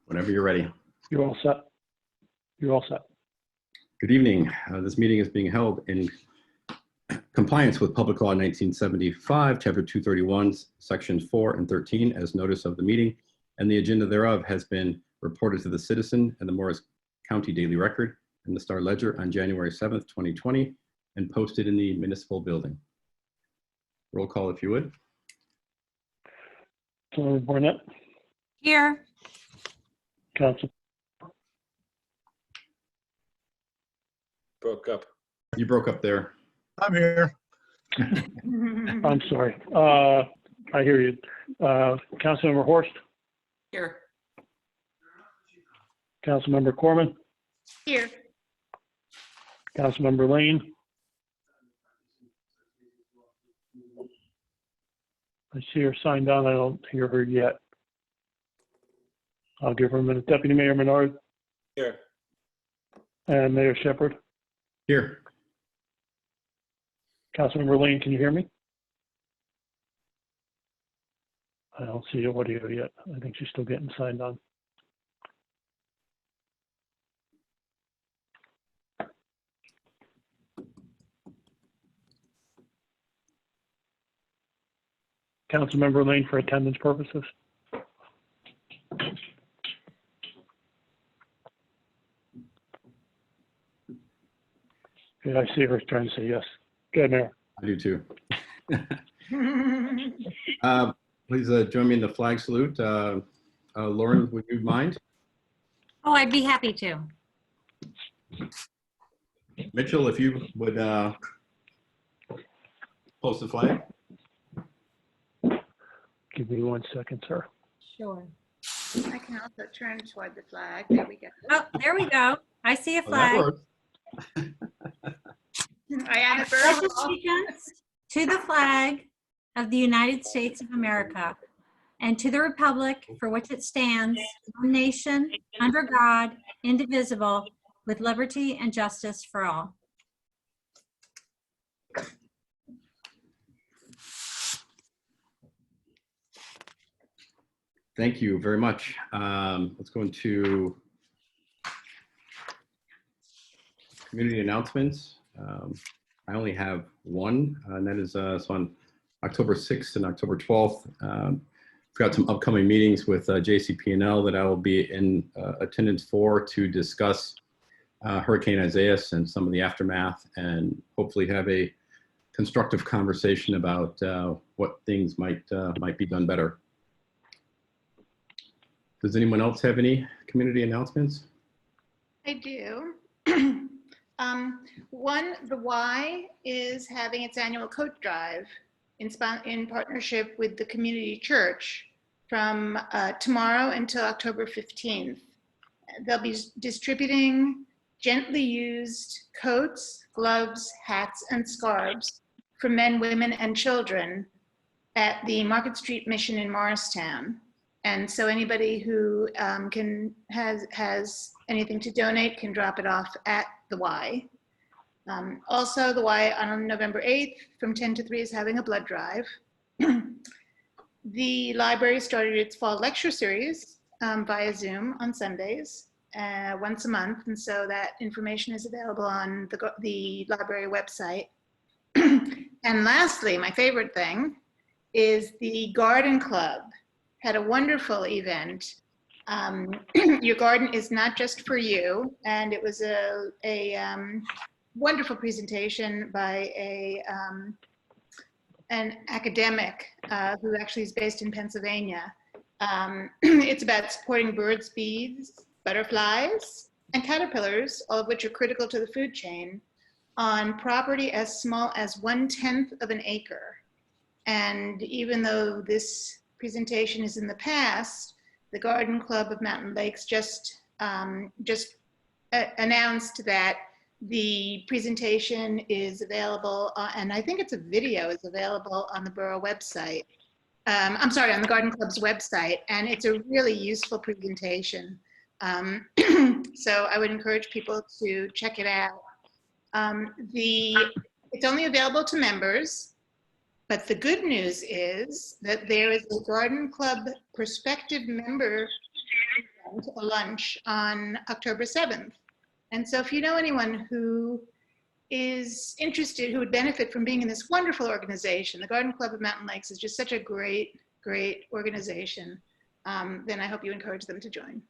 Whenever you're ready. You're all set. You're all set. Good evening. This meeting is being held in compliance with Public Law 1975, Chapter 231, Sections 4 and 13, as notice of the meeting, and the agenda thereof has been reported to the Citizen and the Morris County Daily Record and the Star Ledger on January 7th, 2020, and posted in the municipal building. Roll call if you would. Councilmember Barnett. Here. Council. Broke up. You broke up there. I'm here. I'm sorry. I hear you. Councilmember Horst. Here. Councilmember Corman. Here. Councilmember Lane. I see her signed on. I don't hear her yet. I'll give her a minute. Deputy Mayor Menard Here. and Mayor Shepherd. Here. Councilmember Lane, can you hear me? I don't see audio yet. I think she's still getting signed on. Councilmember Lane for attendance purposes. Yeah, I see her trying to say yes. Go ahead, Mayor. I do too. Please join me in the flag salute. Lauren, would you mind? Oh, I'd be happy to. Mitchell, if you would post the flag. Give me 1 second, sir. Sure. I can also turn toward the flag. There we go. Oh, there we go. I see a Oh, that flag. works. I added Pledge Borough. allegiance to the flag of the United States of America and to the republic for which it stands, one nation, under God, indivisible, with liberty and justice for all. Thank you very much. Let's go into community announcements. I only have one, and that is so on October 6th and October 12th. We've got some upcoming meetings with JCP&L that I will be in attendance for to discuss Hurricane Isaias and some of the aftermath, and hopefully have a constructive conversation about what things might be done better. Does anyone else have any community announcements? I do. One, the Y is having its annual coat drive in partnership with the community church from tomorrow until October 15th. They'll be distributing gently used coats, gloves, hats, and scarves for men, women, and children at the Market Street Mission in Morristown. And so anybody who has anything to donate can drop it off at the Y. Also, the Y on November 8th from 10 to 3 is having a blood drive. The library started its fall lecture series via Zoom on Sundays, once a month. And so that information is available on the library website. And lastly, my favorite thing is the Garden Club had a wonderful event. Your garden is not just for you, and it was a wonderful presentation by an academic who actually is based in Pennsylvania. It's about supporting birds, bees, butterflies, and caterpillars, all of which are critical to the food chain, on property as small as 1/10 of an acre. And even though this presentation is in the past, the Garden Club of Mountain Lakes just announced that the presentation is available, and I think it's a video is available on the Borough website. I'm sorry, on the Garden Club's website, and it's a really useful presentation. So I would encourage people to check it out. It's only available to members. But the good news is that there is a Garden Club prospective member a lunch on October 7th. And so if you know anyone who is interested, who would benefit from being in this wonderful organization, the Garden Club of Mountain Lakes is just such a great, great organization, then I hope you encourage them to join.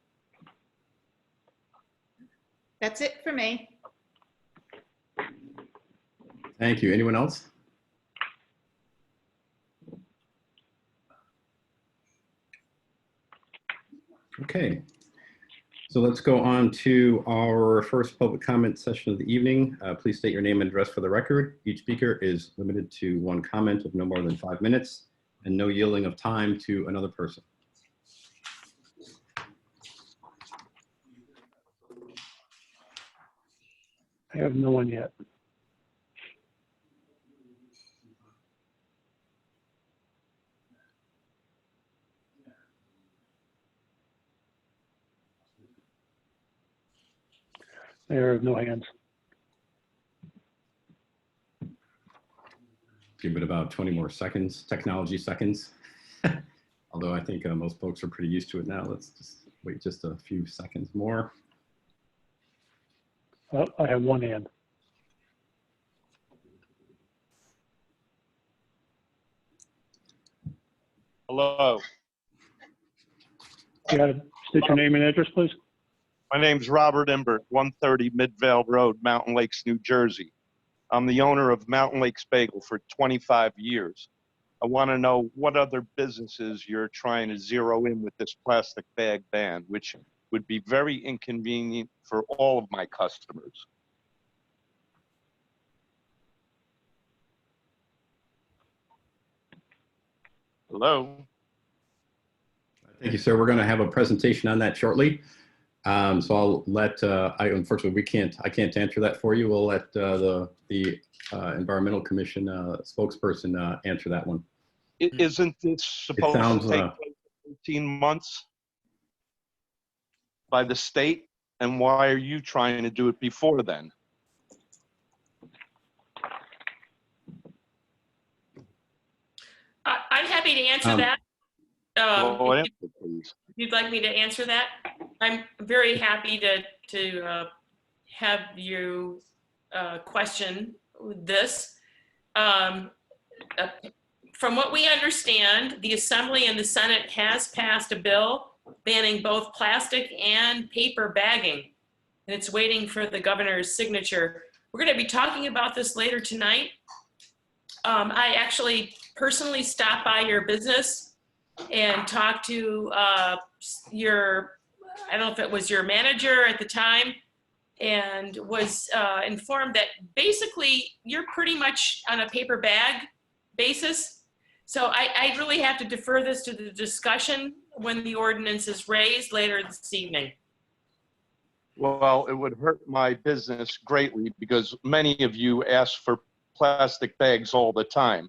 That's it for me. Thank you. Anyone else? Okay, so let's go on to our first public comment session of the evening. Please state your name and address for the record. Each speaker is limited to one comment of no more than 5 minutes and no yielding of time to another person. I have no one yet. There are no hands. Give it about 20 more seconds, technology seconds. Although I think most folks are pretty used to it now. Let's just wait just a few seconds more. Oh, I have one hand. Hello, You gotta state your name and address, please. my name's Robert Imbert, 130 Midvale Road, Mountain Lakes, New Jersey. I'm the owner of Mountain Lakes Bagel for 25 years. I want to know what other businesses you're trying to zero in with this plastic bag ban, which would be very inconvenient for all of my customers. Hello? Thank you, sir. We're going to have a presentation on that shortly. So I'll let, unfortunately, I can't answer that for you. We'll let the Environmental Commission spokesperson answer that one. Isn't this supposed sounds, to take place in 18 months by the state? And why are you trying to do it before then? I'm happy to answer that. Well, If answer, please. you'd like me to answer that, I'm very happy to have you question this. From what we understand, the Assembly and the Senate has passed a bill banning both plastic and paper bagging, and it's waiting for the governor's signature. We're going to be talking about this later tonight. I actually personally stopped by your business and talked to I don't know if it was your manager at the time, and was informed that basically you're pretty much on a paper bag basis. So I really have to defer this to the discussion when the ordinance is raised later this evening. Well, it would hurt my business greatly because many of you ask for plastic bags all the time.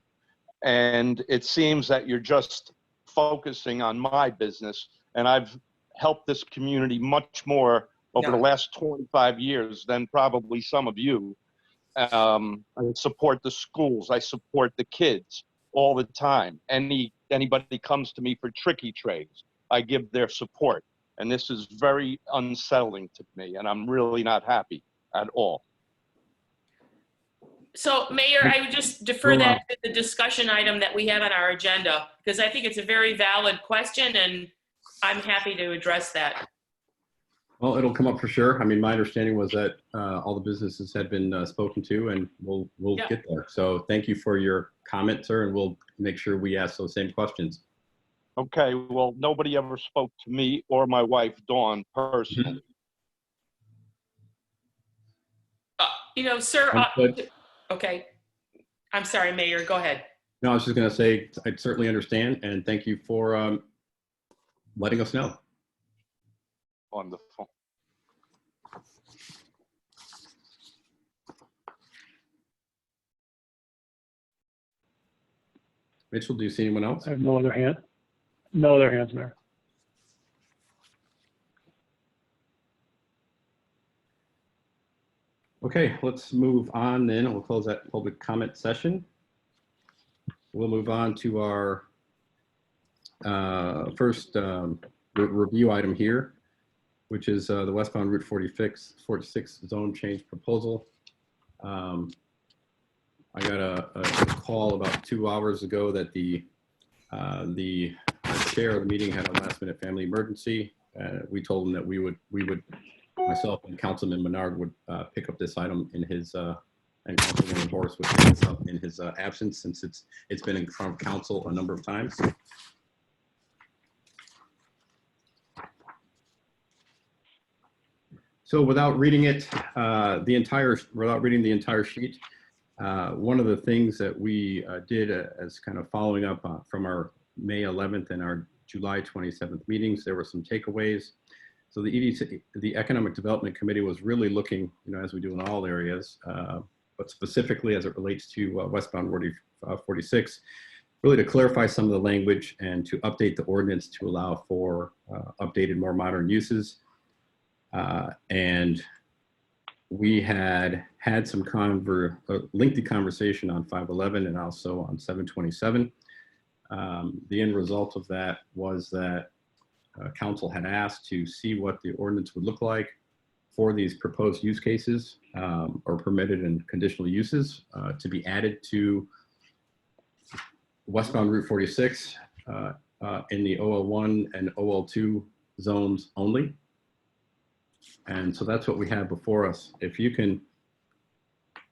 And it seems that you're just focusing on my business. And I've helped this community much more over the last 25 years than probably some of you. I support the schools. I support the kids all the time. Anybody comes to me for tricky trays, I give their support. And this is very unsettling to me, and I'm really not happy at all. So, Mayor, I would just defer that to the discussion item that we have on our agenda, because I think it's a very valid question, and I'm happy to address that. Well, it'll come up for sure. I mean, my understanding was that all the businesses had been spoken to, and we'll get there. So thank you for your comment, sir, and we'll make sure we ask those same questions. Okay, well, nobody ever spoke to me or my wife, Dawn, personally. You know, sir, okay. I'm sorry, Mayor, go ahead. No, I was just going to say, I certainly understand, and thank you for letting us know. Wonderful. Mitchell, do you see anyone else? I have no other hand. No other hands, Mayor. Okay, let's move on then. We'll close that public comment session. We'll move on to our first review item here. which is the westbound Route 46 zone change proposal. I got a call about 2 hours ago that the chair of the meeting had a last-minute family emergency. We told him that we would, myself and Councilman Menard would pick up this item in his, and Councilman Horace would pick this up in his absence, since it's been in front of council a number of times. So without reading it, without reading the entire sheet, one of the things that we did as kind of following up from our May 11th and our July 27th meetings, there were some takeaways. So the EDC, the Economic Development Committee, was really looking, as we do in all areas, but specifically as it relates to westbound 46, really to clarify some of the language and to update the ordinance to allow for updated, more modern uses. And we had some lengthy conversation on 511 and also on 727. The end result of that was that council had asked to see what the ordinance would look like for these proposed use cases or permitted and conditional uses to be added to westbound Route 46 in the OL1 and OL2 zones only. And so that's what we have before us. If you can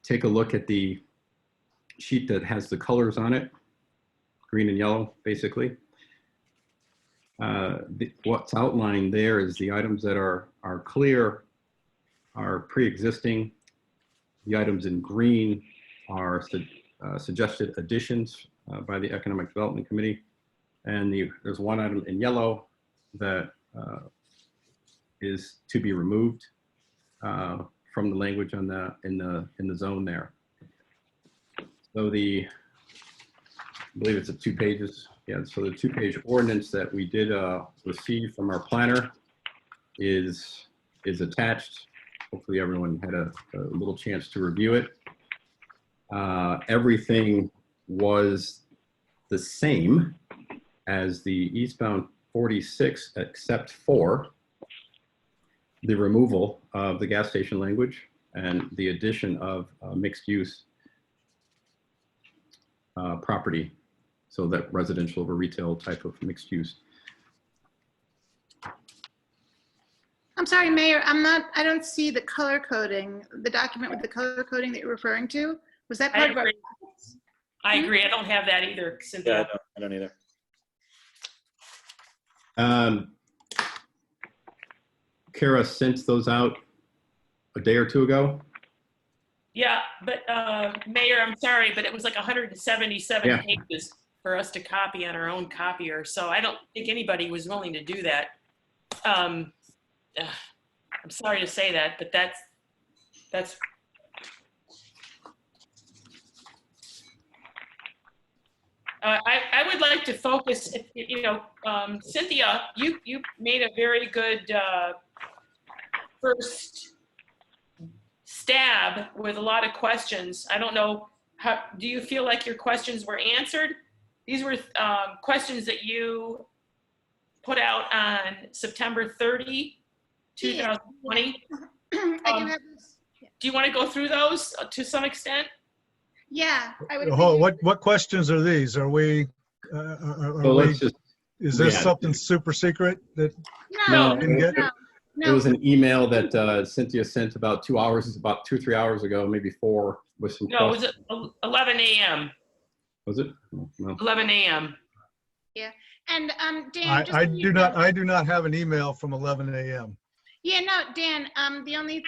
take a look at the sheet that has the colors on it, green and yellow, basically. What's outlined there is the items that are clear, are pre-existing. The items in green are suggested additions by the Economic Development Committee. And there's one item in yellow that is to be removed from the language on in the zone there. So I believe it's 2 pages. Yeah, so the 2-page ordinance that we did receive from our planner is attached. Hopefully everyone had a little chance to review it. Everything was the same as the eastbound 46, except for the removal of the gas station language and the addition of mixed use property. So that residential over retail type of mixed use. I'm sorry, Mayor, I don't see the color coding, the document with the color coding that you're referring to. Was that part of our? I agree. I don't have that either, Cynthia. Yeah, I don't either. Kara sent those out a day or 2 ago. Yeah, but Mayor, I'm sorry, but it was like 177 pages for us to copy on our own copier. So I don't think anybody was willing to do that. I'm sorry to say that, but that's. I would like to focus, Cynthia, you made a very good first stab with a lot of questions. I don't know, do you feel like your questions were answered? These were questions that you put out on September 30, 2020. I do have this. Do you want to go through those to some extent? Yeah, I would. What questions are these? Are we? Is this something super secret that? No. It was an email that Cynthia sent about 2 hours, about 2 or 3 hours ago, maybe 4, with some. No, it was 11 a.m. Was it? No. 11 a.m. Yeah, and Dan. I do not have an email from 11 a.m. Yeah, no, Dan, the only,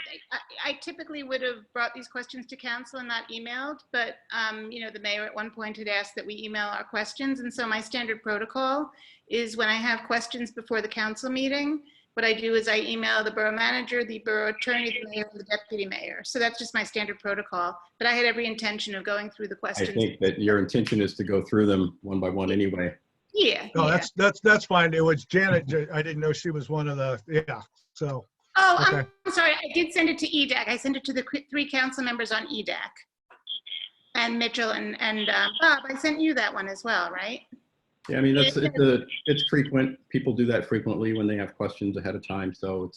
I typically would have brought these questions to council and not emailed, but, the mayor at one point had asked that we email our questions. And so my standard protocol is when I have questions before the council meeting, what I do is I email the borough manager, the borough attorney, the mayor, and the deputy mayor. So that's just my standard protocol, but I had every intention of going through the questions. I think that your intention is to go through them one by one anyway. Yeah. No, yeah. that's fine. It was Janet. I didn't know she was one of the, yeah, so. Oh, okay. I'm sorry. I did send it to EDAC. I sent it to the 3 council members on EDAC. And Mitchell and Bob, I sent you that one as well, right? Yeah, I mean, it's frequent. People do that frequently when they have questions ahead of time. So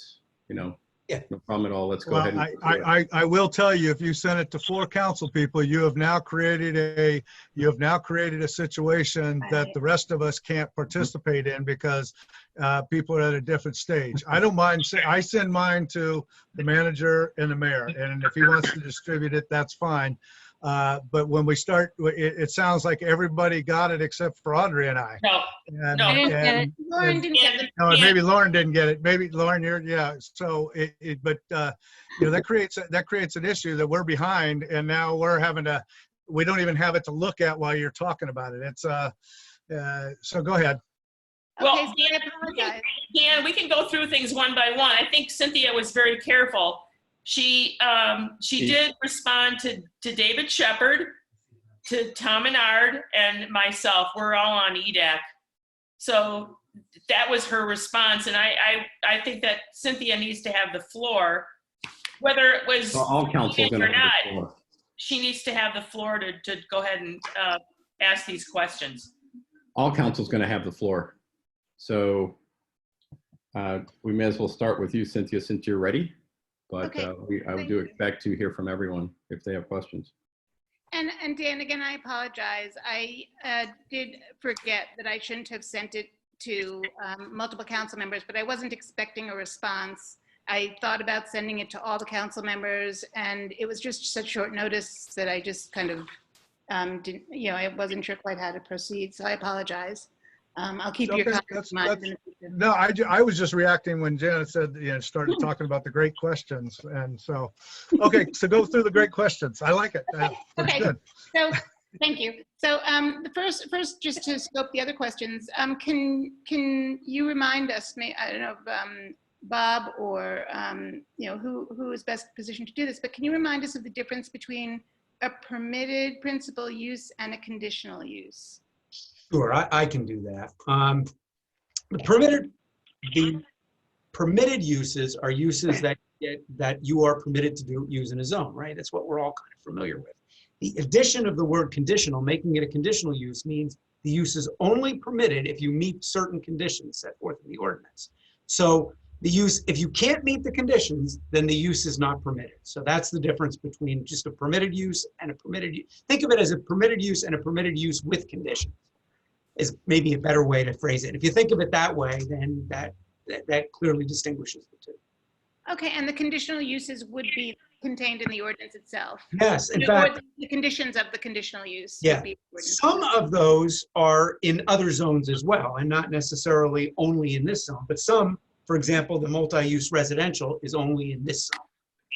Yeah. no problem at all. Let's go Well, ahead. I will tell you, if you send it to 4 council people, you have now created a situation that the rest of us can't participate in because people are at a different stage. I don't mind, I send mine to the manager and the mayor, and if he wants to distribute it, that's fine. But when we start, it sounds like everybody got it except for Audrey and I. No, And, no. I didn't get it. Lauren didn't get the No, Yeah. maybe Lauren didn't get it. Maybe Lauren, yeah. So that creates an issue that we're behind, and now we don't even have it to look at while you're talking about it. It's so go ahead. Well, Okay, so I apologize. Dan, we can go through things one by one. I think Cynthia was very careful. She did respond to David Shepard, to Tom Menard, and myself. We're all on EDAC. So that was her response. And I think that Cynthia needs to have the floor, whether it was Well, all council is going or to have not. the floor. She needs to have the floor to go ahead and ask these questions. All council is going to have the floor. So we may as well start with you, Cynthia, since you're ready. But Okay, I do expect to hear from everyone if they have questions. And Dan, again, I apologize. I did forget that I shouldn't have sent it to multiple council members, but I wasn't expecting a response. I thought about sending it to all the council members, and it was just such short notice that I just kind of didn't, I wasn't sure quite how to proceed, so I apologize. I'll keep your comments in mind in the future. No, I was just reacting when Janet said, started talking about the great questions. And so, okay, so go through the great questions. I like it. That's Okay. good. So, thank you. So, the first, just to scope the other questions, can you remind us, I don't know if Bob or, who is best positioned to do this, but can you remind us of the difference between a permitted principal use and a conditional use? Sure, I can do that. The permitted uses are uses that you are permitted to use in a zone, right? That's what we're all kind of familiar with. The addition of the word conditional, making it a conditional use, means the use is only permitted if you meet certain conditions set forth in the ordinance. So the use, if you can't meet the conditions, then the use is not permitted. So that's the difference between just a permitted use and a permitted use. Think of it as a permitted use and a permitted use with conditions, is maybe a better way to phrase it. If you think of it that way, then that clearly distinguishes the two. Okay, and the conditional uses would be contained in the ordinance itself? Yes, in Or fact, the conditions of the conditional use? Yeah. Would be ordinance. some of those are in other zones as well, and not necessarily only in this zone, but some, for example, the multi-use residential is only in this zone.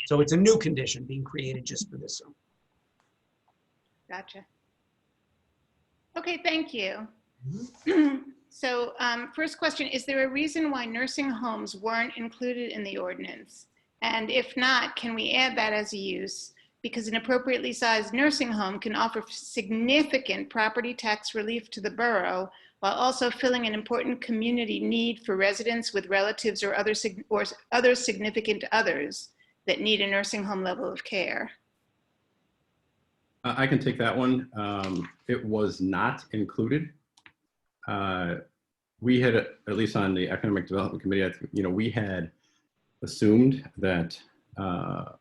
So it's a new condition being created just for this zone. Gotcha. Okay, thank you. So first question, is there a reason why nursing homes weren't included in the ordinance? And if not, can we add that as a use? Because an appropriately sized nursing home can offer significant property tax relief to the borough while also filling an important community need for residents with relatives or other significant others that need a nursing home level of care. I can take that one. It was not included. We had, at least on the Economic Development Committee, we had assumed that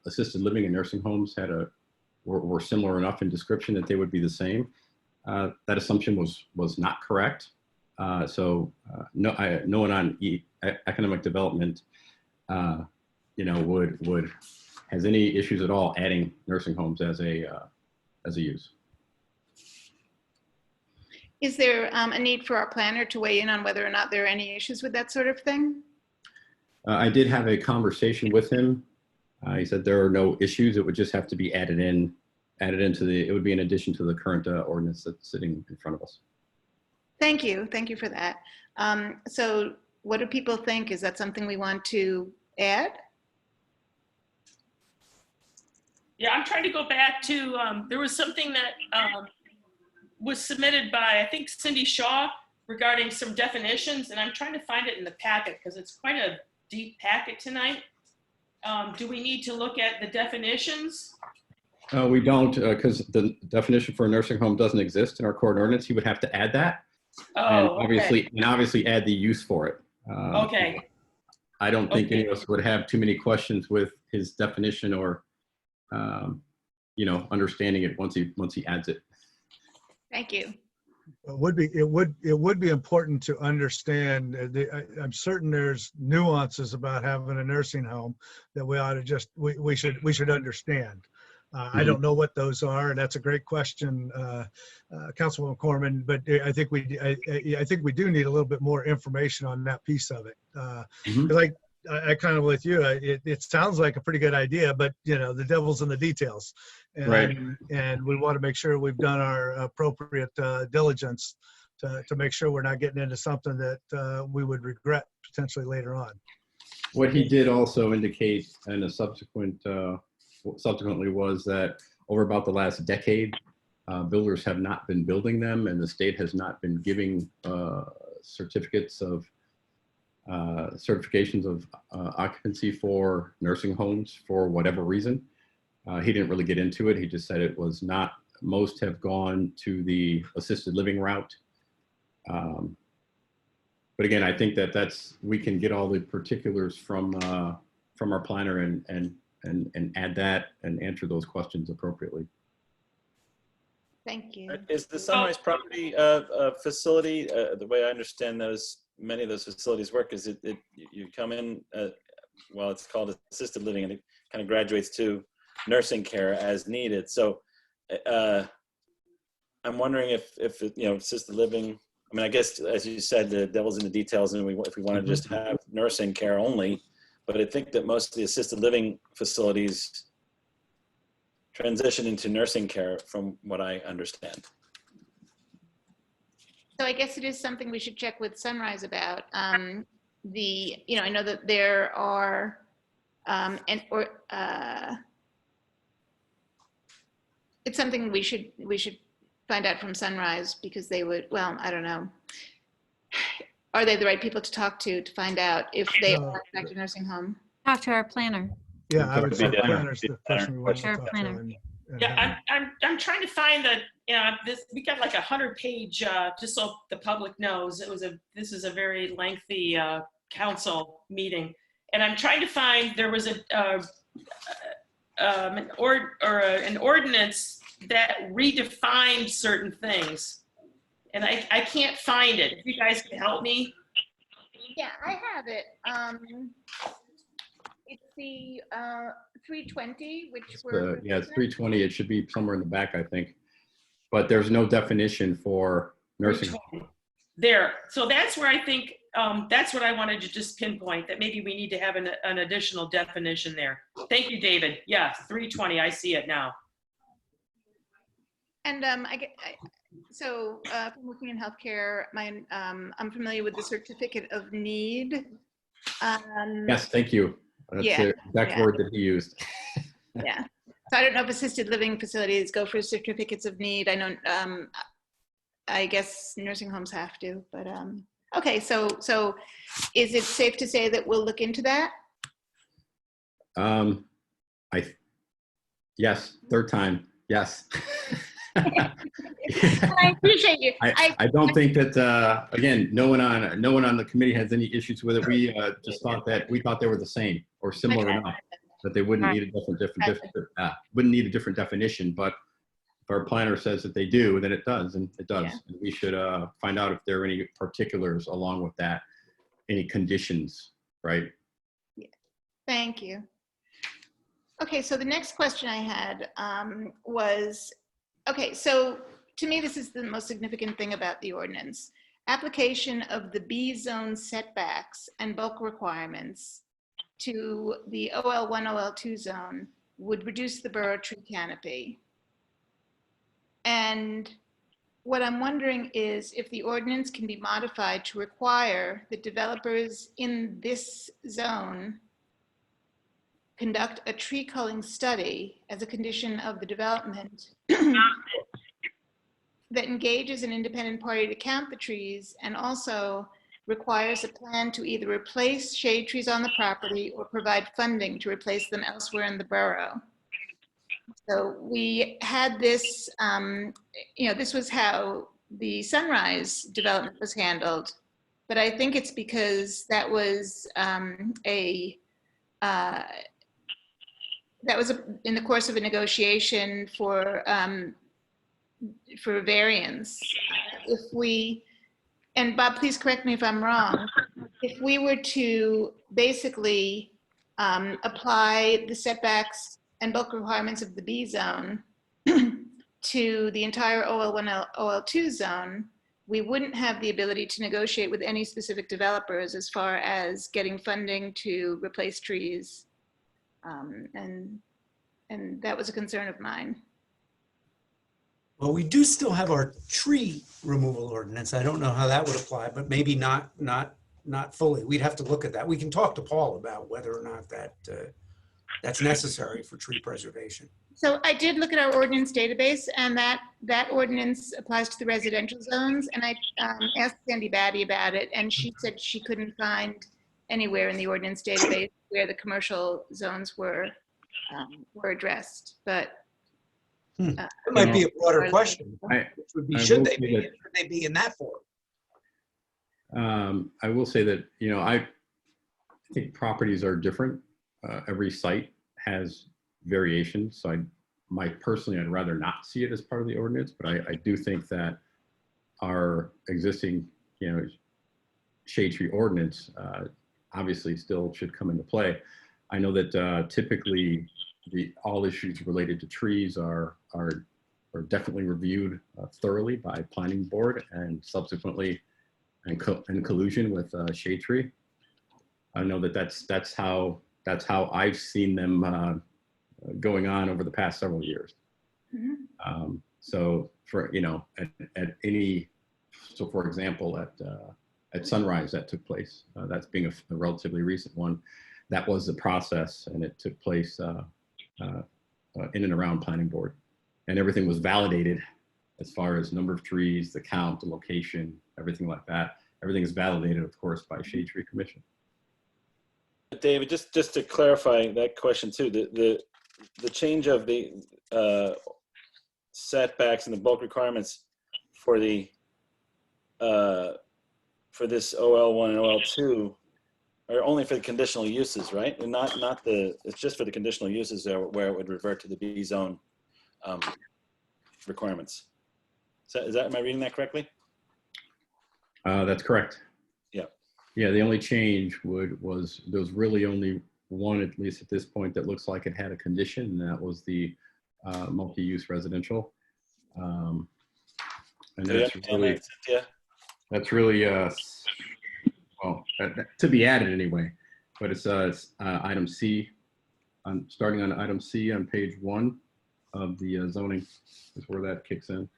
assisted living and nursing homes were similar enough in description that they would be the same. That assumption was not correct. So no one on Economic Development, would has any issues at all adding nursing homes as a use. Is there a need for our planner to weigh in on whether or not there are any issues with that sort of thing? I did have a conversation with him. He said there are no issues. It would just have to be added into it would be in addition to the current ordinance that's sitting in front of us. Thank you. Thank you for that. So what do people think? Is that something we want to add? Yeah, I'm trying to go back to, there was something that was submitted by, I think, Cindy Shaw regarding some definitions, and I'm trying to find it in the packet because it's quite a deep packet tonight. Do we need to look at the definitions? We don't, because the definition for a nursing home doesn't exist in our court ordinance. He would have to add that, and Oh, obviously, okay. add the use for it. Okay. I don't think any of us would have too many questions with his definition or, understanding it once he adds it. Thank you. It would be important to understand. I'm certain there's nuances about having a nursing home that we ought to we should understand. I don't know what those are, and that's a great question, Councilwoman Corman. But I think we do need a little bit more information on that piece of it. Like I kind of with you, it sounds like a pretty good idea, but the devil's in the details, and, right. And we want to make sure we've done our appropriate diligence to make sure we're not getting into something that we would regret potentially later on. What he did also indicate in a subsequently was that over about the last decade, builders have not been building them, and the state has not been giving certifications of occupancy for nursing homes for whatever reason. He didn't really get into it. He just said it was not, most have gone to the assisted living route. But again, I think we can get all the particulars from our planner and add that and answer those questions appropriately. Thank you. Is the Sunrise property a facility? The way I understand many of those facilities work is you come in, well, it's called assisted living, and it kind of graduates to nursing care as needed. So I'm wondering if assisted living, I mean, I guess, as you said, the devil's in the details, and if we want to just have nursing care only, but I think that most of the assisted living facilities transition into nursing care from what I understand. So I guess it is something we should check with Sunrise about. I know that there are, it's something we should find out from Sunrise, because they would, well, I don't know. Are they the right people to talk to find out if they are in fact a nursing home? Talk to our planner. Yeah, I would say Yeah. planners the person we want to Sure, talk to. planner. and Yeah, I'm trying to find that, we got like 100-page, just so the public knows, this is a very lengthy council meeting. And I'm trying to find, there was an ordinance that redefined certain things. And I can't find it. If you guys can help me. Yeah, I have it. It's the 320, which It's 320. It should be somewhere in the back, I think. But there's no definition for nursing home. There. So that's where I think, that's what I wanted to just pinpoint, that maybe we need to have an additional definition there. Thank you, David. Yeah, 320. I see it now. And so from working in healthcare, I'm familiar with the certificate of need. Yes, thank you. That's the exact word that he used. Yeah. So I don't know if assisted living facilities go for certificates of need. I know, I guess nursing homes have to, but okay. So is it safe to say that we'll look into that? Yes, third time. Yes. I appreciate you. I don't think that again, no one on the committee has any issues with it. We just thought they were the same or similar enough that they wouldn't need a different definition. But if our planner says that they do, then it does, and it does. Yeah. And we should find out if there are any particulars along with that, any conditions, right? Yeah. Thank you. Okay, so the next question I had was, okay, so to me, this is the most significant thing about the ordinance. Application of the B zone setbacks and bulk requirements to the OL1, OL2 zone would reduce the borough tree canopy. And what I'm wondering is if the ordinance can be modified to require that developers in this zone conduct a tree culling study as a condition of the development that engages an independent party to count the trees, and also requires a plan to either replace shade trees on the property or provide funding to replace them elsewhere in the borough. So we had this, this was how the Sunrise development was handled. but I think it's because that was in the course of a negotiation for variance. If we, and Bob, please correct me if I'm wrong, if we were to basically apply the setbacks and bulk requirements of the B zone to the entire OL1, OL2 zone, we wouldn't have the ability to negotiate with any specific developers as far as getting funding to replace trees. And that was a concern of mine. Well, we do still have our tree removal ordinance. I don't know how that would apply, but maybe not fully. We'd have to look at that. We can talk to Paul about whether or not that's necessary for tree preservation. So I did look at our ordinance database, and that ordinance applies to the residential zones. And I asked Sandy Batty about it, and she said she couldn't find anywhere in the ordinance database where the commercial zones were addressed. But it might be a broader question. Which would be, should they be in that form? I will say that, I think properties are different. Every site has variations. So personally, I'd rather not see it as part of the ordinance, but I do think that our existing, shade tree ordinance obviously still should come into play. I know that typically all issues related to trees are definitely reviewed thoroughly by planning board and subsequently in collusion with shade tree. I know that that's how I've seen them going on over the past several years. Mm-hmm. So for for example, at Sunrise that took place, that's being a relatively recent one. That was the process, and it took place in and around planning board, and everything was validated as far as number of trees, the count, the location, everything like that. Everything is validated, of course, by Shade Tree Commission. David, just to clarify that question too, the change of the setbacks and the bulk requirements for the for this OL1 and OL2 are only for the conditional uses, right? And not it's just for the conditional uses there where it would revert to the B zone requirements. Am I reading that correctly? That's correct. Yeah. Yeah, the only change was there was really only one, at least at this point, that looks like it had a condition, and that was the multi-use residential. And that's really well, to be added anyway, but it's item C, starting on item C on page 1 of the zoning is where that kicks in.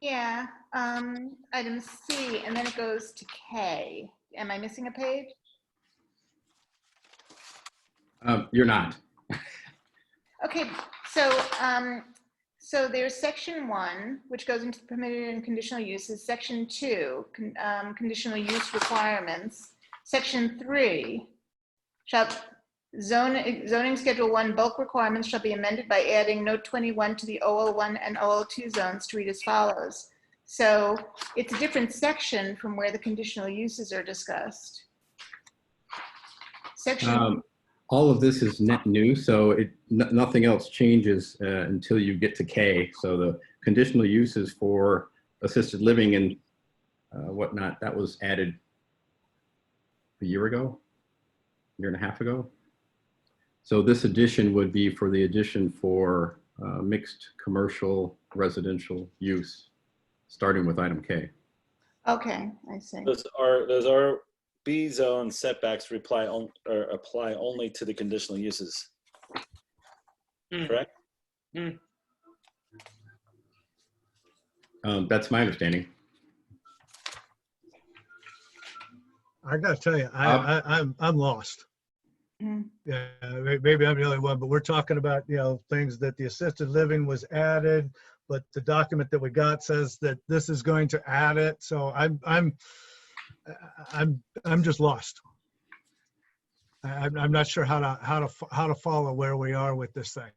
Yeah, item C, and then it goes to K. Am I missing a page? You're not. Okay, so there's section 1, which goes into the permitted and conditional uses. Section 2, conditional use requirements. Section 3, zoning schedule 1 bulk requirements shall be amended by adding note 21 to the OL1 and OL2 zones to read as follows. So it's a different section from where the conditional uses are discussed. Section. All of this is net new, so nothing else changes until you get to K. So the conditional uses for assisted living and whatnot, that was added a year and a half ago. So this addition would be for the addition for mixed commercial residential use, starting with item K. Okay, I see. Those are B zone setbacks apply only to the conditional uses. Correct? That's my understanding. I gotta tell you, I'm lost. Mm-hmm. Yeah, maybe I'm the only one, but we're talking about, things that the assisted living was added, but the document that we got says that this is going to add it. So I'm just lost. I'm not sure how to follow where we are with this thing.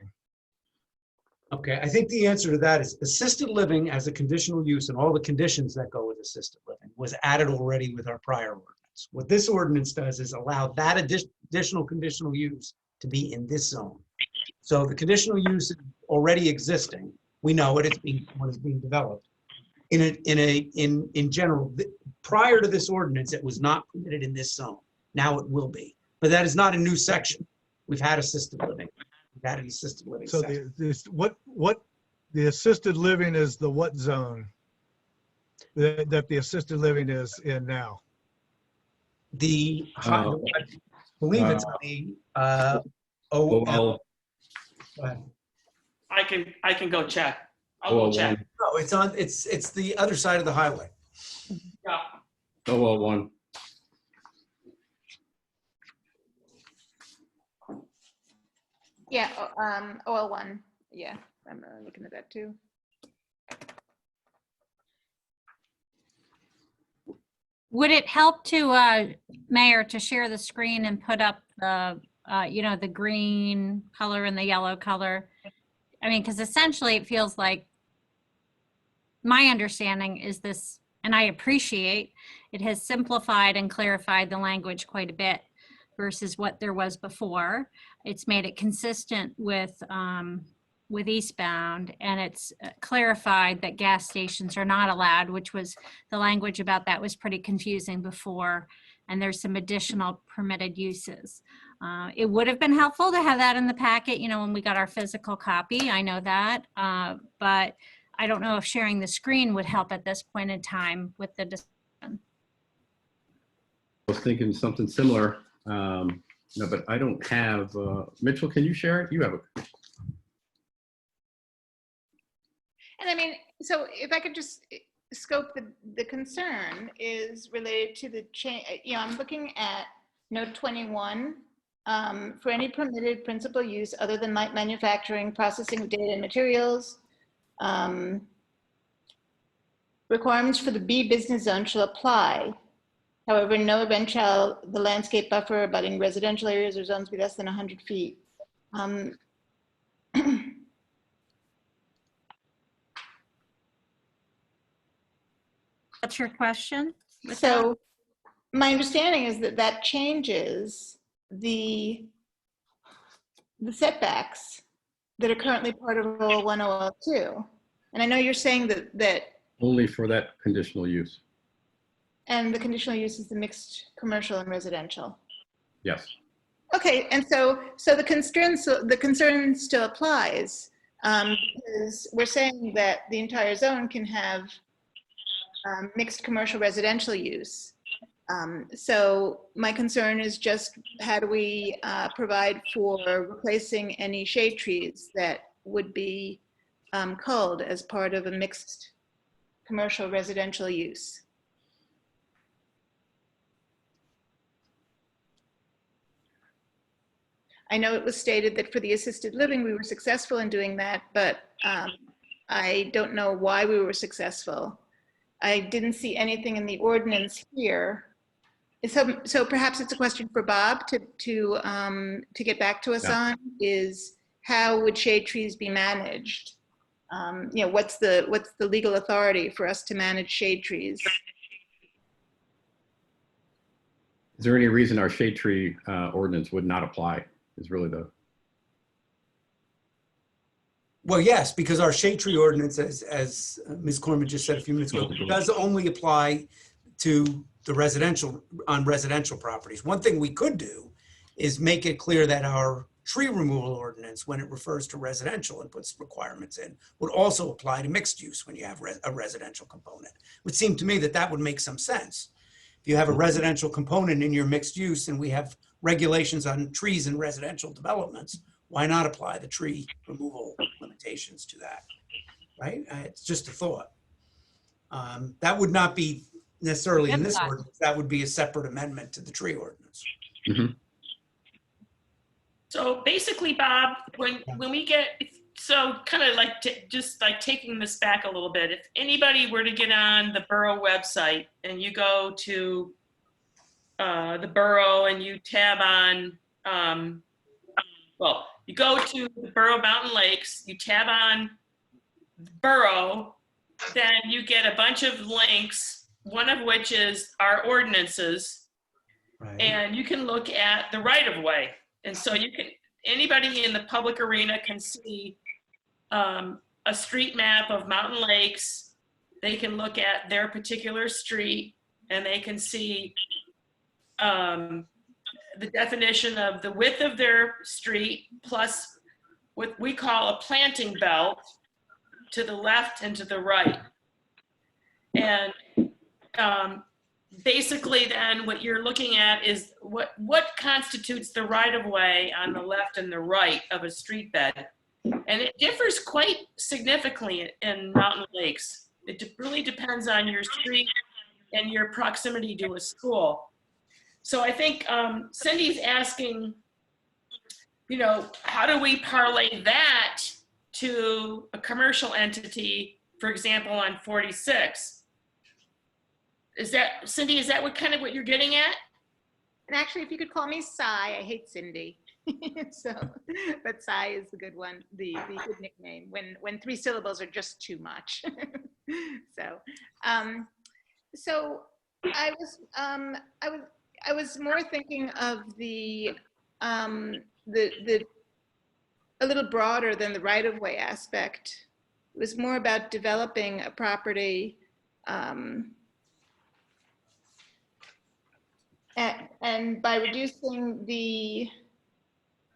Okay, I think the answer to that is assisted living as a conditional use and all the conditions that go with assisted living was added already with our prior ordinance. What this ordinance does is allow that additional conditional use to be in this zone. So the conditional use is already existing. We know it, what is being developed. In general, prior to this ordinance, it was not permitted in this zone. Now it will be. But that is not a new section. We've had assisted living. We've had an assisted living So section. the assisted living is the what zone that the assisted living is in now? I believe it's the OL. OL, Go ahead. I can go check. I'll go check. No, it's the other side of the highway. Yeah. OL1. Yeah, OL1. Yeah, I'm looking at that too. Would it help to, Mayor, to share the screen and put up the, the green color and the yellow color? I mean, because essentially it feels like, my understanding is this, and I appreciate, it has simplified and clarified the language quite a bit versus what there was before. It's made it consistent with eastbound, and it's clarified that gas stations are not allowed, which was, the language about that was pretty confusing before, and there's some additional permitted uses. It would have been helpful to have that in the packet, when we got our physical copy, I know that, but I don't know if sharing the screen would help at this point in time with the discussion. I was thinking something similar, no, but I don't have, Mitchell, can you share it? You have it. And I mean, so if I could just scope the concern is related to the change, I'm looking at note 21, for any permitted principal use other than light manufacturing, processing of data and materials, requirements for the B business zone shall apply. However, no event shall the landscape buffer abutting residential areas or zones be less than 100 feet. What's your question? So my understanding is that changes the setbacks that are currently part of OL1, OL2. And I know you're saying that Only for that conditional use. and the conditional use is the mixed commercial and residential. Yes. Okay, and so the concern still applies, because we're saying that the entire zone can have mixed commercial residential use. So my concern is just how do we provide for replacing any shade trees that would be culled as part of a mixed commercial residential use? I know it was stated that for the assisted living, we were successful in doing that, but I don't know why we were successful. I didn't see anything in the ordinance here. So perhaps it's a question for Bob to get back to us on, is how would shade trees be managed? What's the legal authority for us to manage shade trees? Is there any reason our shade tree ordinance would not apply? Is really the. Well, yes, because our shade tree ordinance, as Ms. Corman just said a few minutes ago, does only apply to the residential properties. One thing we could do is make it clear that our tree removal ordinance, when it refers to residential and puts requirements in, would also apply to mixed use when you have a residential component. It would seem to me that would make some sense. If you have a residential component in your mixed use and we have regulations on trees and residential developments, why not apply the tree removal limitations to that, right? It's just a thought. That would not be necessarily in this ordinance. That would be a separate amendment to the tree ordinance. Mm-hmm. So basically, Bob, when we get, so kind of like just like taking this back a little bit, if anybody were to get on the Borough website and you go to the Borough and you tab on, you go to the Borough Mountain Lakes, you tab on Borough, then you get a bunch of links one of which is our ordinances. Right. And you can look at the right of way. And so you can, anybody in the public arena can see a street map of Mountain Lakes. They can look at their particular street and they can see the definition of the width of their street plus what we call a planting belt to the left and to the right. And basically then what you're looking at is what constitutes the right of way on the left and the right of a street bed. And it differs quite significantly in Mountain Lakes. It really depends on your street and your proximity to a school. So I think Cindy's asking, you know, how do we parlay that to a commercial entity, for example, on 46? Is that, Cindy, is that what kind of what you're getting at? And actually, if you could call me Cy, I hate Cindy. So, but Cy is the good one, the good nickname when 3 syllables are just too much. So, so I was more thinking of the a little broader than the right-of-way aspect. It was more about developing a property and by reducing the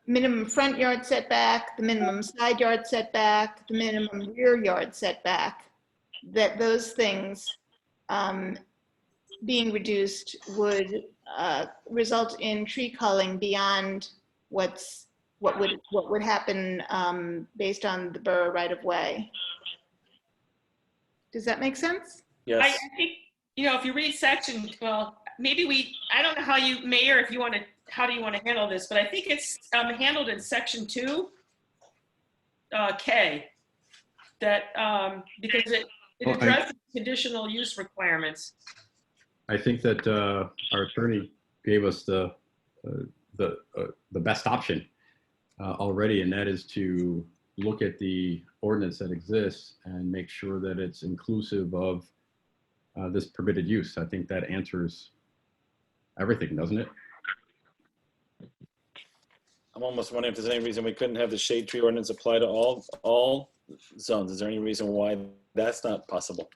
minimum front yard setback, the minimum side yard setback, the minimum rear yard setback, that those things being reduced would result in tree culling beyond what would happen based on the borough right of way. Does that make sense? Yes. I think, you know, if you read section, well, maybe I don't know how you, Mayor, if you want to, how do you want to handle this? But I think it's handled in section 2, K, that because it addresses conditional use requirements. I think that our attorney gave us the best option already, and that is to look at the ordinance that exists and make sure that it's inclusive of this permitted use. I think that answers everything, doesn't it? I'm almost wondering if there's any reason we couldn't have the shade tree ordinance apply to all zones. Is there any reason why that's not possible?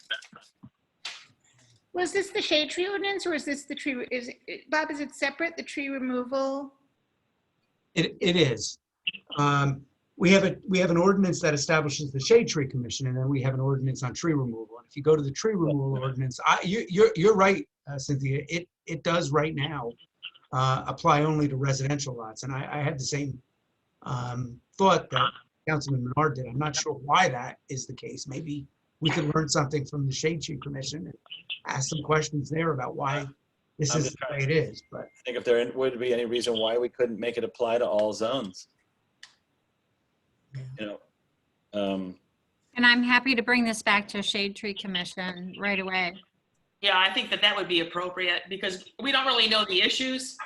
Was this the shade tree ordinance, or is this the tree? Bob, is it separate? The tree removal? It is. We have an ordinance that establishes the shade tree commission, and then we have an ordinance on tree removal. And if you go to the tree removal ordinance, you're right, Cynthia. It does right now apply only to residential lots, and I had the same thought that Councilman Menard did. I'm not sure why that is the case. Maybe we could learn something from the shade tree commission and ask some questions there about why this is the way it is. But I think if there would be any reason why we couldn't make it apply to all zones. You know, And I'm happy to bring this back to Shade Tree Commission right away. Yeah, I think that would be appropriate because we don't really know the issues.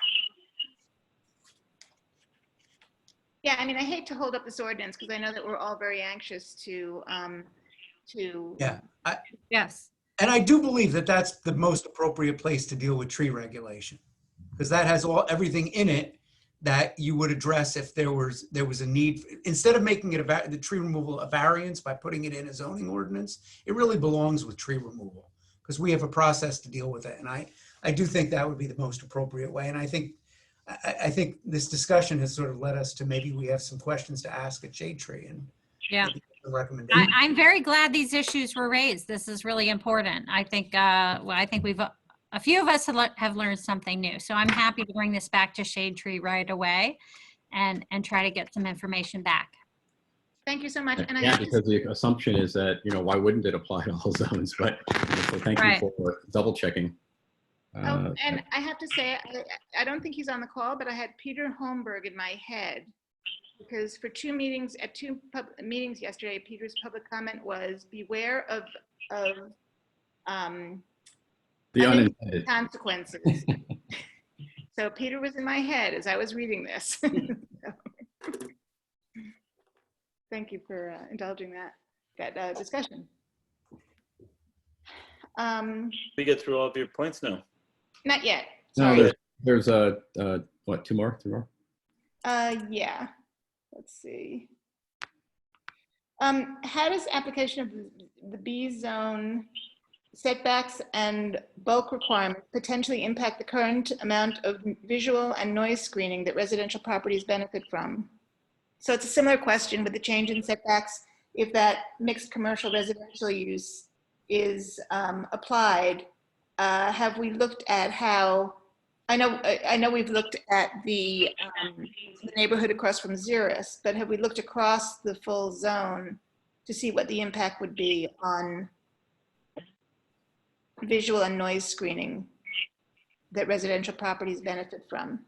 Yeah, I mean, I hate to hold up this ordinance because I know that we're all very anxious to yeah, Yes. and I do believe that that's the most appropriate place to deal with tree regulation, because that has everything in it that you would address if there was a need. Instead of making it the tree removal a variance by putting it in a zoning ordinance, it really belongs with tree removal because we have a process to deal with it. And I do think that would be the most appropriate way. And I think this discussion has sort of led us to maybe we have some questions to ask at Shade Tree and Yeah. recommendation. I'm very glad these issues were raised. This is really important. I think a few of us have learned something new. So I'm happy to bring this back to Shade Tree right away and try to get some information back. Thank you so much. And Yeah, because the assumption is that, you know, why wouldn't it apply to all zones? But so thank Right. you for double checking. and I have to say, I don't think he's on the call, but I had Peter Holmberg in my head because for two meetings yesterday, Peter's public comment was beware of The unintended. consequences. So Peter was in my head as I was reading this. So, thank you for indulging that discussion. We get through all of your points now. Not yet. No, Sorry. there's what, two more? Yeah. Let's see. How does application of the B zone setbacks and bulk requirements potentially impact the current amount of visual and noise screening that residential properties benefit from? So it's a similar question with the change in setbacks. If that mixed commercial residential use is applied, have we looked at how, I know we've looked at the neighborhood across from Xeris, but have we looked across the full zone to see what the impact would be on visual and noise screening that residential properties benefit from?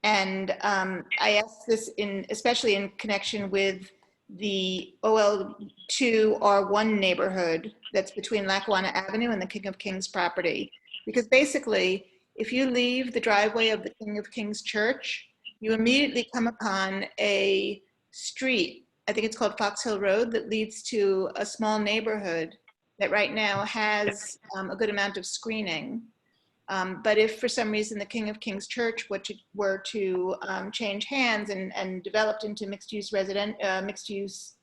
And I asked this especially in connection with the OL2 R1 neighborhood that's between Lackawanna Avenue and the King of Kings property. Because basically, if you leave the driveway of the King of Kings Church, you immediately come upon a street, I think it's called Fox Hill Road, that leads to a small neighborhood that right now has a good amount of screening. But if for some reason the King of Kings Church were to change hands and developed into mixed-use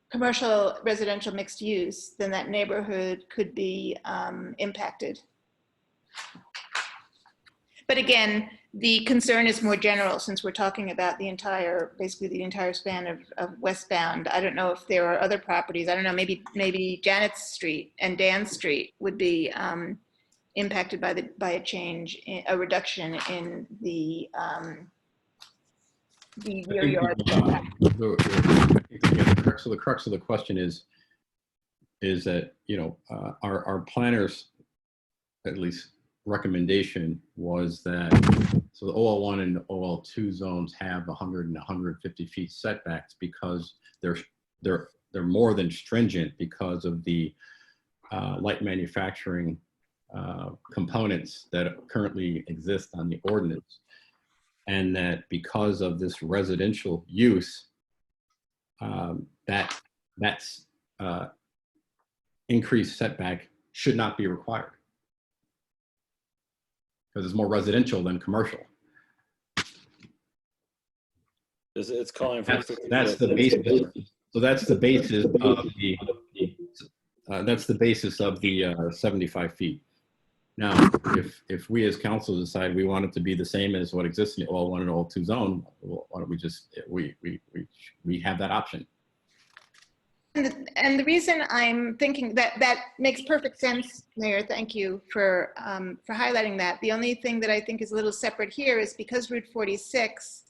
commercial residential mixed use, then that neighborhood could be impacted. But again, the concern is more general since we're talking about basically the entire span of westbound. I don't know if there are other properties. I don't know, maybe Janet's Street and Dan's Street would be impacted by a change, a reduction in the rear yard. So the crux of the question is that, our planners, at least recommendation was that, so the OL1 and OL2 zones have 100 and 150 feet setbacks because they're more than stringent because of the light manufacturing components that currently exist on the ordinance, and that because of this residential use, that's increased setback should not be required because it's more residential than commercial. It's calling for. That's the basis. So that's the basis of the 75 feet. Now, if we as council decide we want it to be the same as what exists in the OL1 and OL2 zone, well, why don't we just we have that option. And the reason I'm thinking that makes perfect sense, Mayor. Thank you for highlighting that. The only thing that I think is a little separate here is because Route 46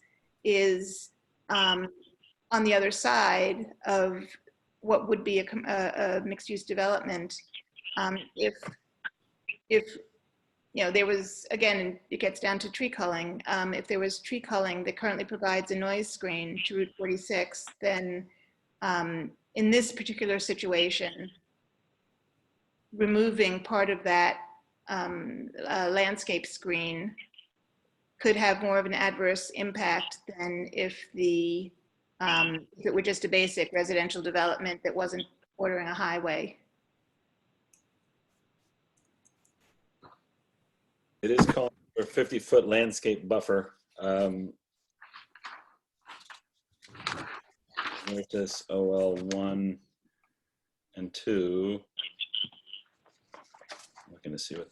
is on the other side of what would be a mixed-use development. If there was, again, it gets down to tree culling. If there was tree culling that currently provides a noise screen to Route 46, then in this particular situation, removing part of that landscape screen could have more of an adverse impact than if it were just a basic residential development that wasn't bordering a highway. It is calling for a 50-foot landscape buffer. With this OL1 and 2. I'm looking to see what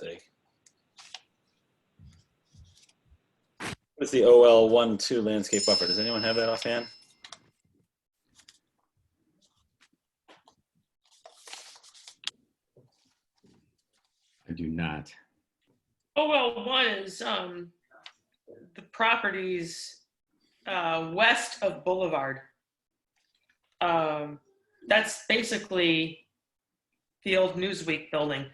what's the OL1-2 landscape buffer? Does anyone have that offhand? I do not. OL1 is the properties west of Boulevard. That's basically the old Newsweek building.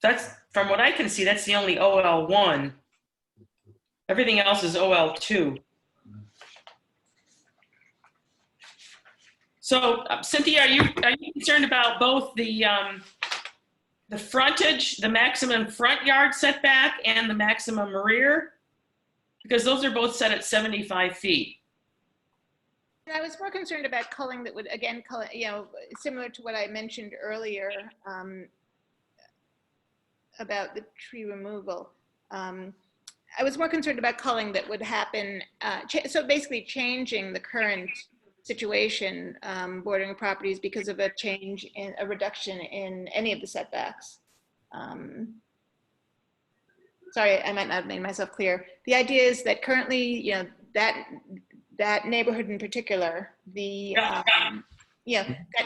That's, from what I can see, that's the only OL1. Everything else is OL2. So, Cynthia, are you concerned about both the frontage, the maximum front yard setback, and the maximum rear? Because those are both set at 75 feet. I was more concerned about culling that would, again, similar to what I mentioned earlier, about the tree removal. I was more concerned about culling that would happen. So basically changing the current situation bordering properties because of a change in a reduction in any of the setbacks. Sorry, I might not have made myself clear. The idea is that currently, you know, that neighborhood in particular, that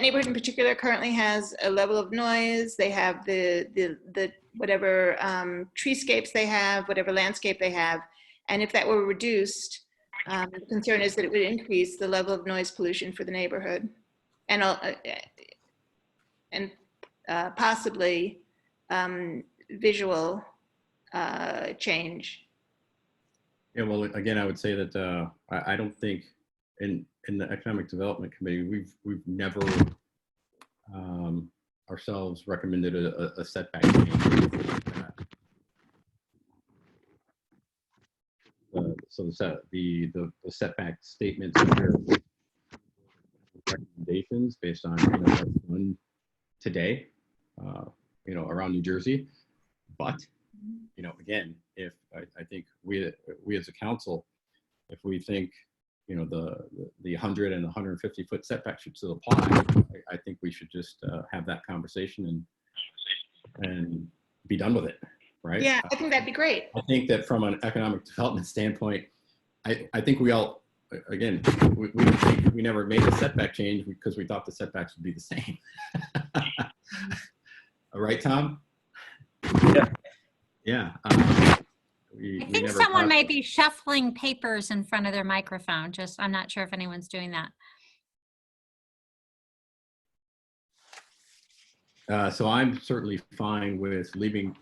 neighborhood in particular currently has a level of noise. They have the whatever treescapes they have, whatever landscape they have, and if that were reduced, the concern is that it would increase the level of noise pollution for the neighborhood, and possibly visual change. Yeah, well, again, I would say that I don't think in the Economic Development Committee, we've never ourselves recommended a setback change. So the setback statements are recommendations based on what's done today, around New Jersey. But again, if I think we as a council, if we think the 100 and 150 foot setback should still apply, I think we should just have that conversation and be done with it, right? Yeah, I think that'd be great. I think that from an economic development standpoint, I think we all, again, we never made a setback change because we thought the setbacks would be the same. All right, Tom? Yeah. Yeah. I think someone may be shuffling papers in front of their microphone. I'm not sure if anyone's doing that. So I'm certainly fine with leaving,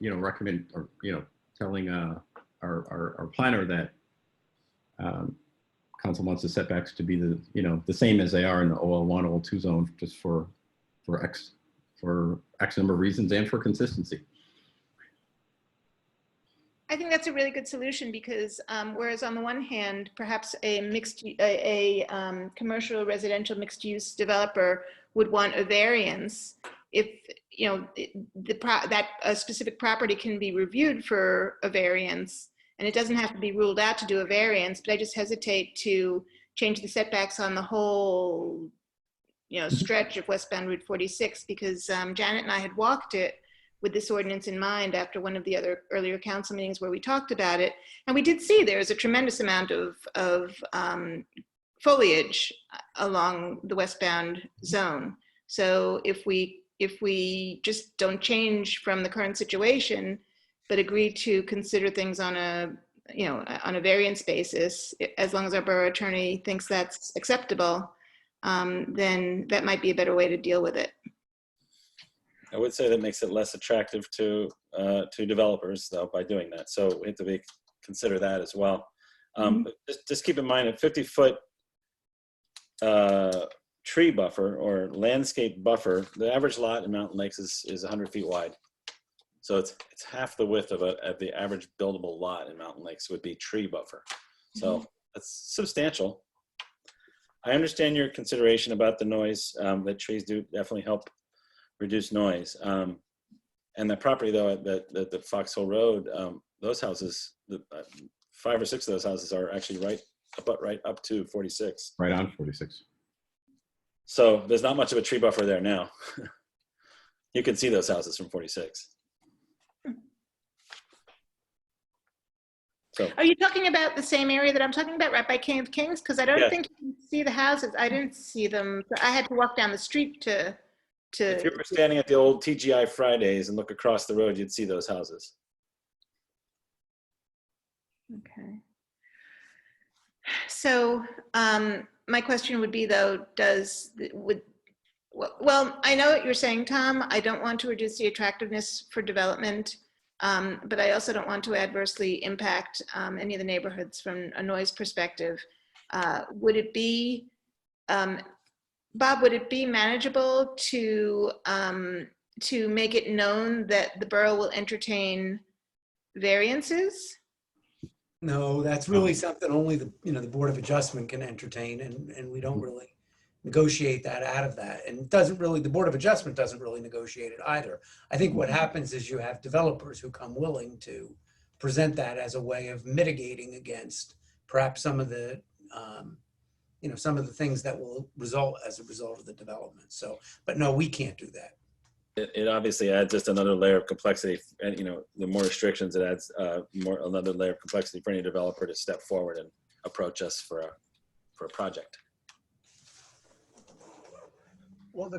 recommend or, telling our planner that council wants the setbacks to be the same as they are in the OL1, OL2 zone, just for X number of reasons and for consistency. I think that's a really good solution because whereas on the one hand, perhaps a commercial residential mixed use developer would want a variance if that a specific property can be reviewed for a variance, and it doesn't have to be ruled out to do a variance, but I just hesitate to change the setbacks on the whole stretch of westbound Route 46 because Janet and I had walked it with this ordinance in mind after one of the other earlier council meetings where we talked about it. And we did see there's a tremendous amount of foliage along the westbound zone. So if we just don't change from the current situation, but agree to consider things on a variance basis, as long as our borough attorney thinks that's acceptable, then that might be a better way to deal with it. I would say that makes it less attractive to developers, though, by doing that. So we have to consider that as well. But just keep in mind a 50-foot tree buffer or landscape buffer. The average lot in Mountain Lakes is 100 feet wide. So it's half the width of the average buildable lot in Mountain Lakes would be tree buffer. So that's substantial. I understand your consideration about the noise, that trees do definitely help reduce noise. And that property though, at the Foxhill Road, those houses, 5 or 6 of those houses are actually right up to 46. Right on 46. So there's not much of a tree buffer there now. You can see those houses from 46. So, are you talking about the same area that I'm talking about, right by King of Kings? Because I don't think you can see the houses. I didn't see them. I had to walk down the street to. If you were standing at the old TGI Fridays and look across the road, you'd see those houses. Okay. So my question would be though, well, I know what you're saying, Tom. I don't want to reduce the attractiveness for development, but I also don't want to adversely impact any of the neighborhoods from a noise perspective. Would it be, Bob, would it be manageable to make it known that the borough will entertain variances? No, that's really something only the Board of Adjustment can entertain, and we don't really negotiate that out of that. And it doesn't really, the Board of Adjustment doesn't really negotiate it either. I think what happens is you have developers who come willing to present that as a way of mitigating against perhaps some of the, some of the things that will result as a result of the development. So, but no, we can't do that. It obviously adds just another layer of complexity, and the more restrictions, it adds another layer of complexity for any developer to step forward and approach us for a project. Well,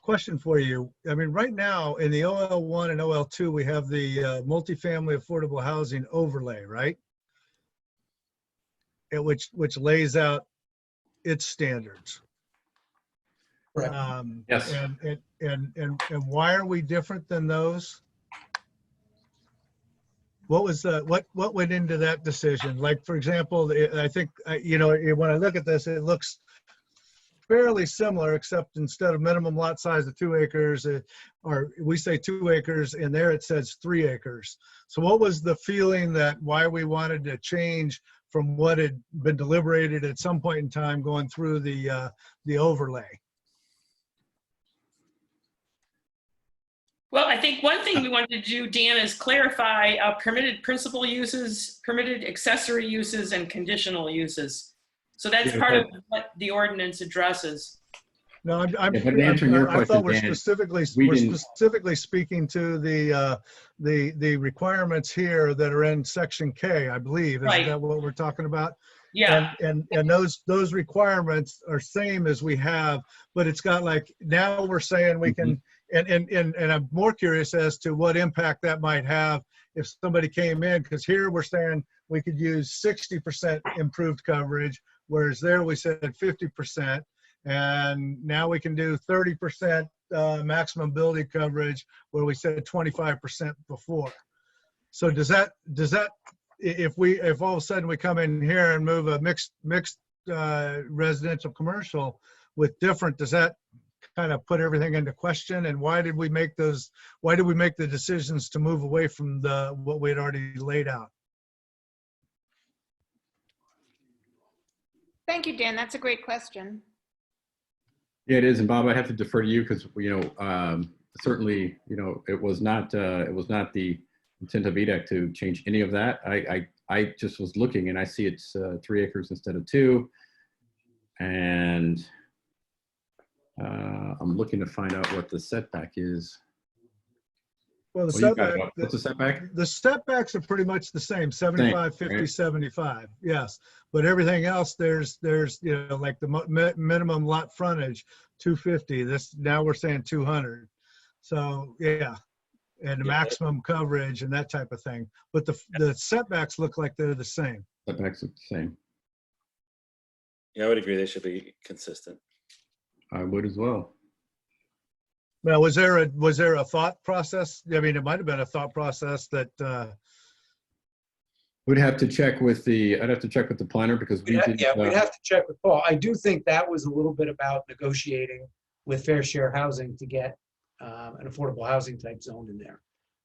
question for you. I mean, right now in the OL1 and OL2, we have the multifamily affordable housing overlay, right? Which lays out its standards. Correct. Yes. And why are we different than those? What was what went into that decision? Like, for example, I think when I look at this, it looks fairly similar, except instead of minimum lot size of 2 acres, or we say 2 acres, and there it says 3 acres. So what was the feeling that why we wanted to change from what had been deliberated at some point in time going through the overlay? Well, I think one thing we wanted to do, Dan, is clarify permitted principal uses, permitted accessory uses, and conditional uses. So that's part of what the ordinance addresses. No, I'm answering your question, I thought we're Dan, specifically speaking to the requirements here that are in section K, I believe. Is that what we're talking about? Yeah. And those requirements are same as we have, but it's got like, now we're saying we can, and I'm more curious as to what impact that might have if somebody came in, because here we're saying we could use 60% improved coverage, whereas there we said 50%. And now we can do 30% maximum building coverage where we said 25% before. So does that if all of a sudden we come in here and move a mixed residential commercial with different, does that kind of put everything into question? And why did we make the decisions to move away from what we had already laid out? Thank you, Dan. That's a great question. Yeah, it is. And Bob, I have to defer to you because, certainly, it was not the intent of EDAC to change any of that. I just was looking and I see it's 3 acres instead of 2. And I'm looking to find out what the setback is. Well, what's the setback? The setbacks are pretty much the same, 75, 50, right? 75, yes. But everything else, there's like the minimum lot frontage, 250. Now we're saying 200. So yeah, and the maximum coverage and that type of thing. But the setbacks look like they're the same. Setbacks are the same. Yeah, I would agree. They should be consistent. I would as well. Well, was there a thought process? I mean, it might have been a thought process that we'd have to check with I'd have to check with the planner because we'd have to check with Paul. I do think that was a little bit about negotiating with Fair Share Housing to get an affordable housing type zone in there.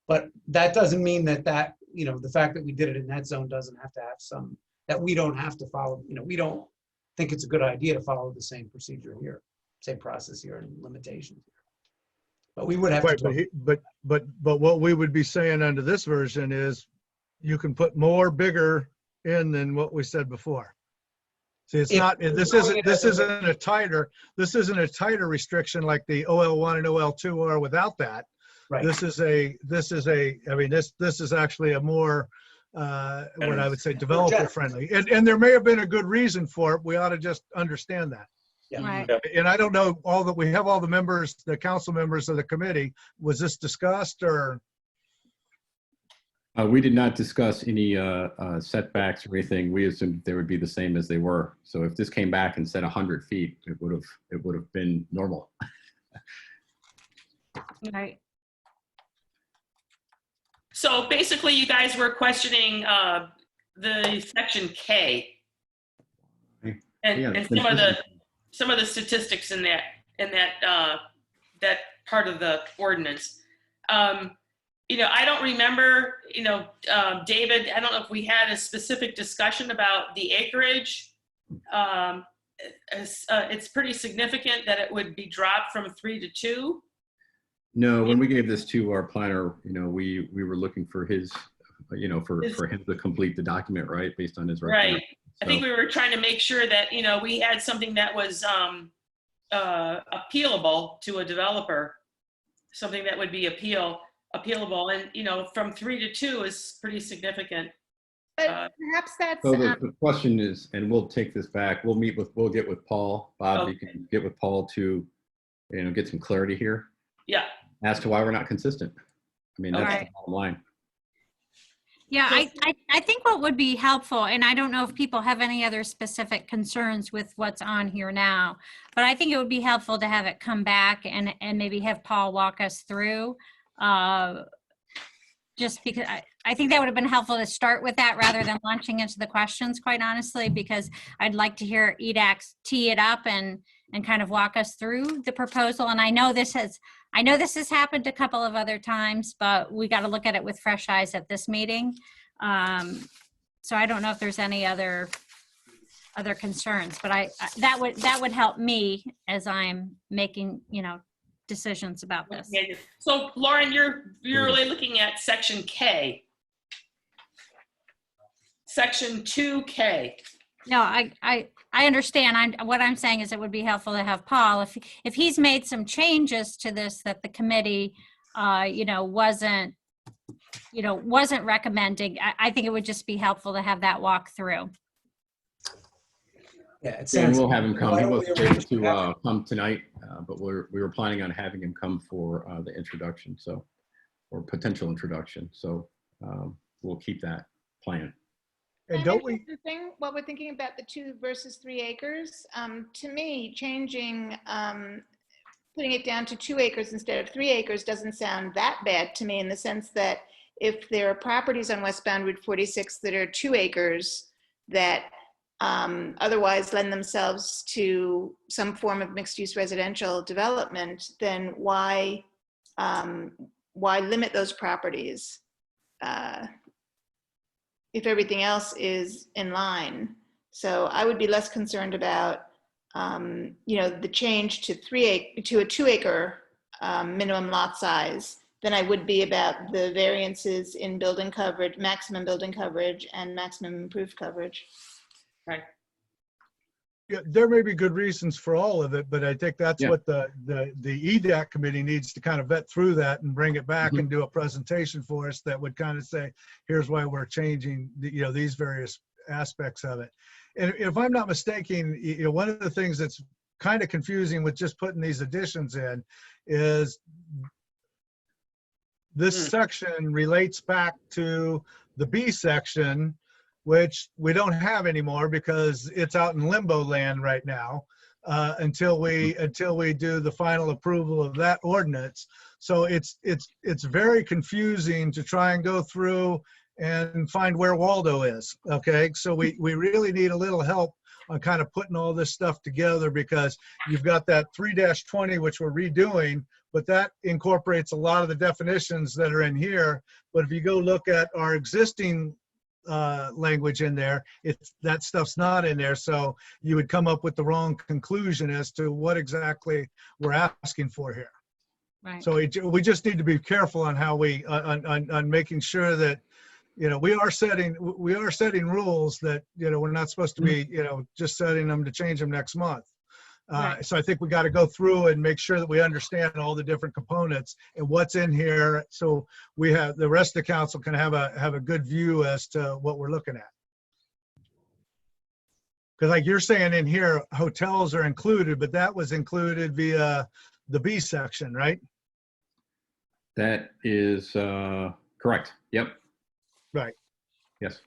But that doesn't mean that the fact that we did it in that zone doesn't have to have that we don't have to follow. We don't think it's a good idea to follow the same procedure here, same process here, and limitations here. But we would have to. But what we would be saying under this version is you can put more bigger in than what we said before. See, it's not. This isn't a tighter restriction like the OL1 and OL2 are without that. Right. This is actually a more what I would say developer friendly, and there may have been a good reason for it. We ought to just understand that. Yeah. Right. And I don't know we have all the members, the council members of the committee. Was this discussed or? We did not discuss any setbacks or anything. We assumed they would be the same as they were. So if this came back and said 100 feet, it would have been normal. Right. So basically, you guys were questioning the section K and some of the statistics in that part of the ordinance. I don't remember, David, I don't know if we had a specific discussion about the acreage. it's pretty significant that it would be dropped from 3 to 2? No, when we gave this to our planner, we were looking for his, for him to complete the document, right, based on his Right. recommendation. I think we were trying to make sure that, we had something that was appealable to a developer, something that would be appealable. And, from 3 to 2 is pretty significant. But perhaps that's, So the question is, and we'll take this back, we'll get with Paul. Bob, Okay. you can get with Paul to, get some clarity here Yeah. as to why we're not consistent. I mean, that's Right. the bottom line. Yeah, I think what would be helpful, and I don't know if people have any other specific concerns with what's on here now, but I think it would be helpful to have it come back and maybe have Paul walk us through. Just because I think that would have been helpful to start with that rather than launching into the questions, quite honestly, because I'd like to hear EDAX tee it up and kind of walk us through the proposal. And I know this has happened a couple of other times, but we got to look at it with fresh eyes at this meeting. So I don't know if there's any other concerns, but that would help me as I'm making, decisions about this. So Lauren, you're really looking at section K. Section 2K. No, I understand. What I'm saying is it would be helpful to have Paul, if he's made some changes to this that the committee, wasn't recommending. I think it would just be helpful to have that walk through. Yeah, it And sounds. we'll have him come. Why He don't we wasn't arrange able that? to come tonight, but we were planning on having him come for the introduction, or potential introduction. So we'll keep that plan. And don't we, the thing, while we're thinking about the 2 versus 3 acres, to me, changing, putting it down to 2 acres instead of 3 acres doesn't sound that bad to me, in the sense that if there are properties on westbound Route 46 that are 2 acres that otherwise lend themselves to some form of mixed-use residential development, then why limit those properties if everything else is in line? So I would be less concerned about the change to a 2 acre minimum lot size than I would be about the variances in building coverage, maximum building coverage, and maximum improved coverage. Right. yeah, there may be good reasons for all of it, but I think that's Yeah. what the EDAC committee needs to kind of vet through that and bring it back and do a presentation for us that would kind of say, here's why we're changing these various aspects of it. And if I'm not mistaken, one of the things that's kind of confusing with just putting these additions in is this section relates back to the B section, which we don't have anymore because it's out in limbo land right now until we do the final approval of that ordinance. So it's very confusing to try and go through and find where Waldo is. Okay, so we really need a little help on kind of putting all this stuff together, because you've got that 3-20, which we're redoing, but that incorporates a lot of the definitions that are in here. But if you go look at our existing language in there, that stuff's not in there. So you would come up with the wrong conclusion as to what exactly we're asking for here. Right. So we just need to be careful on how on making sure that we are setting rules that we're not supposed to be just setting them to change them next month. Right. So I think we got to go through and make sure that we understand all the different components and what's in here, so we have the rest of the council can have a good view as to what we're looking at. Because like you're saying in here, hotels are included, but that was included via the B section, right? That is correct. Yep. Right. Yes.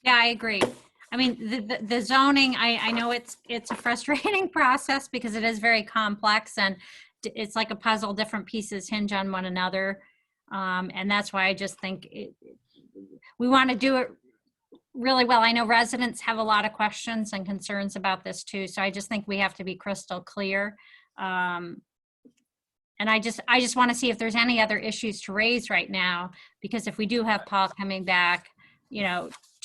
Yeah, I agree. I mean, the zoning, I know it's a frustrating process because it is very complex and it's like a puzzle. Different pieces hinge on one another. And that's why I just think we want to do it really well. I know residents have a lot of questions and concerns about this too. So I just think we have to be crystal clear. And I just want to see if there's any other issues to raise right now, because if we do have Paul coming back,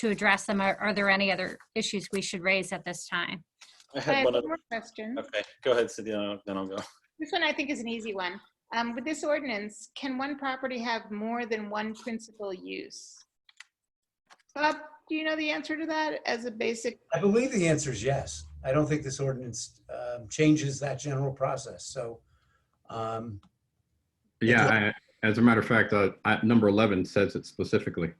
to address them. Are there any other issues we should raise at this time? I I had have one one other. more question. Okay, go ahead, Cynthia, then I'll go. This one I think is an easy one. With this ordinance, can one property have more than one principal use? Bob, do you know the answer to that as a basic? I believe the answer is yes. I don't think this ordinance changes that general process. So, Yeah, as a matter of fact, number 11 says it specifically.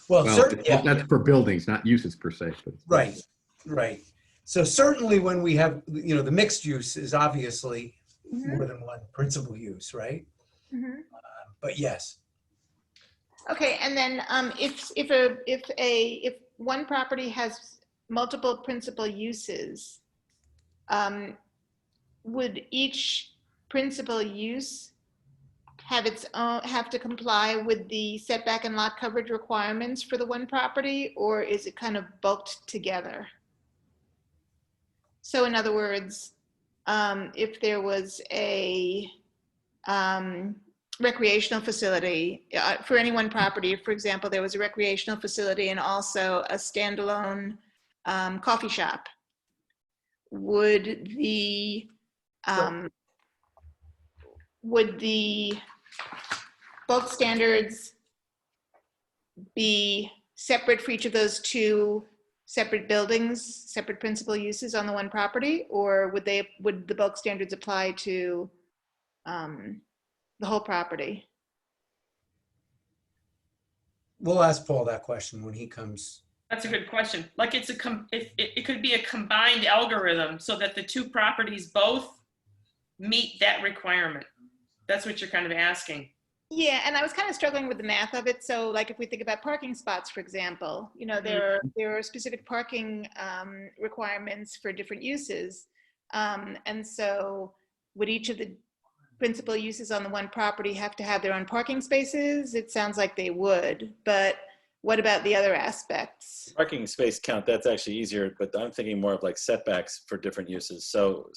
well, Well, certainly, yeah, that's for buildings, not uses per se. But right, right. So certainly when we have, the mixed use is obviously more than one principal use, right? Mhm. But yes, Okay, and then if one property has multiple principal uses, would each principal use have to comply with the setback and lot coverage requirements for the one property, or is it kind of bulked together? So in other words, if there was a recreational facility for any one property, for example, there was a recreational facility and also a standalone coffee shop, would the bulk standards be separate for each of those two separate buildings, separate principal uses on the one property, or would the bulk standards apply to the whole property? we'll ask Paul that question when he comes. That's a good question. Like it could be a combined algorithm so that the two properties both meet that requirement. That's what you're kind of asking. Yeah, and I was kind of struggling with the math of it. So like if we think about parking spots, for example, there are specific parking requirements for different uses. And so would each of the principal uses on the one property have to have their own parking spaces? It sounds like they would, but what about the other aspects? Parking space count, that's actually easier, but I'm thinking more of like setbacks for different uses. So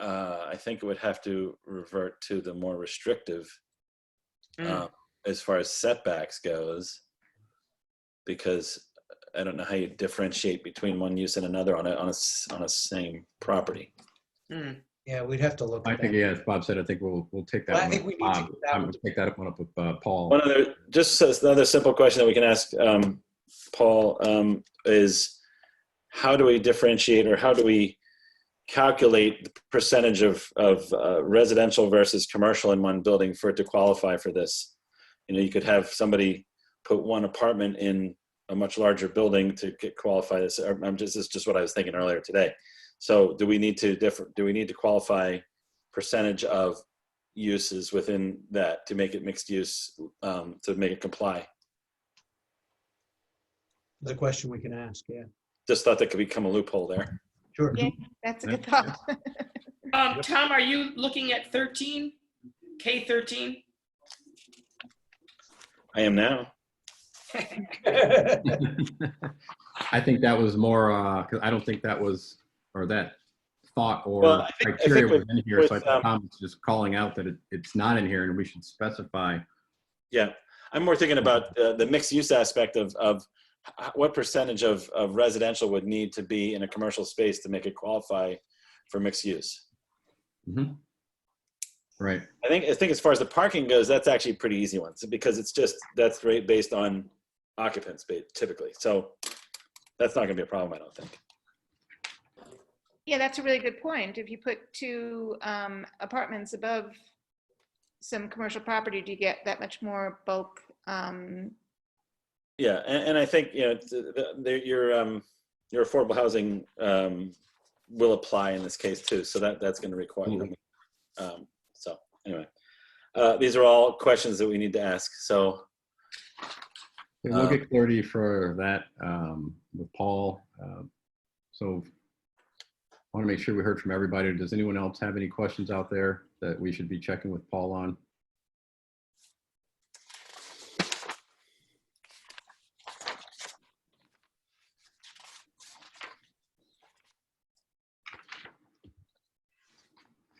I think it would have to revert to the more restrictive as far as setbacks goes, because I don't know how you differentiate between one use and another on a same property. Yeah, we'd have to look I at think, that. yeah, as Bob said, I think we'll take that Well, I one think up we with need to Bob. get that I'm one. going to take that one up with Paul. One other, just another simple question that we can ask Paul is, how do we differentiate, or how do we calculate the percentage of residential versus commercial in one building for it to qualify for this? You could have somebody put one apartment in a much larger building to qualify this. This is just what I was thinking earlier today. So do we need to qualify percentage of uses within that to make it mixed use, to make it comply? It's a question we can ask, yeah. Just thought that could become a loophole there. Sure. Yeah, that's a good thought. Tom, are you looking at 13? K13? I am now. I think that was more, because I don't think that was, or that thought or Well, I think criteria was in here. So I with, think Tom was just calling out that it's not in here and we should specify. Yeah, I'm more thinking about the mixed use aspect of what percentage of residential would need to be in a commercial space to make it qualify for mixed use. Mm-hmm. Right. I think as far as the parking goes, that's actually a pretty easy one, because that's rate based on occupants typically. So that's not going to be a problem, I don't think. Yeah, that's a really good point. If you put two apartments above some commercial property, do you get that much more bulk? Yeah, and I think your affordable housing will apply in this case too. So that's going to require. So anyway, these are all questions that we need to ask. So We'll get clarity for that with Paul. So I want to make sure we heard from everybody. Does anyone else have any questions out there that we should be checking with Paul on?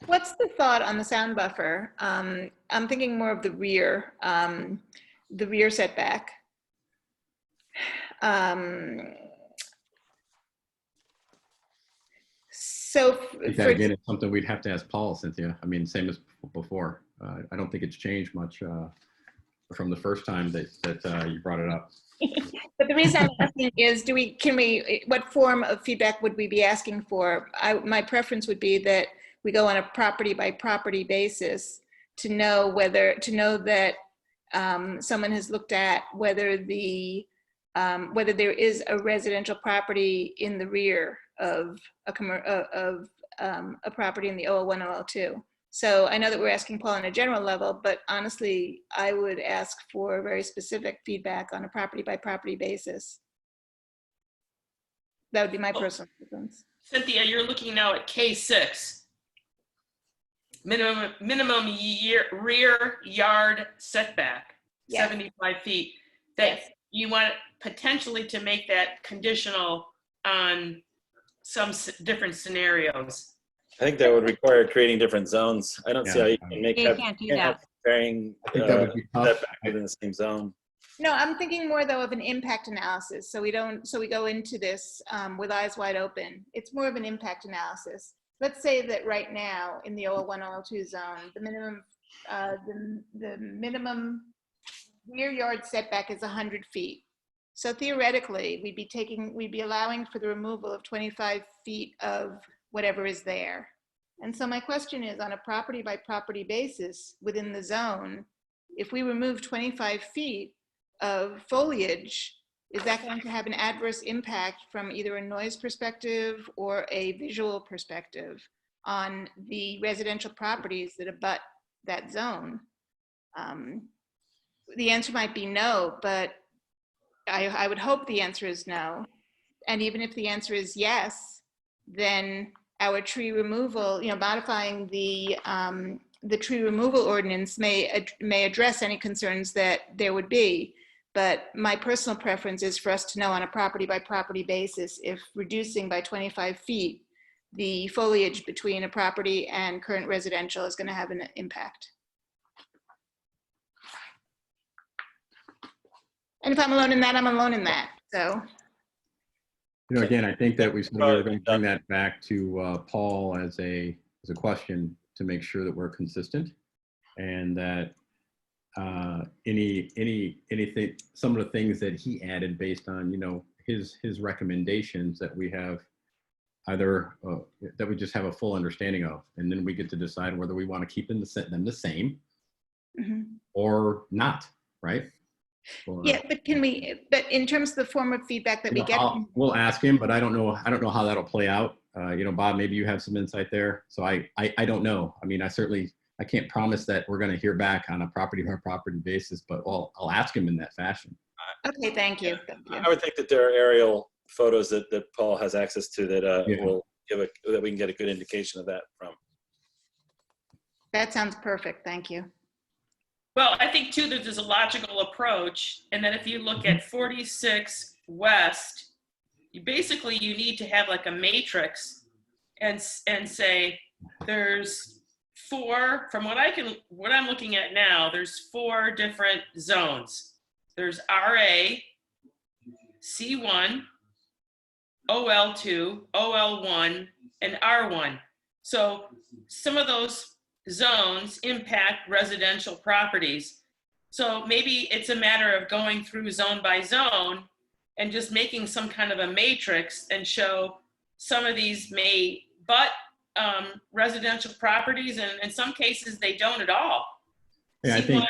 What's the thought on the sound buffer? I'm thinking more of the rear setback. So I think that again is something we'd have to ask Paul, Cynthia. I mean, same as before. I don't think it's changed much from the first time that you brought it up. But the reason I'm asking is, what form of feedback would we be asking for? My preference would be that we go on a property by property basis to know that someone has looked at whether there is a residential property in the rear of a property in the OL1, OL2. So I know that we're asking Paul on a general level, but honestly, I would ask for very specific feedback on a property by property basis. That would be my personal preference. Cynthia, you're looking now at K6. Minimum rear yard setback, Yes. 75 feet. That Yes. you want potentially to make that conditional on some different scenarios. I think that would require creating different zones. I don't see how you can make You can't do that. varying I think that would be tough. setback within the same zone. No, I'm thinking more though of an impact analysis. So we go into this with eyes wide open. It's more of an impact analysis. Let's say that right now in the OL1, OL2 zone, the minimum rear yard setback is 100 feet. So theoretically, we'd be allowing for the removal of 25 feet of whatever is there. And so my question is, on a property by property basis within the zone, if we remove 25 feet of foliage, is that going to have an adverse impact from either a noise perspective or a visual perspective on the residential properties that abut that zone? The answer might be no, but I would hope the answer is no. And even if the answer is yes, then our tree removal, modifying the tree removal ordinance may address any concerns that there would be. But my personal preference is for us to know on a property by property basis if reducing by 25 feet the foliage between a property and current residential is going to have an impact. And if I'm alone in that, I'm alone in that. So, Again, I think that we were going to bring that back to Paul as a question to make sure that we're consistent, and that anything, some of the things that he added based on his recommendations, that we have either that we just have a full understanding of, and then we get to decide whether we want to keep them the same or not, right? Yeah, but but in terms of the form of feedback that we get, we'll ask him, but I don't know how that'll play out. Bob, maybe you have some insight there. So I don't know. I mean, I can't promise that we're going to hear back on a property by property basis, but I'll ask him in that fashion. Okay, thank you. I would think that there are aerial photos that Paul has access to that will give that we can get a good indication of that from. That sounds perfect. Thank you. Well, I think too that there's a logical approach, and that if you look at 46 West, you need to have like a matrix and say there's 4, from what I'm looking at now, there's 4 different zones. There's RA, C1, OL2, OL1, and R1. So some of those zones impact residential properties. So maybe it's a matter of going through zone by zone and just making some kind of a matrix and show some of these may butt residential properties, and in some cases they don't at all. Yeah, I think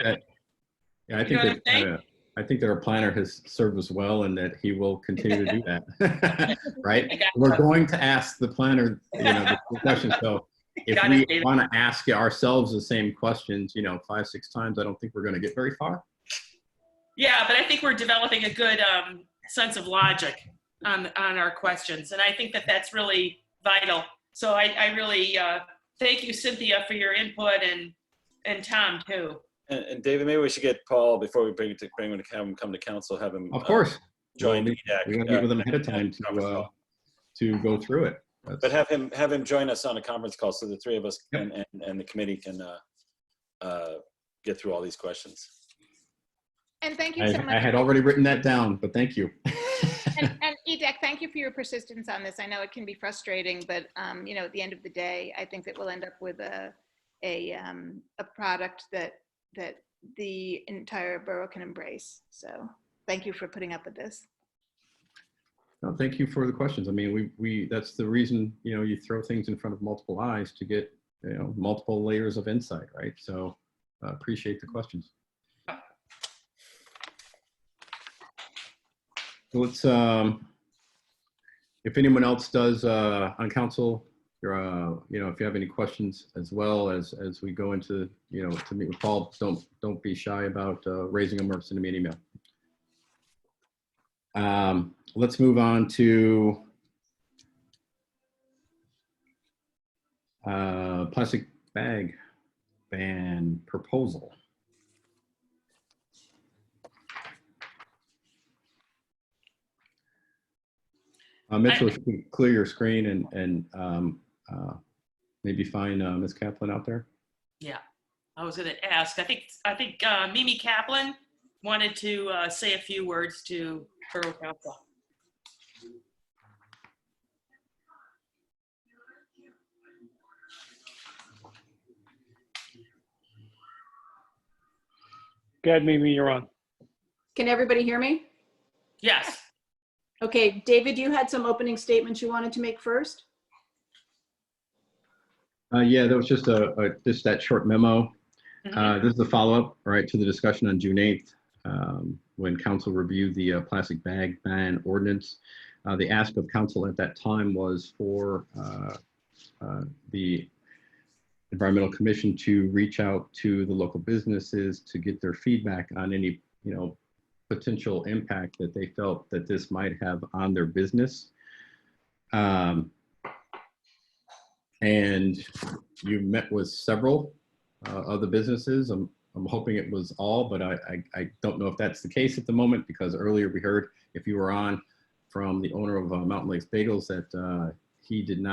that our planner has served us well, and that he will continue to do that. Right? We're going to ask the planner, the question. So if we want to ask ourselves the same questions, 5, 6 times, I don't think we're going to get very far. Yeah, but I think we're developing a good sense of logic on our questions, and I think that that's really vital. So I really thank you, Cynthia, for your input, and Tom too. And David, maybe we should get Paul before we bring him to come to council. Have him, of course, join. We're going to meet with him ahead of time to go through it. But have him join us on a conference call so the three of us Yep. and the committee can get through all these questions. And thank you so much. I had already written that down, but thank you. And Edek, thank you for your persistence on this. I know it can be frustrating, but you know, at the end of the day, I think that we'll end up with a product that the entire borough can embrace. So thank you for putting up with this. No, thank you for the questions. I mean, we that's the reason, you know, you throw things in front of multiple eyes to get, you know, multiple layers of insight, right? So appreciate the questions. So let's, if anyone else does on council, you know, if you have any questions as well as we go into, you know, to meet with Paul, don't be shy about raising them or sending me an email. Let's move on to plastic bag ban proposal. Mitchell, if you can clear your screen and maybe find Ms. Kaplan out there. Yeah, I was going to ask. I think Mimi Kaplan wanted to say a few words to Borough Council. Go ahead, Mimi, you're on. Can everybody hear me? Yes. Okay, David, you had some opening statements you wanted to make first? Yeah, that was just just that short memo. Mhm. This is a follow-up, right, to the discussion on June 8th, when council reviewed the plastic bag ban ordinance. The ask of council at that time was for the Environmental Commission to reach out to the local businesses to get their feedback on any, you know, potential impact that they felt that this might have on their business. And you met with several of the businesses. I'm hoping it was all, but I don't know if that's the case at the moment, because earlier we heard, if you were on, from the owner of Mountain Lakes Bagels that he didn't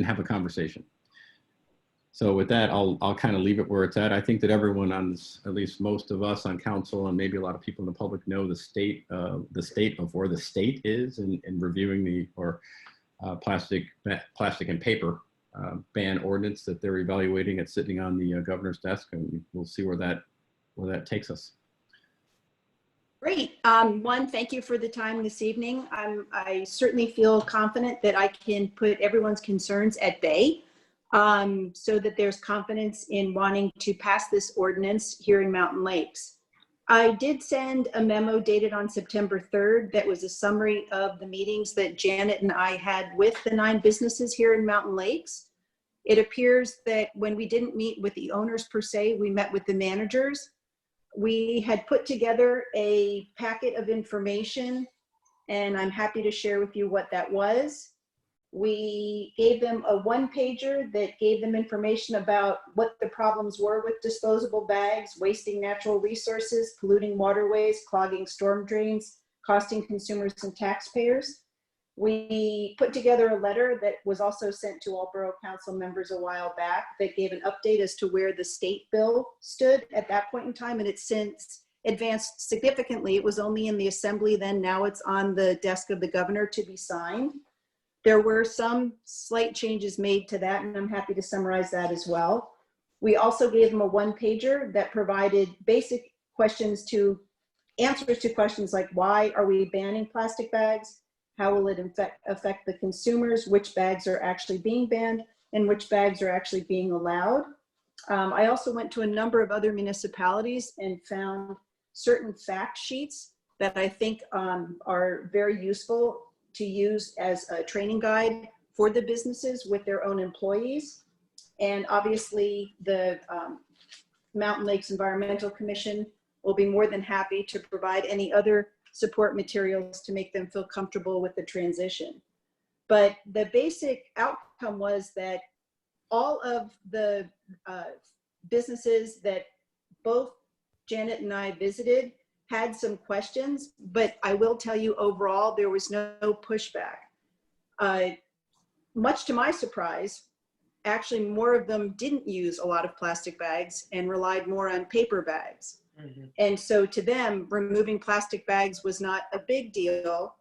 have a conversation. So with that, I'll kind of leave it where it's at. I think that everyone on this, at least most of us on council and maybe a lot of people in the public, know the state of where the state is in reviewing the plastic and paper ban ordinance that they're evaluating. It's sitting on the governor's desk, and we'll see where that takes us. Great. One, thank you for the time this evening. I certainly feel confident that I can put everyone's concerns at bay, so that there's confidence in wanting to pass this ordinance here in Mountain Lakes. I did send a memo dated on September 3rd that was a summary of the meetings that Janet and I had with the 9 businesses here in Mountain Lakes. It appears that when we didn't meet with the owners per se, we met with the managers. We had put together a packet of information, and I'm happy to share with you what that was. We gave them a 1-pager that gave them information about what the problems were with disposable bags, wasting natural resources, polluting waterways, clogging storm drains, costing consumers and taxpayers. We put together a letter that was also sent to all Borough Council members a while back that gave an update as to where the state bill stood at that point in time, and it's since advanced significantly. It was only in the assembly then, now it's on the desk of the governor to be signed. There were some slight changes made to that, and I'm happy to summarize that as well. We also gave them a 1-pager that provided basic answers to questions like, why are we banning plastic bags? How will it affect the consumers? Which bags are actually being banned and which bags are actually being allowed? I also went to a number of other municipalities and found certain fact sheets that I think are very useful to use as a training guide for the businesses with their own employees. And obviously the Mountain Lakes Environmental Commission will be more than happy to provide any other support materials to make them feel comfortable with the transition. But the basic outcome was that all of the businesses that both Janet and I visited had some questions, but I will tell you overall, there was no pushback. Much to my surprise, actually more of them didn't use a lot of plastic bags and relied more on paper bags. And so to them, removing plastic bags was not a big deal.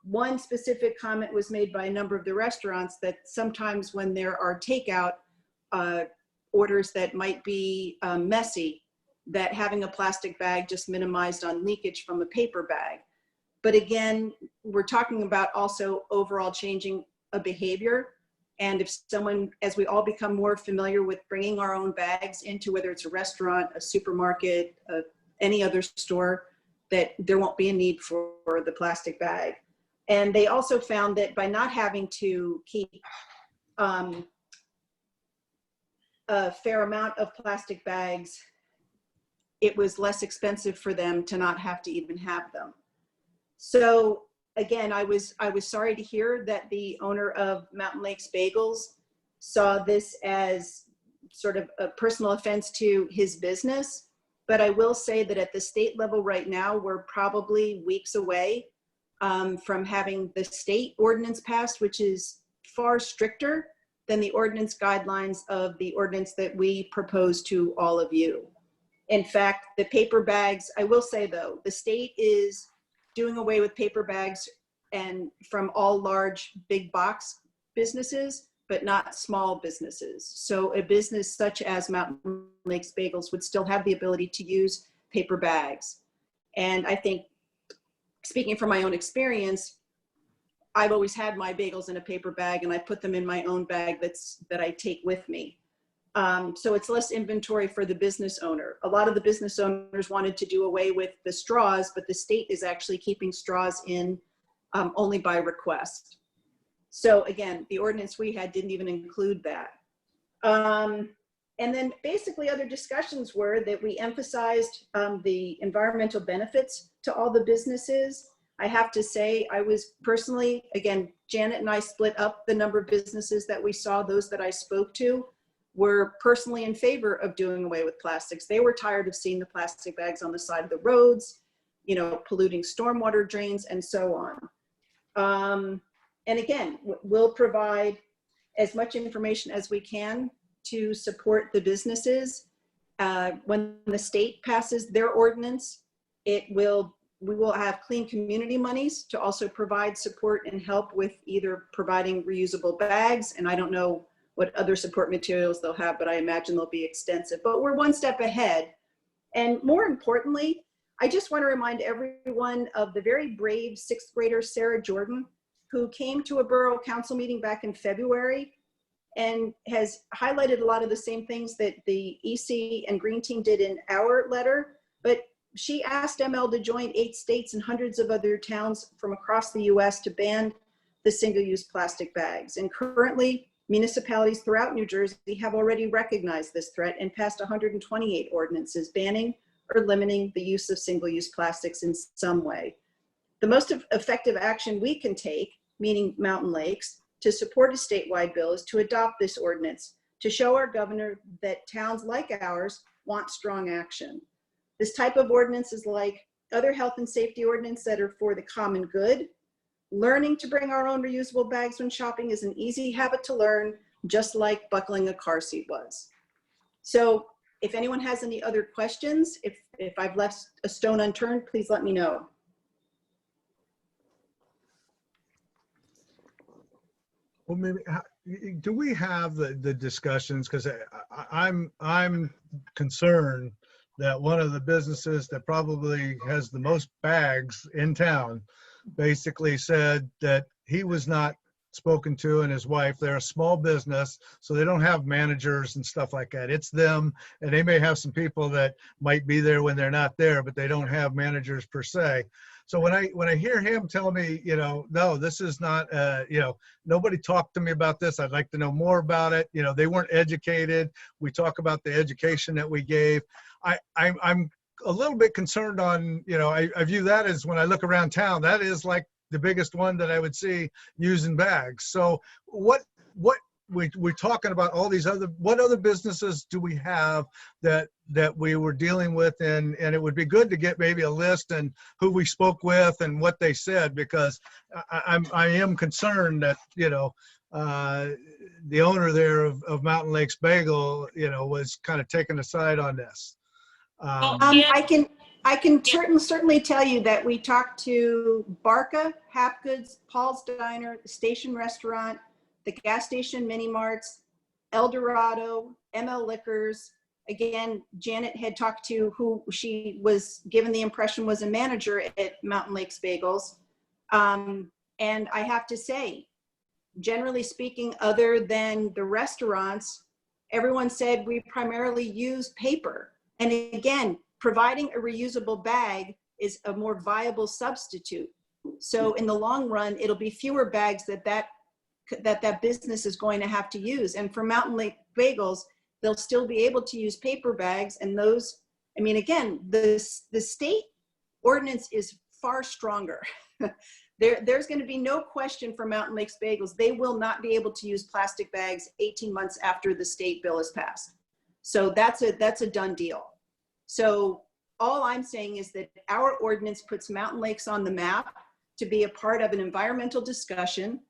One specific comment was made by a number of the restaurants that sometimes when there are takeout orders that might be messy, that having a plastic bag just minimized on leakage from a paper bag. But again, we're talking about also overall changing a behavior. And if someone, as we all become more familiar with bringing our own bags into, whether it's a restaurant, a supermarket, any other store, that there won't be a need for the plastic bag. And they also found that by not having to keep a fair amount of plastic bags, it was less expensive for them to not have to even have them. So again, I was sorry to hear that the owner of Mountain Lakes Bagels saw this as sort of a personal offense to his business. But I will say that at the state level right now, we're probably weeks away from having the state ordinance passed, which is far stricter than the ordinance guidelines of the ordinance that we propose to all of you. In fact, the paper bags, I will say though, the state is doing away with paper bags and from all large big box businesses, but not small businesses. So a business such as Mountain Lakes Bagels would still have the ability to use paper bags. And I think, speaking from my own experience, I've always had my bagels in a paper bag and I put them in my own bag that I take with me. So it's less inventory for the business owner. A lot of the business owners wanted to do away with the straws, but the state is actually keeping straws in only by request. So again, the ordinance we had didn't even include that. And then basically other discussions were that we emphasized the environmental benefits to all the businesses. I have to say, I was personally, again, Janet and I split up the number of businesses that we saw. Those that I spoke to were personally in favor of doing away with plastics. They were tired of seeing the plastic bags on the side of the roads, you know, polluting stormwater drains and so on. And again, we'll provide as much information as we can to support the businesses. When the state passes their ordinance, we will have clean community monies to also provide support and help with either providing reusable bags, and I don't know what other support materials they'll have, but I imagine they'll be extensive. But we're one step ahead. And more importantly, I just want to remind everyone of the very brave 6th grader, Sarah Jordan, who came to a Borough Council meeting back in February and has highlighted a lot of the same things that the EC and Green Team did in our letter. But she asked ML to join 8 states and hundreds of other towns from across the US to ban the single-use plastic bags. And currently, municipalities throughout New Jersey have already recognized this threat and passed 128 ordinances banning or limiting the use of single-use plastics in some way. The most effective action we can take, meaning Mountain Lakes, to support a statewide bill is to adopt this ordinance to show our governor that towns like ours want strong action. This type of ordinance is like other health and safety ordinances that are for the common good. Learning to bring our own reusable bags when shopping is an easy habit to learn, just like buckling a car seat was. So if anyone has any other questions, if I've left a stone unturned, please let me know. Well, maybe, do we have the discussions? Because I'm concerned that one of the businesses that probably has the most bags in town basically said that he was not spoken to, and his wife. They're a small business, so they don't have managers and stuff like that. It's them, and they may have some people that might be there when they're not there, but they don't have managers per se. So when I hear him tell me, you know, no, this is not, you know, nobody talked to me about this. I'd like to know more about it. You know, they weren't educated. We talk about the education that we gave. I'm a little bit concerned on, you know, I view that as, when I look around town, that is like the biggest one that I would see using bags. So what we're talking about all these what other businesses do we have that we were dealing with, and it would be good to get maybe a list and who we spoke with and what they said, because I am concerned that, the owner there of Mountain Lakes Bagel, was kind of taking a side on this. I can certainly tell you that we talked to Barca, Hapgoods, Paul's Diner, Station Restaurant, the gas station mini marts, El Dorado, ML Liquors. Again, Janet had talked to who she was given the impression was a manager at Mountain Lakes Bagels. And I have to say, generally speaking, other than the restaurants, everyone said we primarily use paper. And again, providing a reusable bag is a more viable substitute. So in the long run, it'll be fewer bags that business is going to have to use. And for Mountain Lake Bagels, they'll still be able to use paper bags. And those, I mean, again, the state ordinance is far stronger. There's going to be no question for Mountain Lakes Bagels. They will not be able to use plastic bags 18 months after the state bill is passed. So that's a done deal. So all I'm saying is that our ordinance puts Mountain Lakes on the map to be a part of an environmental discussion.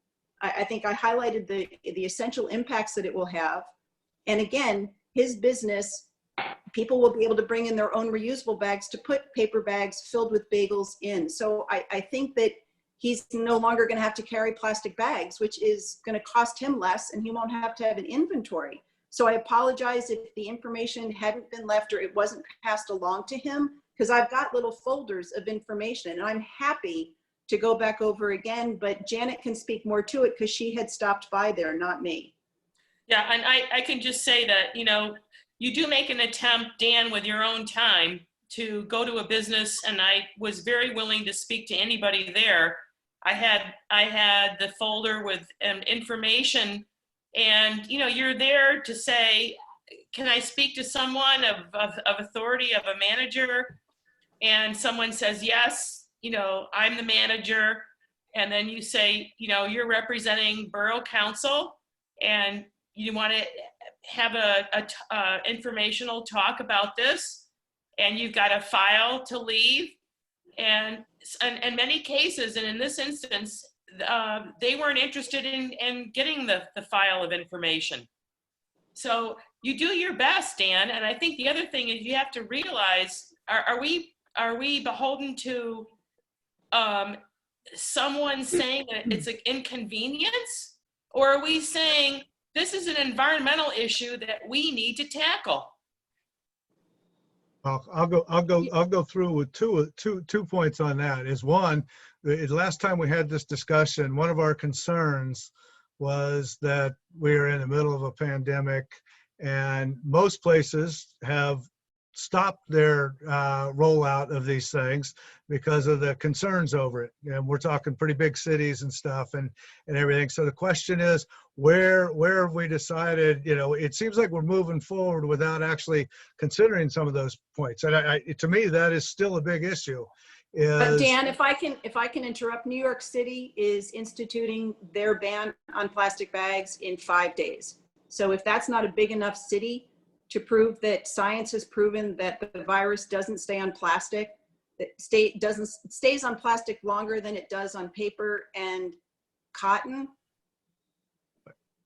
I think I highlighted the essential impacts that it will have. And again, his business, people will be able to bring in their own reusable bags to put paper bags filled with bagels in. So I think that he's no longer going to have to carry plastic bags, which is going to cost him less, and he won't have to have an inventory. So I apologize if the information hadn't been left or it wasn't passed along to him, because I've got little folders of information, and I'm happy to go back over again, but Janet can speak more to it because she had stopped by there, not me. Yeah, and I can just say that, you do make an attempt, Dan, with your own time to go to a business, and I was very willing to speak to anybody there. I had the folder with information, and you're there to say, can I speak to someone of authority, of a manager? And someone says, yes, I'm the manager. And then you say, you're representing Borough Council, and you want to have a informational talk about this, and you've got a file to leave. And in many cases, and in this instance, they weren't interested in getting the file of information. So you do your best, Dan. And I think the other thing is you have to realize, are we beholden to someone saying that it's an inconvenience, or are we saying this is an environmental issue that we need to tackle? Well, I'll go through with two points on that. Is one, the last time we had this discussion, one of our concerns was that we are in the middle of a pandemic, and most places have stopped their rollout of these things because of the concerns over it. And we're talking pretty big cities and stuff and everything. So the question is, where have we decided, it seems like we're moving forward without actually considering some of those points. And to me, that is still a big issue. But Dan, if I can interrupt, New York City is instituting their ban on plastic bags in 5 days. So if that's not a big enough city to prove that science has proven that the virus doesn't stay on plastic, that stays on plastic longer than it does on paper and cotton.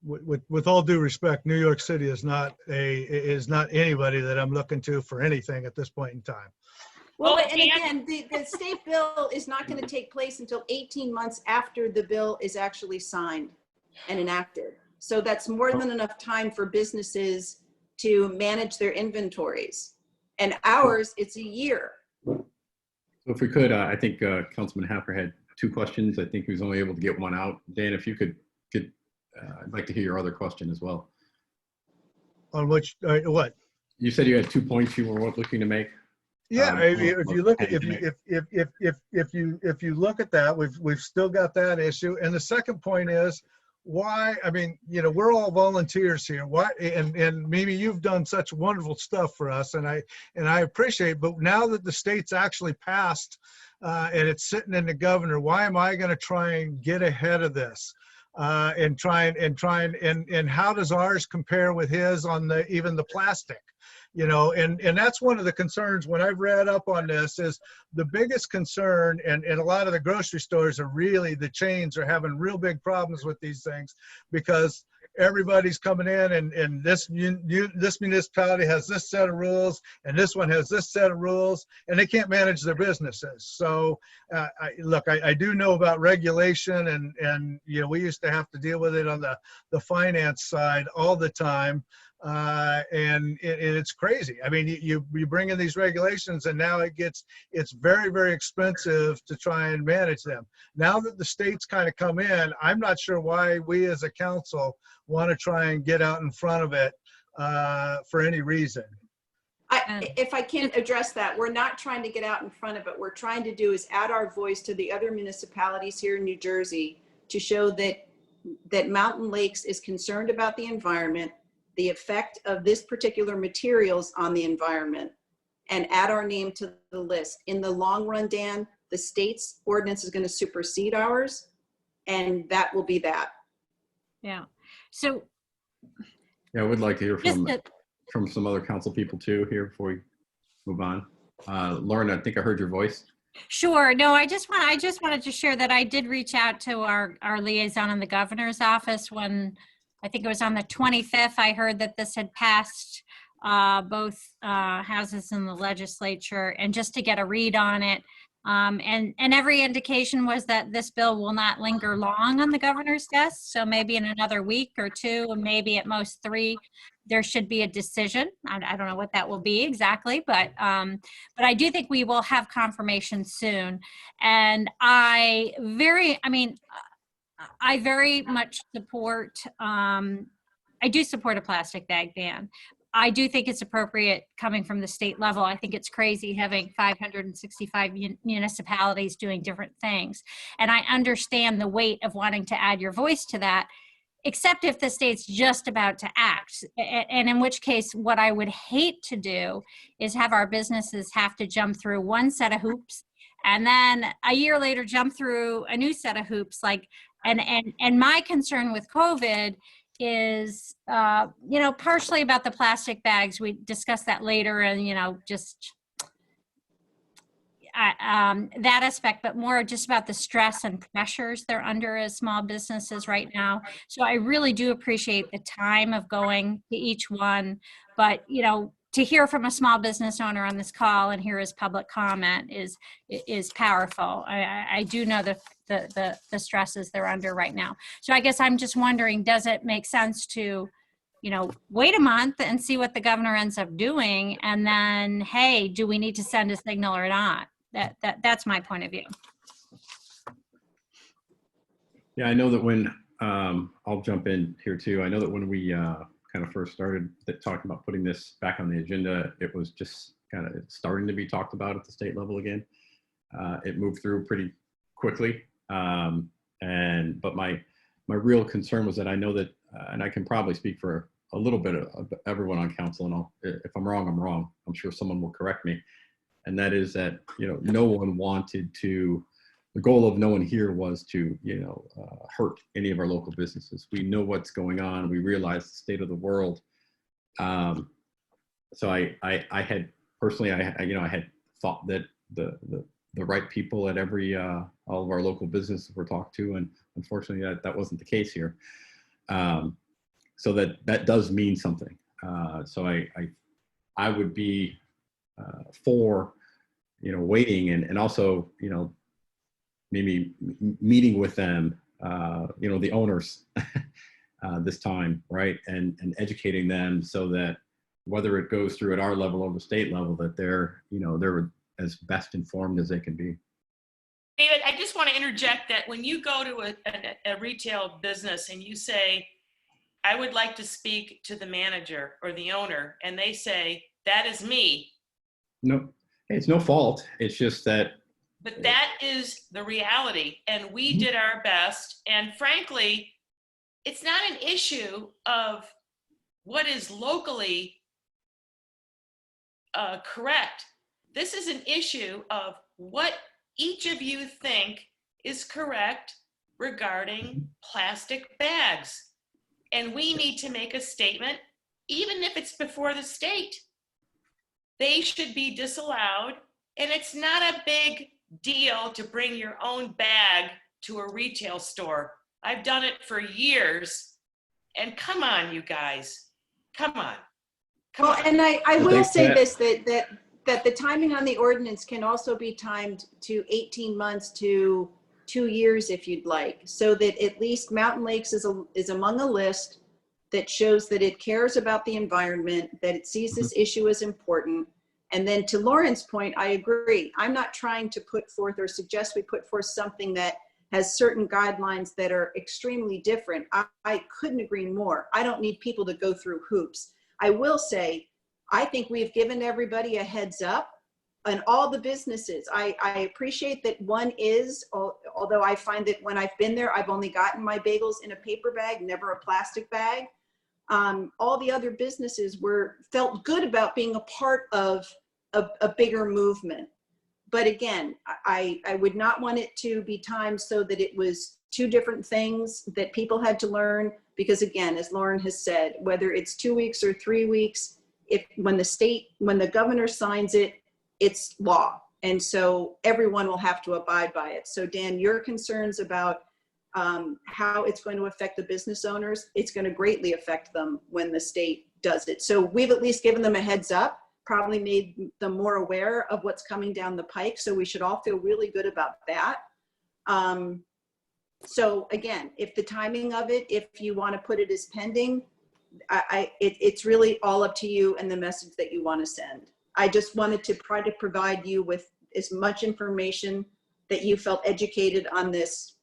With all due respect, New York City is not anybody that I'm looking to for anything at this point in time. Well, and again, the state bill is not going to take place until 18 months after the bill is actually signed and enacted. So that's more than enough time for businesses to manage their inventories. And ours, it's a year. So if we could, I think Councilman Happer had 2 questions. I think he was only able to get one out. Dan, if you could I'd like to hear your other question as well. On which, what? You said you had 2 points you were looking to make. Yeah, if you look at if you look at that, we've still got that issue. And the second point is, why? I mean, we're all volunteers here. Why? And Mimi, you've done such wonderful stuff for us, and I appreciate it. But now that the state's actually passed and it's sitting in the governor, why am I going to try and get ahead of this? and how does ours compare with his on even the plastic? You know, and that's one of the concerns when I've read up on this is the biggest concern, and a lot of the grocery stores are really, the chains are having real big problems with these things because everybody's coming in and this municipality has this set of rules and this one has this set of rules and they can't manage their businesses. So I do know about regulation and you know, we used to have to deal with it on the finance side all the time. And it's crazy. I mean, you bring in these regulations and now it's very, very expensive to try and manage them. Now that the states kind of come in, I'm not sure why we as a council want to try and get out in front of it for any reason. If I can address that, we're not trying to get out in front of it. What we're trying to do is add our voice to the other municipalities here in New Jersey to show that Mountain Lakes is concerned about the environment, the effect of this particular materials on the environment, and add our name to the list. In the long run, Dan, the state's ordinance is going to supersede ours, and that will be that. Yeah. So Yeah, I would like to hear just from some other council people too here before we move on. Lauren, I think I heard your voice. Sure. No, I just wanted to share that I did reach out to our liaison in the governor's office when I think it was on the 25th. I heard that this had passed both houses in the legislature, and just to get a read on it. And every indication was that this bill will not linger long on the governor's desk. So maybe in another week or two, and maybe at most 3, there should be a decision. I don't know what that will be exactly, but I do think we will have confirmation soon. And I very much support, I do support a plastic bag ban. I do think it's appropriate coming from the state level. I think it's crazy having 565 municipalities doing different things. And I understand the weight of wanting to add your voice to that, except if the state's just about to act. And in which case, what I would hate to do is have our businesses have to jump through one set of hoops and then a year later jump through a new set of hoops. And my concern with COVID is, partially about the plastic bags. We discussed that later, and, that aspect, but more just about the stress and pressures they're under as small businesses right now. So I really do appreciate the time of going to each one, but, to hear from a small business owner on this call and hear his public comment is powerful. I do know the stresses they're under right now. So I guess I'm just wondering, does it make sense to, wait a month and see what the governor ends up doing, and then, hey, do we need to send a signal or not? That's my point of view. Yeah, I know that when I'll jump in here too. I know that when we kind of first started talking about putting this back on the agenda, it was just kind of starting to be talked about at the state level again. It moved through pretty quickly, but my real concern was that I know that, and I can probably speak for a little bit of everyone on council, and if I'm wrong, I'm wrong. I'm sure someone will correct me. And that is that, no one wanted to, the goal of no one here was to, hurt any of our local businesses. We know what's going on. We realize the state of the world. So I had personally, I had thought that the right people at all of our local businesses were talked to, and unfortunately that wasn't the case here. So that does mean something. So I would be for, waiting and also, maybe meeting with them, the owners this time, right? And educating them so that whether it goes through at our level or the state level, that they're as best informed as they can be. David, I just want to interject that when you go to a retail business and you say, I would like to speak to the manager or the owner, and they say, that is me. No, it's no fault. It's just that. But that is the reality, and we did our best. And frankly, it's not an issue of what is locally correct. This is an issue of what each of you think is correct regarding plastic bags. And we need to make a statement, even if it's before the state. They should be disallowed, and it's not a big deal to bring your own bag to a retail store. I've done it for years, and come on, you guys, come on. Well, and I will Thanks, say Pat. this, that the timing on the ordinance can also be timed to 18 months to 2 years if you'd like, so that at least Mountain Lakes is among a list that shows that it cares about the environment, that it sees this issue as important. And then to Lauren's point, I agree. I'm not trying to put forth or suggest we put forth something that has certain guidelines that are extremely different. I couldn't agree more. I don't need people to go through hoops. I will say, I think we've given everybody a heads up on all the businesses. I appreciate that one is, although I find that when I've been there, I've only gotten my bagels in a paper bag, never a plastic bag. All the other businesses felt good about being a part of a bigger movement. But again, I would not want it to be timed so that it was two different things that people had to learn, because again, as Lauren has said, whether it's 2 weeks or 3 weeks, when the governor signs it, it's law. And so everyone will have to abide by it. So Dan, your concerns about how it's going to affect the business owners, it's going to greatly affect them when the state does it. So we've at least given them a heads up, probably made them more aware of what's coming down the pike. So we should all feel really good about that. So again, if the timing of it, if you want to put it as pending, it's really all up to you and the message that you want to send. I just wanted to try to provide you with as much information that you felt educated on this.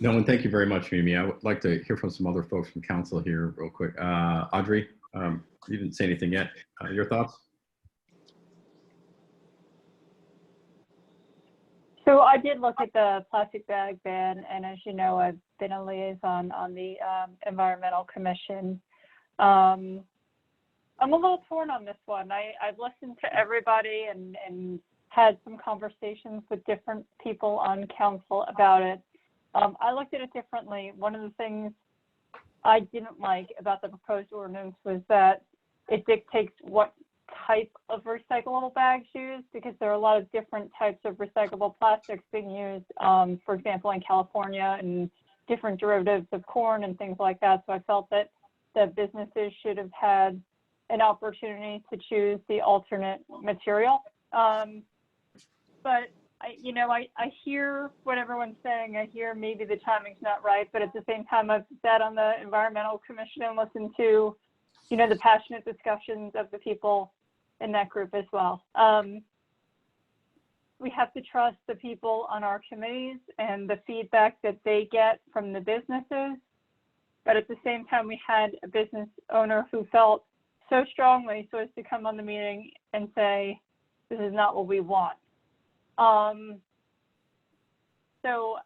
No, and thank you very much, Mimi. I would like to hear from some other folks from council here real quick. Audrey, you didn't say anything yet. Your thoughts? So I did look at the plastic bag ban, and as you know, I've been a liaison on the Environmental Commission. I'm a little torn on this one. I've listened to everybody and had some conversations with different people on council about it. I looked at it differently. One of the things I didn't like about the proposed ordinance was that it dictates what type of recyclable bags used, because there are a lot of different types of recyclable plastics being used, for example, in California, and different derivatives of corn and things like that. So I felt that the businesses should have had an opportunity to choose the alternate material. But I hear what everyone's saying. I hear maybe the timing's not right, but at the same time, I've sat on the Environmental Commission and listened to, the passionate discussions of the people in that group as well. We have to trust the people on our committees and the feedback that they get from the businesses. But at the same time, we had a business owner who felt so strongly so as to come on the meeting and say, this is not what we want. So,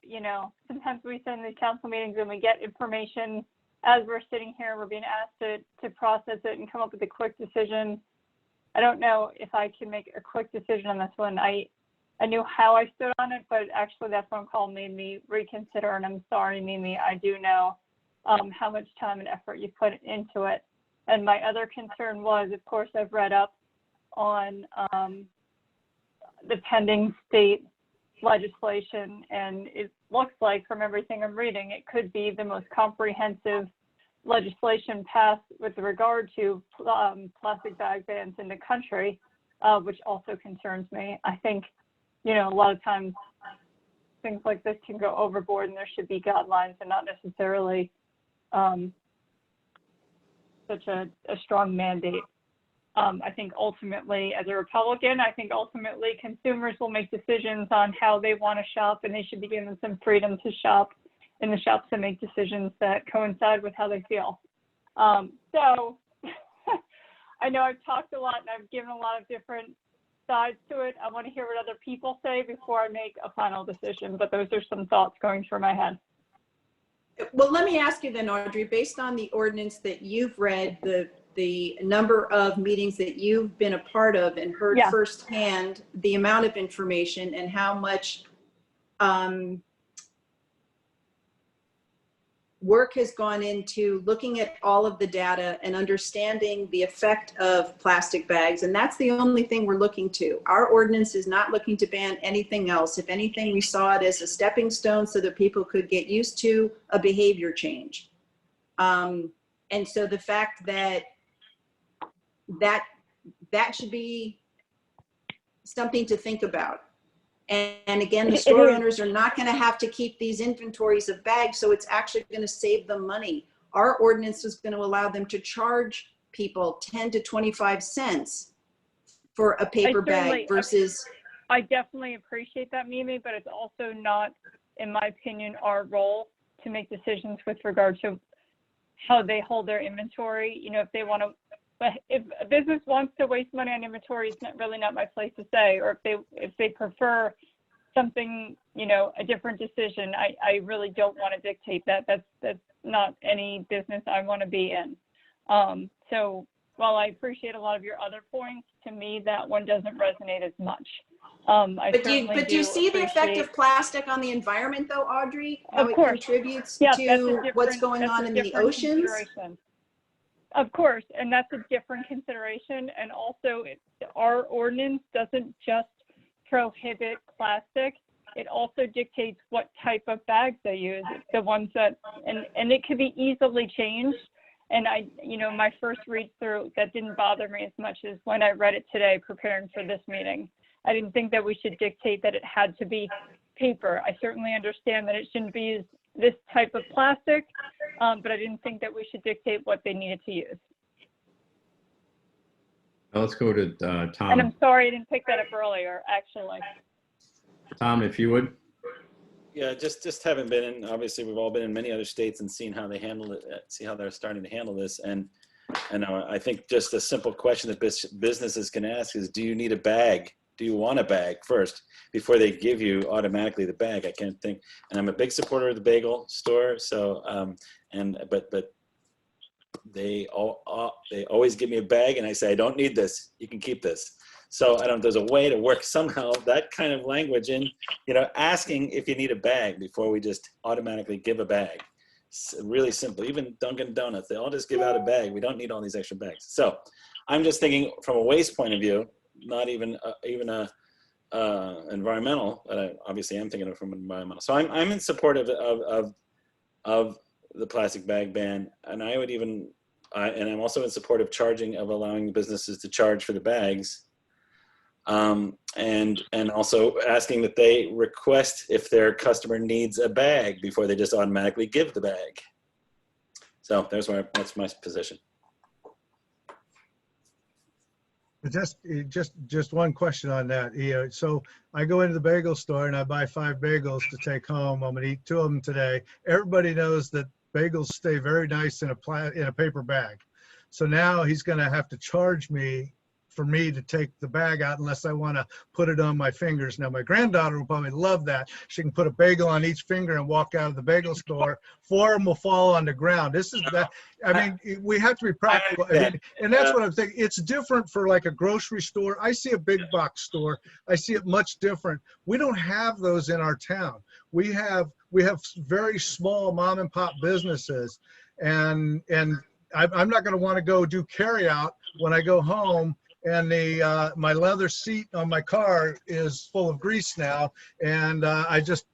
sometimes we send these council meetings and we get information as we're sitting here, we're being asked to process it and come up with a quick decision. I don't know if I can make a quick decision on this one. I knew how I stood on it, but actually that phone call made me reconsider, and I'm sorry, Mimi, I do know how much time and effort you put into it. And my other concern was, of course, I've read up on the pending state legislation, and it looks like from everything I'm reading, it could be the most comprehensive legislation passed with regard to plastic bag bans in the country, which also concerns me. I think, a lot of times things like this can go overboard, and there should be guidelines and not necessarily such a strong mandate. I think ultimately, as a Republican, consumers will make decisions on how they want to shop, and they should be given some freedom to shop in the shops and make decisions that coincide with how they feel. So I know I've talked a lot and I've given a lot of different sides to it. I want to hear what other people say before I make a final decision, but those are some thoughts going through my head. Well, let me ask you then, Audrey, based on the ordinance that you've read, the number of meetings that you've been a part of and heard firsthand, the amount of information and how much work has gone into looking at all of the data and understanding the effect of plastic bags. And that's the only thing we're looking to. Our ordinance is not looking to ban anything else. If anything, we saw it as a stepping stone so that people could get used to a behavior change. And so the fact that that should be something to think about. And again, the store owners are not going to have to keep these inventories of bags, so it's actually going to save them money. Our ordinance is going to allow them to charge people 10 to 25 cents for a paper bag versus. I definitely appreciate that, Mimi, but it's also not, in my opinion, our role to make decisions with regard to how they hold their inventory. You know, if they want to, if a business wants to waste money on inventory, it's really not my place to say. Or if they prefer something, you know, a different decision, I really don't want to dictate that. That's not any business I want to be in. So while I appreciate a lot of your other points, to me that one doesn't resonate as much. But do you see the effect of plastic on the environment, though, Audrey? How it contributes to what's going on in the oceans? Of course, and that's a different consideration. And also, our ordinance doesn't just prohibit plastic. It also dictates what type of bags they use. It's the ones that, and it could be easily changed. And you know, my first read through, that didn't bother me as much as when I read it today, preparing for this meeting. I didn't think that we should dictate that it had to be paper. I certainly understand that it shouldn't be used this type of plastic, but I didn't think that we should dictate what they needed to use. Now let's go to Tom. And I'm sorry I didn't pick that up earlier, actually. Tom, if you would. Yeah, just haven't been in, obviously we've all been in many other states and seen how they handle it, see how they're starting to handle this. And I think just a simple question that businesses can ask is, do you need a bag? Do you want a bag first before they give you automatically the bag? I can't think, and I'm a big supporter of the bagel store. So, but they always give me a bag and I say, I don't need this. You can keep this. So I don't, there's a way to work somehow that kind of language in, you know, asking if you need a bag before we just automatically give a bag. It's really simple. Even Dunkin' Donuts, they all just give out a bag. We don't need all these extra bags. So I'm just thinking from a waste point of view, not even environmental, but I obviously am thinking of from environmental. So I'm in support of the plastic bag ban, and I would even, and I'm also in support of allowing businesses to charge for the bags, and also asking that they request if their customer needs a bag before they just automatically give the bag. So that's my position. Just one question on that. So I go into the bagel store and I buy 5 bagels to take home. I'm gonna eat 2 of them today. Everybody knows that bagels stay very nice in a paper bag. So now he's gonna have to charge me for me to take the bag out unless I want to put it on my fingers. Now my granddaughter will probably love that. She can put a bagel on each finger and walk out of the bagel store. 4 of them will fall on the ground. This is that. I mean, we have to be practical. I mean, and that's what I'm thinking. It's different for like a grocery store. I see a big box store. I see it much different. We don't have those in our town. We have very small mom and pop businesses, and I'm not going to want to go do carry out when I go home and my leather seat on my car is full of grease now, and I just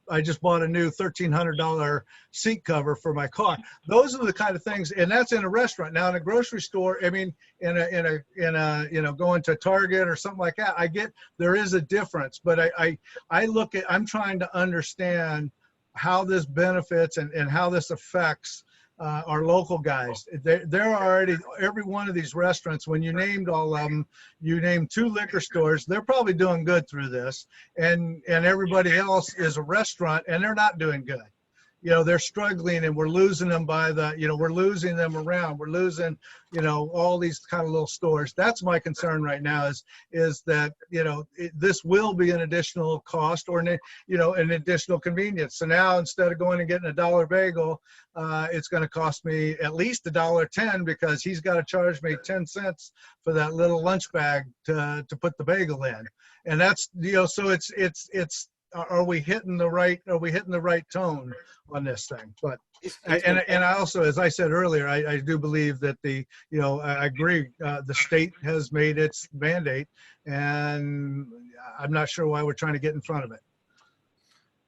bought a new $1,300 seat cover for my car. Those are the kind of things, and that's in a restaurant. Now in a grocery store, I mean, in a you know, going to Target or something like that, I get there is a difference, but I'm trying to understand how this benefits and how this affects our local guys. They're already, every one of these restaurants, when you named all of them, you named 2 liquor stores, they're probably doing good through this. And everybody else is a restaurant and they're not doing good. You know, they're struggling and we're losing them we're losing them around. We're losing, you know, all these kind of little stores. That's my concern right now is that, you know, this will be an additional cost or, you know, an additional convenience. So now instead of going and getting a $1 bagel, it's going to cost me at least $1.10 because he's got to charge me 10 cents for that little lunch bag to put the bagel in. And that's, you know, so it's are we hitting the right tone on this thing? But I also, as I said earlier, I do believe that I agree. The state has made its mandate, and I'm not sure why we're trying to get in front of it.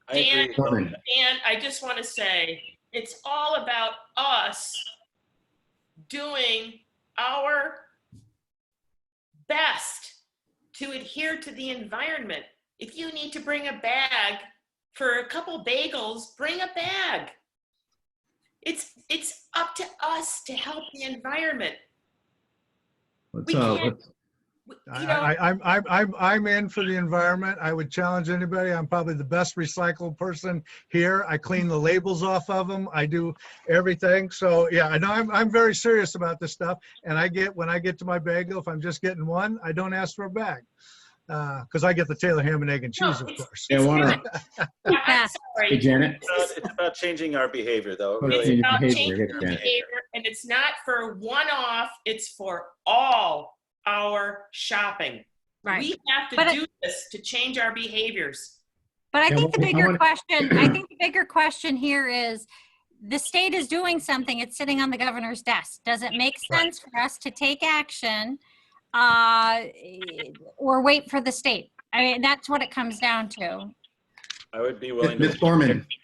I agree. And I just want to say, it's all about us doing our best to adhere to the environment. If you need to bring a bag for a couple bagels, bring a bag. It's up to us to help the environment. I'm in for the environment. I would challenge anybody. I'm probably the best recycled person here. I clean the labels off of them. I do everything. So yeah, I know I'm very serious about this stuff. And when I get to my bagel, if I'm just getting one, I don't ask for a bag. Because I get the Taylor ham and egg and cheese, of course. I'm sorry. Hey, Janet. It's about changing our behavior, though. Really. It's about changing our behavior, and it's not for one-off, it's for all our shopping. Right. We have to do this to change our behaviors. But I think the bigger question here is, the state is doing something, it's sitting on the governor's desk. Does it make sense for us to take action or wait for the state? I mean, that's what it comes down to. I would be willing to take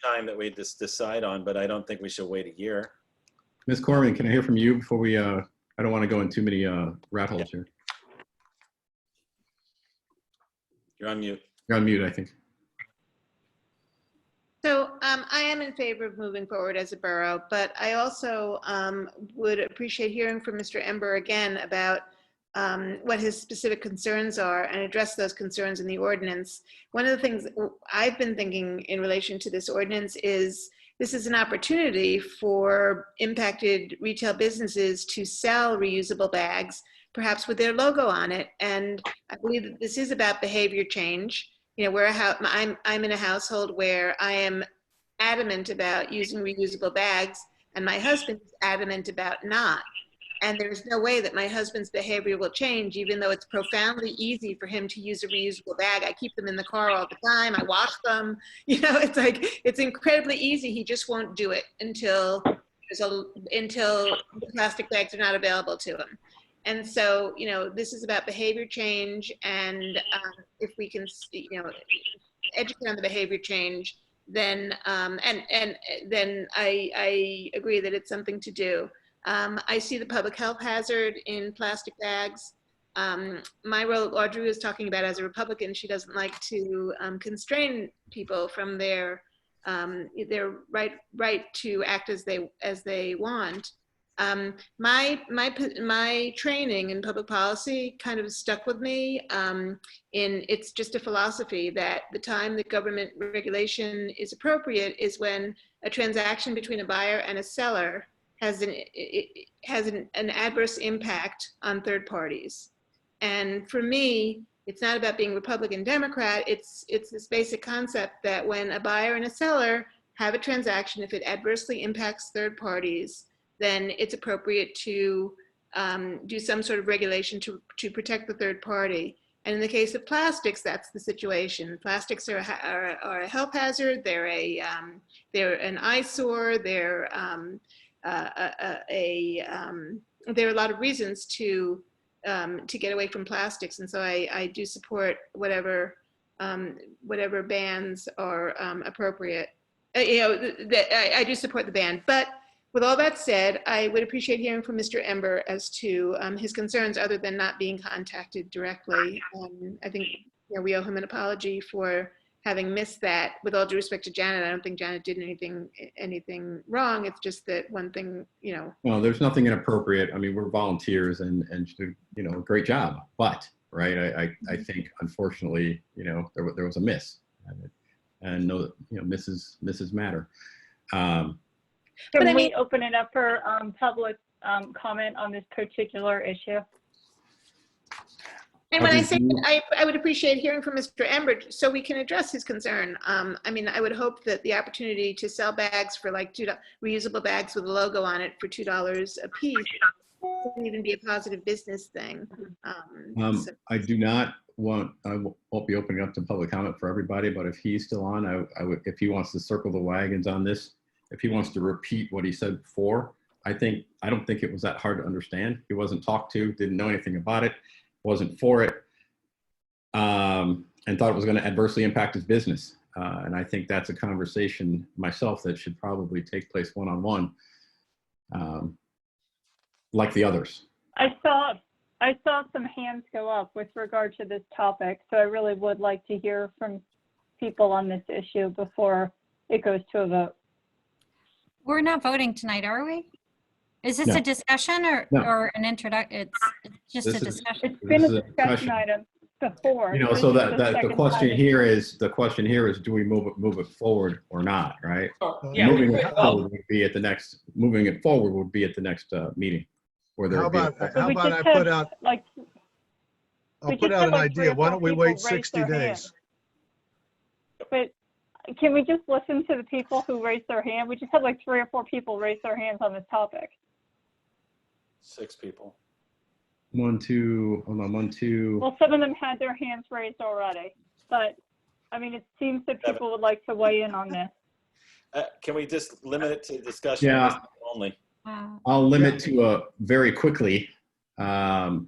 time that we just decide on, but I don't think we should wait a year. Ms. Corman, can I hear from you before we, I don't want to go in too many rat holes here. You're on mute. You're on mute, I think. So I am in favor of moving forward as a borough, but I also would appreciate hearing from Mr. Ember again about what his specific concerns are and address those concerns in the ordinance. One of the things I've been thinking in relation to this ordinance is this is an opportunity for impacted retail businesses to sell reusable bags, perhaps with their logo on it. And I believe that this is about behavior change. You know, I'm in a household where I am adamant about using reusable bags, and my husband's adamant about not. And there's no way that my husband's behavior will change, even though it's profoundly easy for him to use a reusable bag. I keep them in the car all the time. I wash them. You know, it's incredibly easy. He just won't do it until the plastic bags are not available to him. And so, you know, this is about behavior change. And if we can, you know, educate on the behavior change, then then I agree that it's something to do. I see the public health hazard in plastic bags. My role, Audrey was talking about as a Republican, she doesn't like to constrain people from their right to act as they want. My training in public policy kind of stuck with me. It's just a philosophy that the time that government regulation is appropriate is when a transaction between a buyer and a seller has an adverse impact on third parties. And for me, it's not about being Republican, Democrat. It's this basic concept that when a buyer and a seller have a transaction, if it adversely impacts third parties, then it's appropriate to do some sort of regulation to protect the third party. And in the case of plastics, that's the situation. Plastics are a health hazard. They're an eyesore. There are a lot of reasons to get away from plastics, and so I do support whatever bans are appropriate. I do support the ban. But with all that said, I would appreciate hearing from Mr. Ember as to his concerns, other than not being contacted directly. I think we owe him an apology for having missed that. With all due respect to Janet, I don't think Janet did anything wrong. It's just that one thing, Well, there's nothing inappropriate. I mean, we're volunteers and a great job. But right, I think unfortunately, there was a miss, and no, misses matter. Can we open it up for public comment on this particular issue? And when I say I would appreciate hearing from Mr. Ember so we can address his concern. I mean, I would hope that the opportunity to sell bags for like reusable bags with a logo on it for $2 a piece wouldn't even be a positive business thing. I do not won't be opening up to public comment for everybody, but if he's still on, I would, if he wants to circle the wagons on this, if he wants to repeat what he said before, I don't think it was that hard to understand. He wasn't talked to, didn't know anything about it, wasn't for it, and thought it was going to adversely impact his business. And I think that's a conversation myself that should probably take place one-on-one, like the others. I saw some hands go up with regard to this topic, so I really would like to hear from people on this issue before it goes to a vote. We're not voting tonight, are we? Is this No. a discussion No. or an introduction? It's just This a is- discussion. It's been This a is a discussion discussion. item before. You know, This so is that the second question time. here is do we move it forward or not, right? Yeah, Moving we it could. forward would be at the next meeting where there How would be. about, But how we about I just put had, out, like, I'll we put just out had an like 3 idea. or Why 4 don't we people wait raise 60 their days? hand. But can we just listen to the people who raised their hand? We just had like 3 or 4 people raise their hands on this topic. 6 people. 1, 2, hold on, 1, 2. Well, some of them had their hands raised already, but I mean, it seems that people would like to weigh in on this. Can we just limit it to discussion Yeah. only? I'll limit to a very quickly. So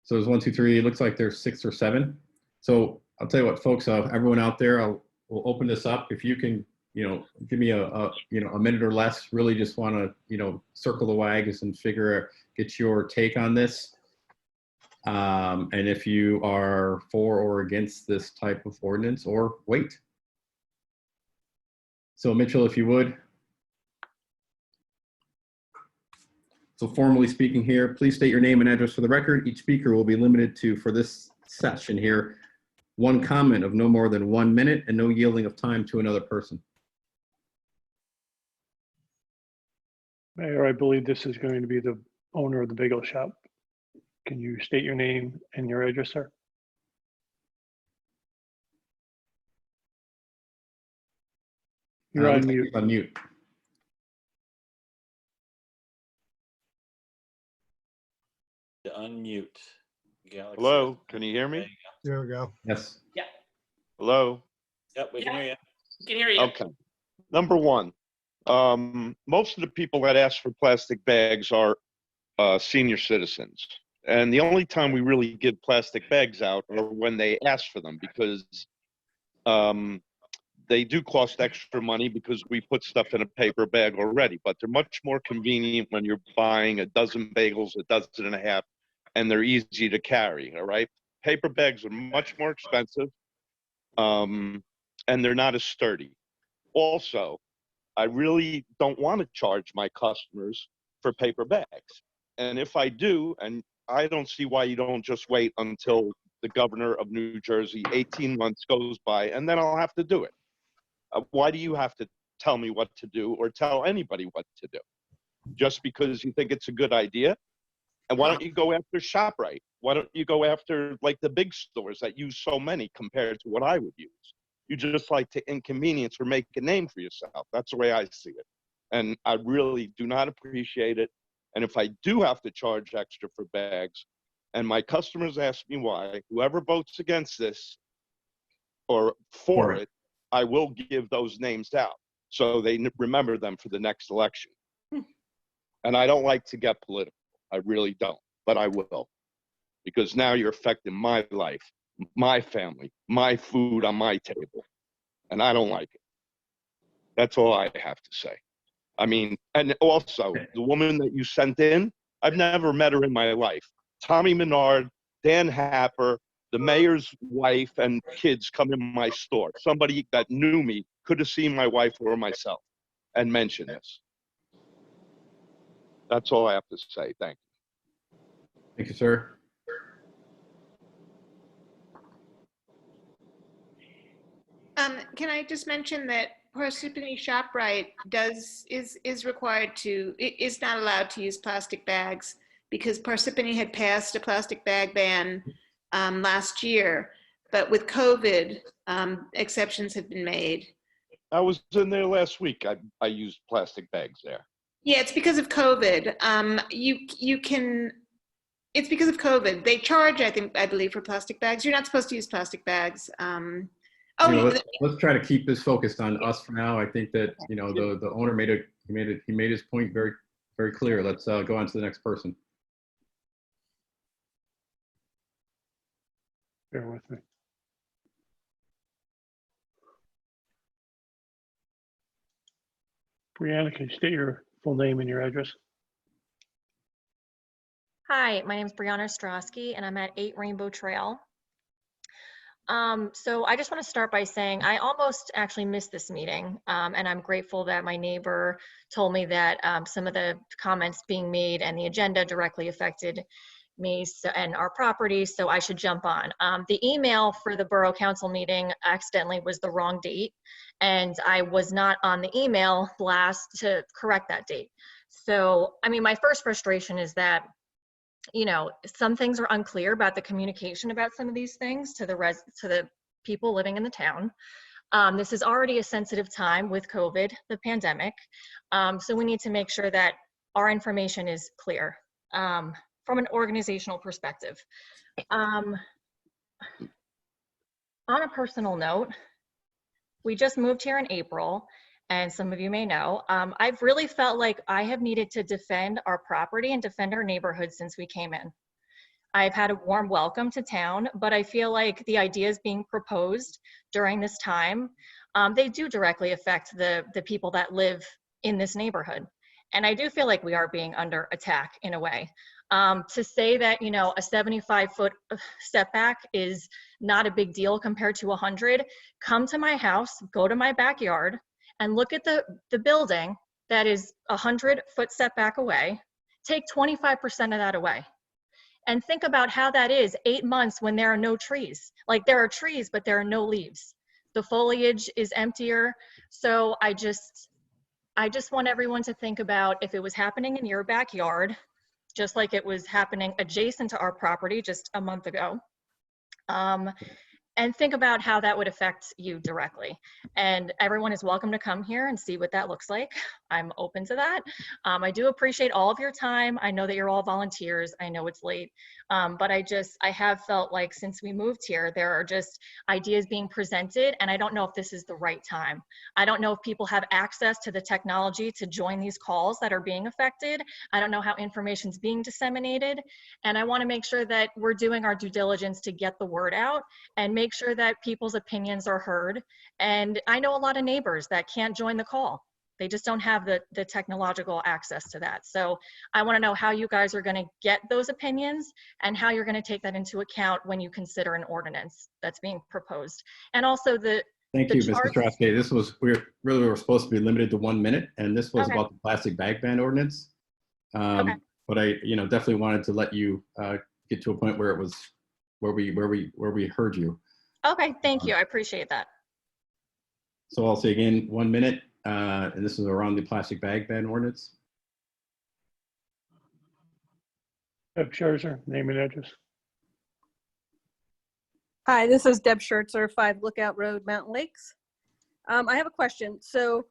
there's 1, 2, 3. It looks like there's 6 or 7. So I'll tell you what, folks. Everyone out there, we'll open this up. If you can, give me a minute or less. Really, just want to circle the wagons and get your take on this. And if you are for or against this type of ordinance, or wait. So Mitchell, if you would. So formally speaking here, please state your name and address for the record. Each speaker will be limited to, for this session here, 1 comment of no more than 1 minute and no yielding of time to another person. Mayor, I believe this is going to be the owner of the bagel shop. Can you state your name and your address, sir? You're on mute. On mute. To unmute. Galaxy. Hello, can you hear me? There we go. Yes. Hello? Yep, we can hear you. We can hear you. Okay. Number 1, most of the people that ask for plastic bags are senior citizens. And the only time we really give plastic bags out are when they ask for them, because they do cost extra money because we put stuff in a paper bag already, but they're much more convenient when you're buying a dozen bagels, a dozen and a half, and they're easy to carry, all right? Paper bags are much more expensive, and they're not as sturdy. Also, I really don't want to charge my customers for paper bags. And if I do, and I don't see why you don't just wait until the governor of New Jersey, 18 months goes by, and then I'll have to do it. Why do you have to tell me what to do or tell anybody what to do? Just because you think it's a good idea? And why don't you go after ShopRite? Why don't you go after like the big stores that use so many compared to what I would use? You just like to inconvenience or make a name for yourself. That's the way I see it. And I really do not appreciate it. And if I do have to charge extra for bags, and my customers ask me why, whoever votes against this or for it, I will give those names out so they remember them for the next election. And I don't like to get political. I really don't, but I will. Because now you're affecting my life, my family, my food on my table. And I don't like it. That's all I have to say. I mean, and also the woman that you sent in, I've never met her in my life. Tommy Menard, Dan Happer, the mayor's wife and kids come in my store. Somebody that knew me could have seen my wife or myself and mentioned this. That's all I have to say. Thank you. Thank you, sir. Can I just mention that Parsippany ShopRite is required to, is not allowed to use plastic bags because Parsippany had passed a plastic bag ban last year, but with COVID, exceptions have been made. I was in there last week. I used plastic bags there. Yeah, it's because of COVID. You can It's because of COVID. They charge, I believe, for plastic bags. You're not supposed to use plastic bags. Let's try to keep this focused on us for now. I think that, the owner he made his point very, very clear. Let's go on to the next person. Bear with me. Brianna, can you state your full name and your address? Hi, my name is Brianna Ostrowski, and I'm at 8 Rainbow Trail. So I just want to start by saying I almost actually missed this meeting, and I'm grateful that my neighbor told me that some of the comments being made and the agenda directly affected me and our property, so I should jump on. The email for the Borough Council meeting accidentally was the wrong date, and I was not on the email blast to correct that date. So, I mean, my first frustration is that some things are unclear about the communication about some of these things to the people living in the town. This is already a sensitive time with COVID, the pandemic. So we need to make sure that our information is clear from an organizational perspective. On a personal note, we just moved here in April. And some of you may know, I've really felt like I have needed to defend our property and defend our neighborhood since we came in. I've had a warm welcome to town, but I feel like the ideas being proposed during this time, they do directly affect the people that live in this neighborhood. And I do feel like we are being under attack in a way. To say that, a 75-foot setback is not a big deal compared to 100, come to my house, go to my backyard, and look at the building that is 100-foot setback away, take 25% of that away. And think about how that is 8 months when there are no trees. Like there are trees, but there are no leaves. The foliage is emptier. So I just want everyone to think about if it was happening in your backyard, just like it was happening adjacent to our property just a month ago. And think about how that would affect you directly. And everyone is welcome to come here and see what that looks like. I'm open to that. I do appreciate all of your time. I know that you're all volunteers. I know it's late, but I have felt like since we moved here, there are just ideas being presented, and I don't know if this is the right time. I don't know if people have access to the technology to join these calls that are being affected. I don't know how information's being disseminated, and I want to make sure that we're doing our due diligence to get the word out and make sure that people's opinions are heard. And I know a lot of neighbors that can't join the call. They just don't have the technological access to that. So I want to know how you guys are going to get those opinions and how you're going to take that into account when you consider an ordinance that's being proposed. And also Thank you, Ms. Ostrowski. We were supposed to be limited to 1 minute, and this was about the plastic bag ban ordinance. But I, definitely wanted to let you get to a point where it was where we heard you. Okay, thank you. I appreciate that. So I'll say again, 1 minute, and this is around the plastic bag ban ordinance. Deb Scherzer, name and address. Hi, this is Deb Scherzer, 5 Lookout Road, Mountain Lakes. I have a question. So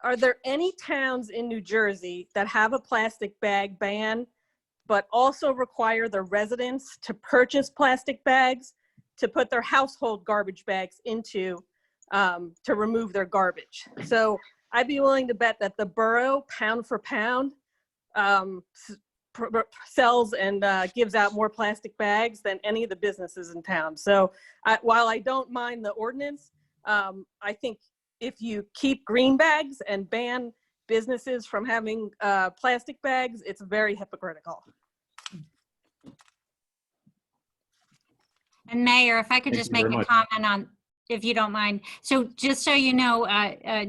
are there any towns in New Jersey that have a plastic bag ban, but also require their residents to purchase plastic bags to put their household garbage bags into to remove their garbage? So I'd be willing to bet that the borough, pound for pound, sells and gives out more plastic bags than any of the businesses in town. So while I don't mind the ordinance, I think if you keep green bags and ban businesses from having plastic bags, it's very hypocritical. And Mayor, if I could Thank just you make very a much. comment on, if you don't mind. So just so you know,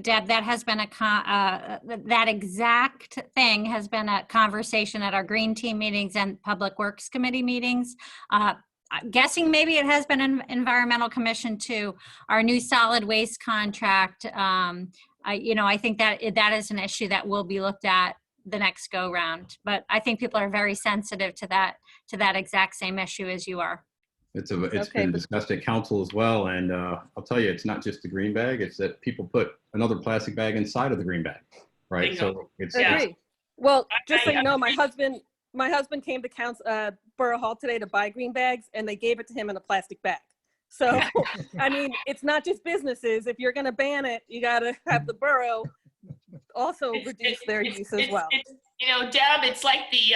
Deb, that has been that exact thing has been a conversation at our Green Team meetings and Public Works Committee meetings. I'm guessing maybe it has been an Environmental Commission too. Our new solid waste contract, I think that is an issue that will be looked at the next go round. But I think people are very sensitive to that exact same issue as you are. It's been discussed at council as well, and I'll tell you, it's not just the green bag; it's that people put another plastic bag inside of the green bag, right? Bingo. So it's Agree. Well, just so you know, my husband my husband came to Borough Hall today to buy green bags, and they gave it to him in a plastic bag. So, I mean, it's not just businesses. If you're going to ban it, you got to have the borough also reduce their use as well. You know, Deb, it's like the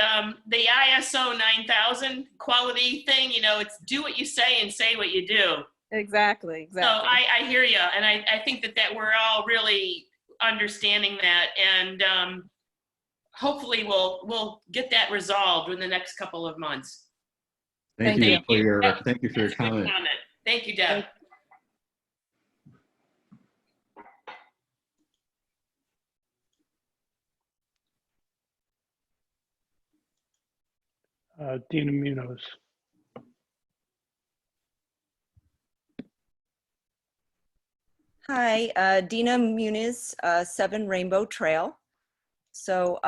ISO 9000 quality thing. You know, it's do what you say and say what you do. Exactly. So I hear you, and I think that we're all really understanding that, and hopefully we'll get that resolved in the next couple of months. Thank you for your comment. Thank you, Deb. Dina Munoz. Hi, Dina Muniz, 7 Rainbow Trail. So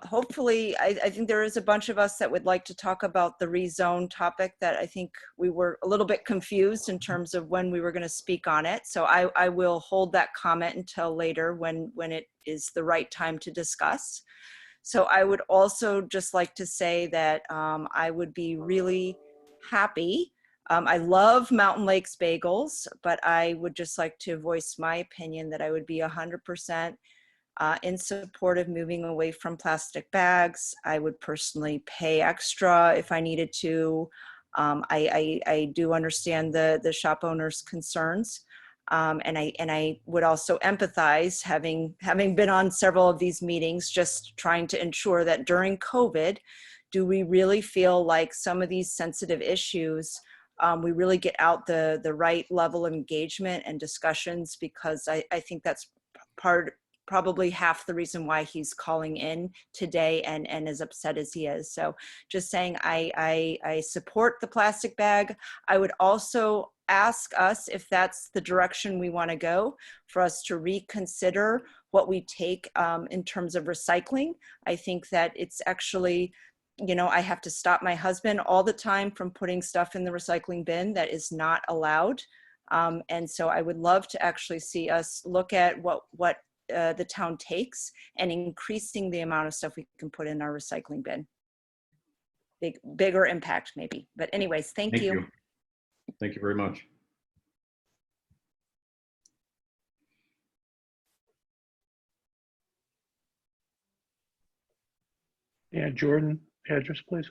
hopefully, I think there is a bunch of us that would like to talk about the rezone topic that I think we were a little bit confused in terms of when we were going to speak on it. So I will hold that comment until later when it is the right time to discuss. So I would also just like to say that I would be really happy. I love Mountain Lakes bagels, but I would just like to voice my opinion that I would be 100% in support of moving away from plastic bags. I would personally pay extra if I needed to. I do understand the shop owners' concerns. And I would also empathize, having been on several of these meetings, just trying to ensure that during COVID, do we really feel like some of these sensitive issues, we really get out the right level of engagement and discussions, because I think that's probably half the reason why he's calling in today and as upset as he is. So just saying, I support the plastic bag. I would also ask us, if that's the direction we want to go, for us to reconsider what we take in terms of recycling. I think that it's actually, you know, I have to stop my husband all the time from putting stuff in the recycling bin that is not allowed. And so I would love to actually see us look at what the town takes and increasing the amount of stuff we can put in our recycling bin. Bigger impact maybe. But anyways, thank you. Thank you very much. Yeah, Jordan, address, please.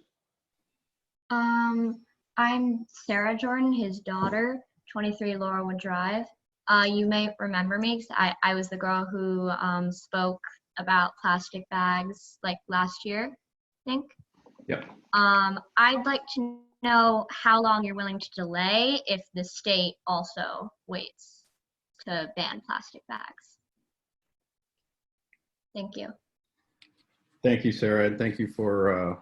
I'm Sarah Jordan, his daughter, 23 Laurelwood Drive. You may remember me because I was the girl who spoke about plastic bags like last year, I think. Yep. I'd like to know how long you're willing to delay if the state also waits to ban plastic bags. Thank you. Thank you, Sarah, and thank you for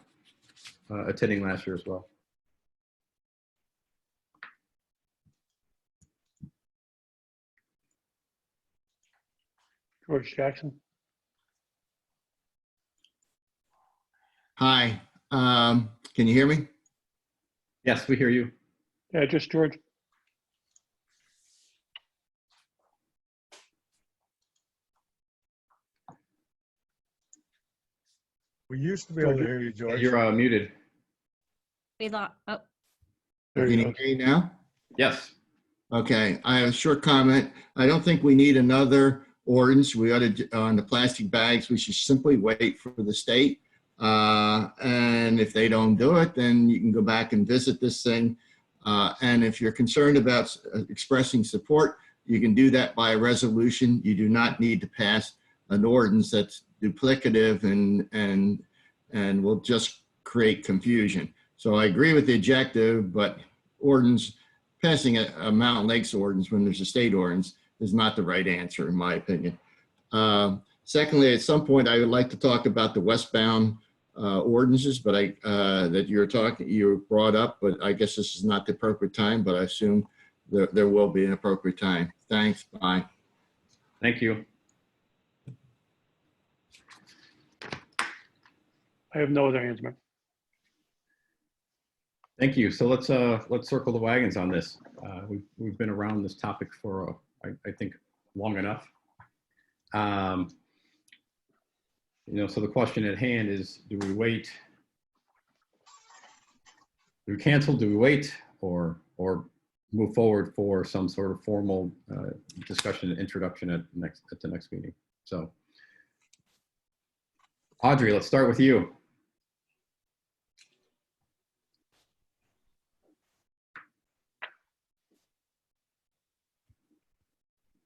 attending last year as well. George Jackson. Hi, can you hear me? Yes, we hear you. Yeah, just George. We used to be able to hear you, George. You're muted. We thought, oh. There Can you you go. hear me now? Yes. Okay, I have a short comment. I don't think we need another ordinance. We ought to, on the plastic bags, we should simply wait for the state. And if they don't do it, then you can go back and visit this thing. And if you're concerned about expressing support, you can do that by a resolution. You do not need to pass an ordinance that's duplicative and will just create confusion. So I agree with the objective, but ordinance, passing a Mountain Lakes ordinance when there's a state ordinance is not the right answer, in my opinion. Secondly, at some point, I would like to talk about the westbound ordinances, but that you brought up, but I guess this is not the appropriate time, but I assume there will be an appropriate time. Thanks, bye. Thank you. I have no other hands, Mayor. Thank you. So let's circle the wagons on this. We've been around this topic for I think long enough. You know, so the question at hand is, do we wait do we cancel, do we wait, or move forward for some sort of formal discussion and introduction at the next meeting? So Audrey, let's start with you.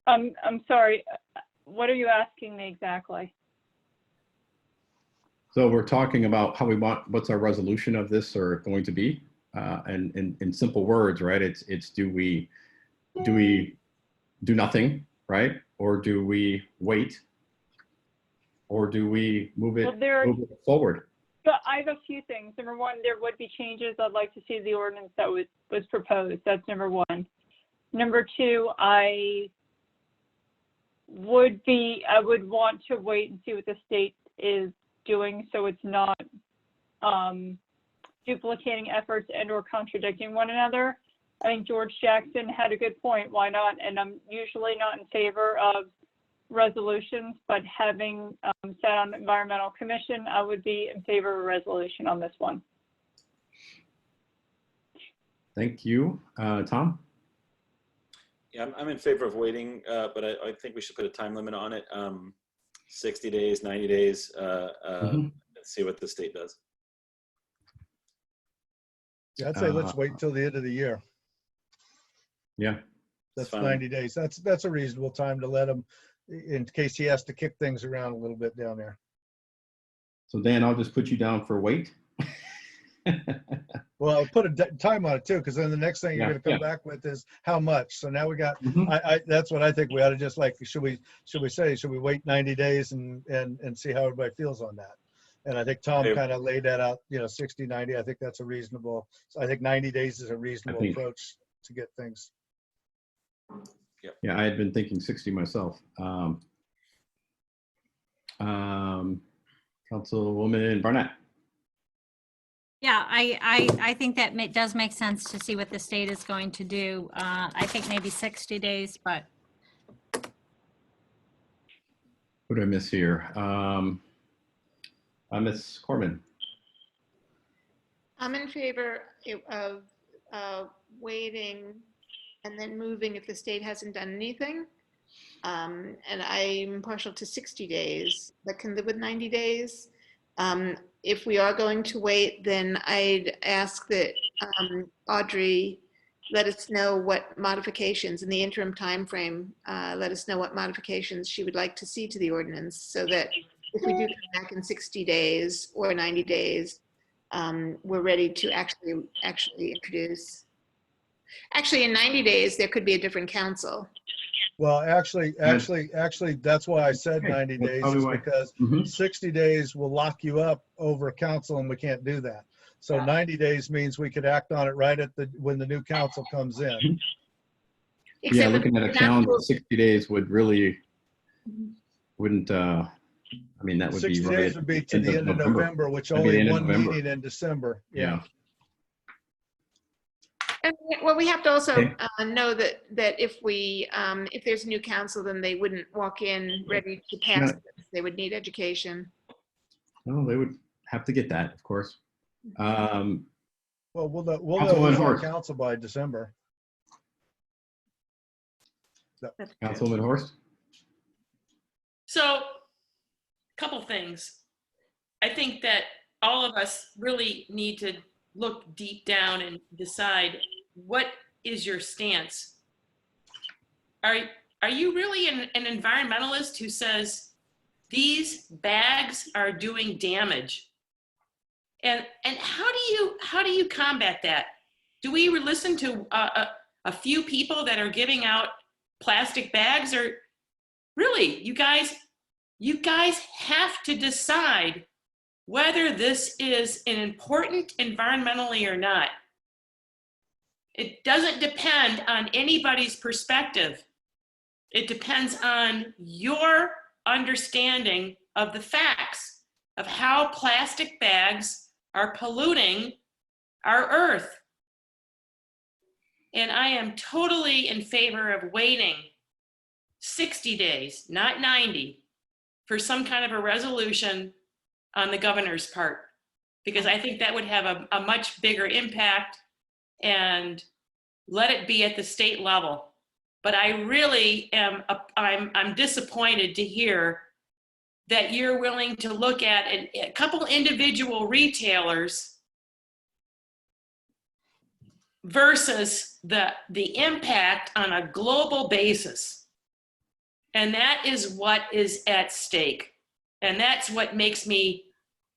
I'm sorry. What are you asking me exactly? So we're talking about how we want, what's our resolution of this or going to be? And in simple words, right? It's do we do nothing, right? Or do we wait? Or do we move it forward? But I have a few things. Number one, there would be changes. I'd like to see the ordinance that was proposed. That's number one. Number two, I would want to wait and see what the state is doing, so it's not duplicating efforts and or contradicting one another. I think George Jackson had a good point. Why not? And I'm usually not in favor of resolutions, but having sat on the Environmental Commission, I would be in favor of a resolution on this one. Thank you. Tom? Yeah, I'm in favor of waiting, but I think we should put a time limit on it. 60 days, 90 days, and see what the state does. Yeah, I'd say let's wait until the end of the year. Yeah. That's 90 days. That's a reasonable time to let him, in case he has to kick things around a little bit down there. So Dan, I'll just put you down for wait. Well, I'll put a time on it too, because then the next thing you're going to come back with is how much. So now we got. That's what I think we ought to just like. Should we wait 90 days and see how everybody feels on that? And I think Tom kind of laid that out. 60, 90. I think that's a reasonable. So I think 90 days is a reasonable approach to get things. Yeah, I had been thinking 60 myself. Councilwoman Barnett. Yeah, I think that does make sense to see what the state is going to do. I think maybe 60 days, but. What did I miss here? Ms. Corman. I'm in favor of waiting and then moving if the state hasn't done anything. And I'm partial to 60 days, but can live with 90 days. If we are going to wait, then I'd ask that Audrey let us know what modifications in the interim time frame, let us know what modifications she would like to see to the ordinance, so that if we do come back in 60 days or 90 days, we're ready to actually introduce. Actually, in 90 days, there could be a different council. Well, actually, that's why I said 90 days, is because 60 days will lock you up over council, and we can't do that. So 90 days means we could act on it right at when the new council comes in. Yeah, looking at a calendar, 60 days would really wouldn't. I mean, that would be 60 days would be to the end of November, which only one meeting in December. Yeah. And, well, we have to also know that if there's a new council, then they wouldn't walk in ready to pass this. They would need education. No, they would have to get that, of course. Well, we'll know who's our council by December. Councilwoman Horst. So, a couple things. I think that all of us really need to look deep down and decide, what is your stance? Are you really an environmentalist who says these bags are doing damage? And how do you combat that? Do we listen to a few people that are giving out plastic bags? Or really, you guys have to decide whether this is important environmentally or not. It doesn't depend on anybody's perspective. It depends on your understanding of the facts of how plastic bags are polluting our earth. And I am totally in favor of waiting 60 days, not 90, for some kind of a resolution on the governor's part. because I think that would have a much bigger impact, and let it be at the state level. But I really am, I'm disappointed to hear that you're willing to look at a couple individual retailers versus the impact on a global basis. And that is what is at stake. And that's what makes me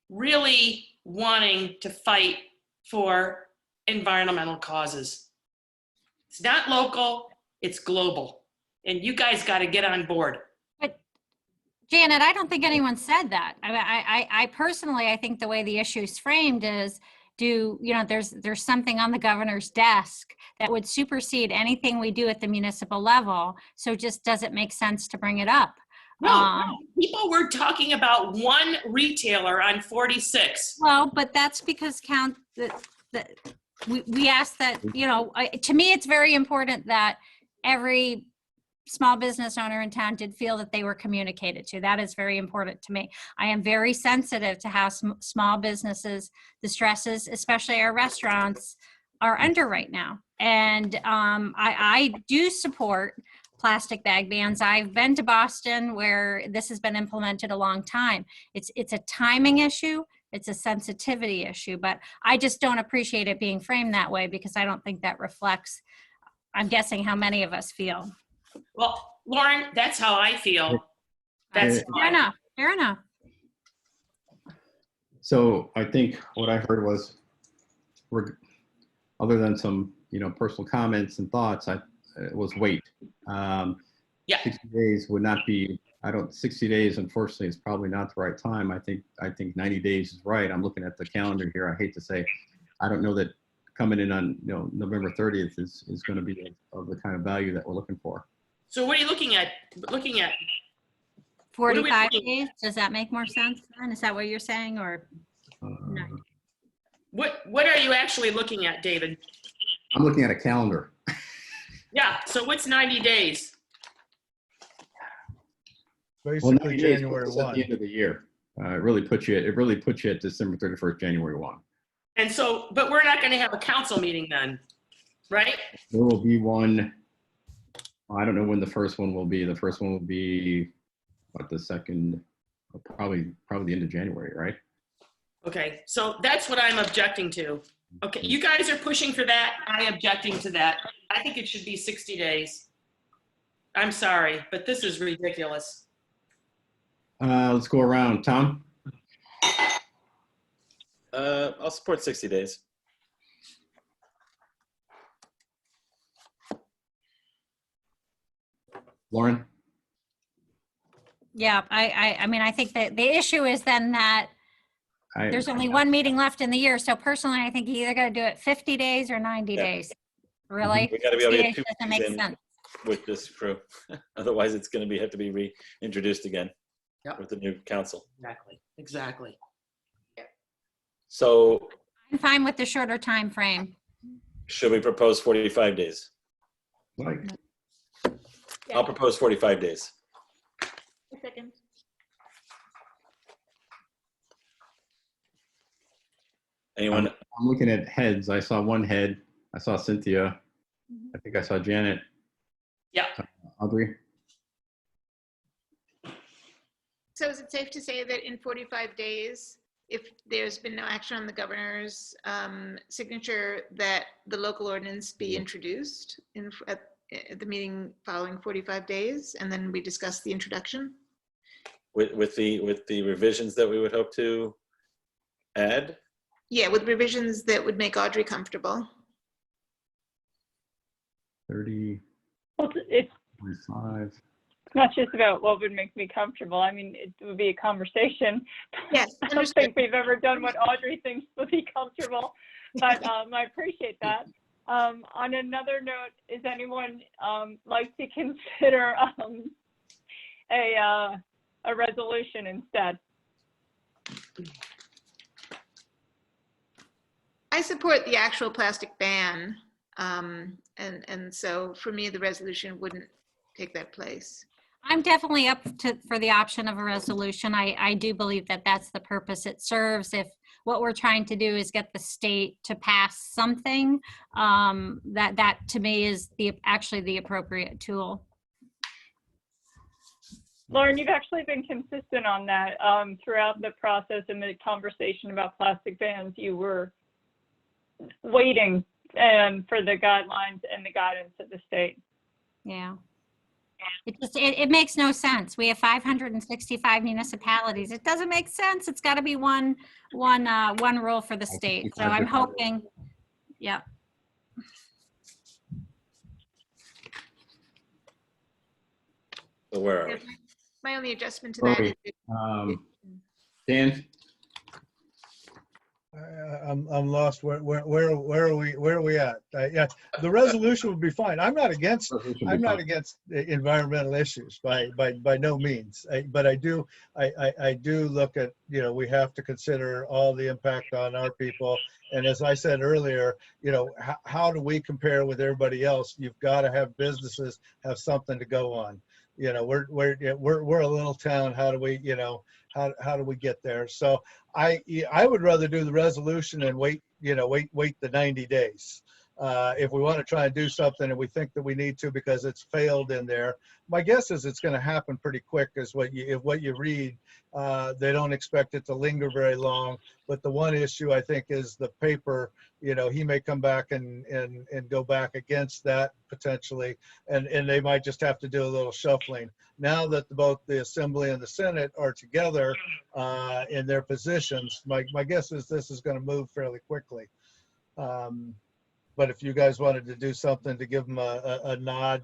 really wanting to fight for environmental causes. It's not local, it's global. And you guys got to get on board. But Janet, I don't think anyone said that. I personally, I think the way the issue is framed is, there's something on the governor's desk that would supersede anything we do at the municipal level. So just does it make sense to bring it up? No, people were talking about one retailer on 46. Well, but that's because we asked that, to me, it's very important that every small business owner in town did feel that they were communicated to. That is very important to me. I am very sensitive to how small businesses, the stresses, especially our restaurants, are under right now. And I do support plastic bag bans. I've been to Boston where this has been implemented a long time. It's a timing issue. It's a sensitivity issue, but I just don't appreciate it being framed that way because I don't think that reflects, I'm guessing, how many of us feel. Well, Lauren, that's how I feel. That's fair enough. Fair enough. So I think what I heard was, other than some, personal comments and thoughts, it was wait. 60 days would not be, 60 days, unfortunately, is probably not the right time. I think 90 days is right. I'm looking at the calendar here. I hate to say, I don't know that coming in on, November 30th is going to be of the kind of value that we're looking for. So what are you looking at? 45 days? Does that make more sense? Is that what you're saying, or? No. What are you actually looking at, David? I'm looking at a calendar. Yeah, so what's 90 days? Basically, 90 days January puts us 1. at the end of the year. It really puts you at December 31st, January 1. And so, but we're not going to have a council meeting then, right? There will be one. I don't know when the first one will be. The first one will be, the second, probably the end of January, right? Okay, so that's what I'm objecting to. Okay, you guys are pushing for that. I'm objecting to that. I think it should be 60 days. I'm sorry, but this is ridiculous. Let's go around. Tom? I'll support 60 days. Lauren? Yeah, I mean, I think that the issue is then that there's only one meeting left in the year. So personally, I think you either got to do it 50 days or 90 days. Really? We got to be able to get 2 doesn't make meetings in sense. with this crew. Otherwise, it's going to have to be reintroduced again with the new council. Exactly. So I'm fine with the shorter time frame. should we propose 45 days? Like, I'll propose 45 days. A second. Anyone? I'm looking at heads. I saw one head. I saw Cynthia. I think I saw Janet. Yeah. Audrey? So is it safe to say that in 45 days, if there's been no action on the governor's signature, that the local ordinance be introduced at the meeting following 45 days, and then we discuss the introduction? With the revisions that we would hope to add? Yeah, with revisions that would make Audrey comfortable. 30, Well, it's 45. not just about what would make me comfortable. I mean, it would be a conversation. Yes, I don't think we've ever done what Audrey thinks would be comfortable, but I appreciate that. On another note, is anyone like to consider a resolution instead? I support the actual plastic ban. And so for me, the resolution wouldn't take that place. I'm definitely up for the option of a resolution. I do believe that that's the purpose it serves. If what we're trying to do is get the state to pass something that to me is actually the appropriate tool. Lauren, you've actually been consistent on that throughout the process and the conversation about plastic bans. You were waiting for the guidelines and the guidance of the state. Yeah. It makes no sense. We have 565 municipalities. It doesn't make sense. It's got to be one rule for the state. So I'm hoping, yeah. So where are we? My only adjustment to that is Dan? I'm lost. Where are we at? Yeah, the resolution would be fine. I'm not against environmental issues by no means. But I do look at, we have to consider all the impact on our people. And as I said earlier, how do we compare with everybody else? You've got to have businesses have something to go on. We're a little town. How do we, how do we get there? So I would rather do the resolution and wait the 90 days. If we want to try and do something and we think that we need to because it's failed in there, my guess is it's going to happen pretty quick. Is what you read. They don't expect it to linger very long. But the one issue I think is the paper. He may come back and go back against that potentially, and they might just have to do a little shuffling. Now that both the Assembly and the Senate are together in their positions, my guess is this is going to move fairly quickly. But if you guys wanted to do something to give them a nod,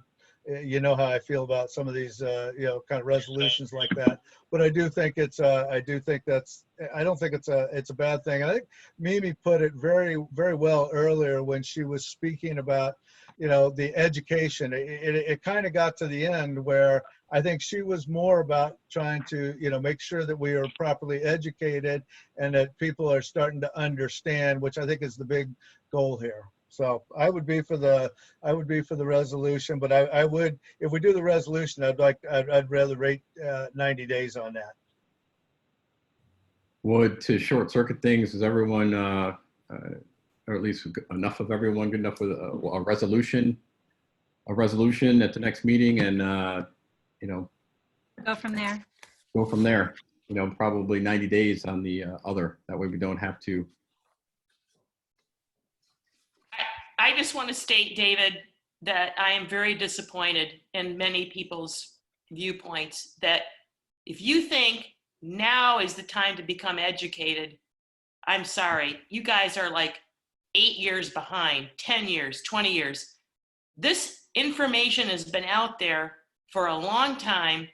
you know how I feel about some of these, kind of resolutions like that. But I do think it's, I don't think it's a bad thing. I think Mimi put it very, very well earlier when she was speaking about, the education. It kind of got to the end where I think she was more about trying to, make sure that we are properly educated and that people are starting to understand, which I think is the big goal here. So I would be for the resolution, but I would, if we do the resolution, I'd rather rate 90 days on that. Would to short circuit things, is everyone, or at least enough of everyone good enough with a resolution at the next meeting and, Go from there. Probably 90 days on the other. That way we don't have to. I just want to state, David, that I am very disappointed in many people's viewpoints that if you think now is the time to become educated, I'm sorry, you guys are like 8 years behind, 10 years, 20 years. This information has been out there for a long time.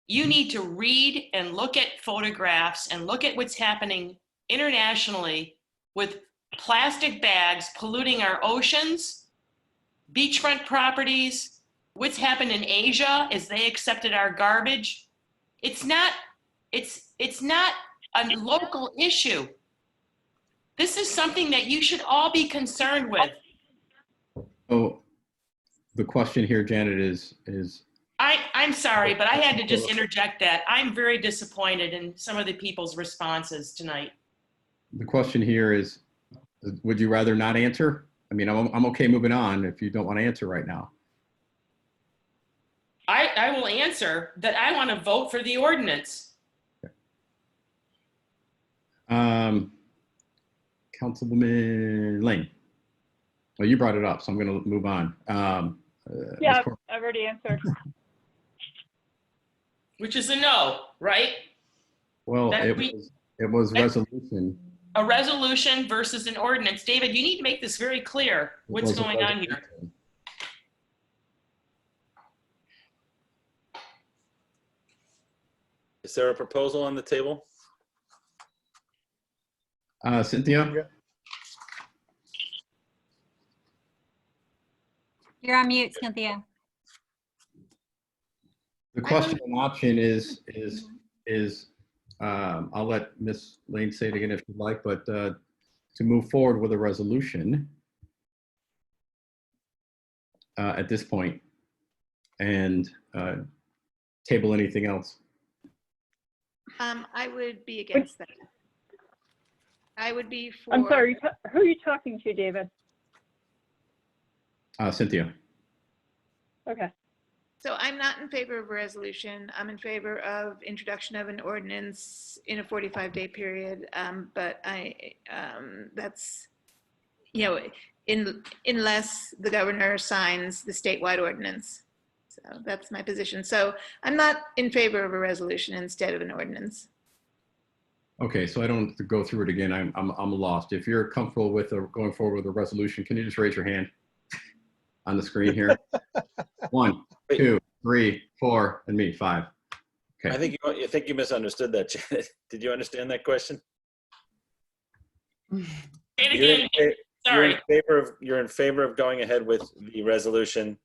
You need to read and look at photographs and look at what's happening internationally with plastic bags polluting our oceans, beachfront properties, what's happened in Asia as they accepted our garbage. It's not a local issue. This is something that you should all be concerned with. Oh, the question here, Janet, is I'm sorry, but I had to just interject that. I'm very disappointed in some of the people's responses tonight. the question here is, would you rather not answer? I mean, I'm okay moving on if you don't want to answer right now. I will answer that I want to vote for the ordinance. Councilwoman Lane. Well, you brought it up, so I'm going to move on. Yeah, I've already answered. Which is a no, right? Well, That it was resolution. A resolution versus an ordinance. David, you need to make this very clear. What's going on here? Is there a proposal on the table? Cynthia? You're on mute, Cynthia. The question and option is I'll let Ms. Lane say it again if you'd like, but to move forward with a resolution at this point and table anything else. I would be against that. I would be for. I'm sorry, who are you talking to, David? Cynthia. Okay. So I'm not in favor of a resolution. I'm in favor of introduction of an ordinance in a 45-day period. But that's, unless the governor signs the statewide ordinance. So that's my position. So I'm not in favor of a resolution instead of an ordinance. Okay, so I don't have to go through it again. I'm lost. If you're comfortable with going forward with a resolution, can you just raise your hand on the screen here? 1, 2, 3, 4, and me, 5. Okay. I think you misunderstood that, Janet. Did you understand that question? And again, sorry. You're in favor of going ahead with the resolution.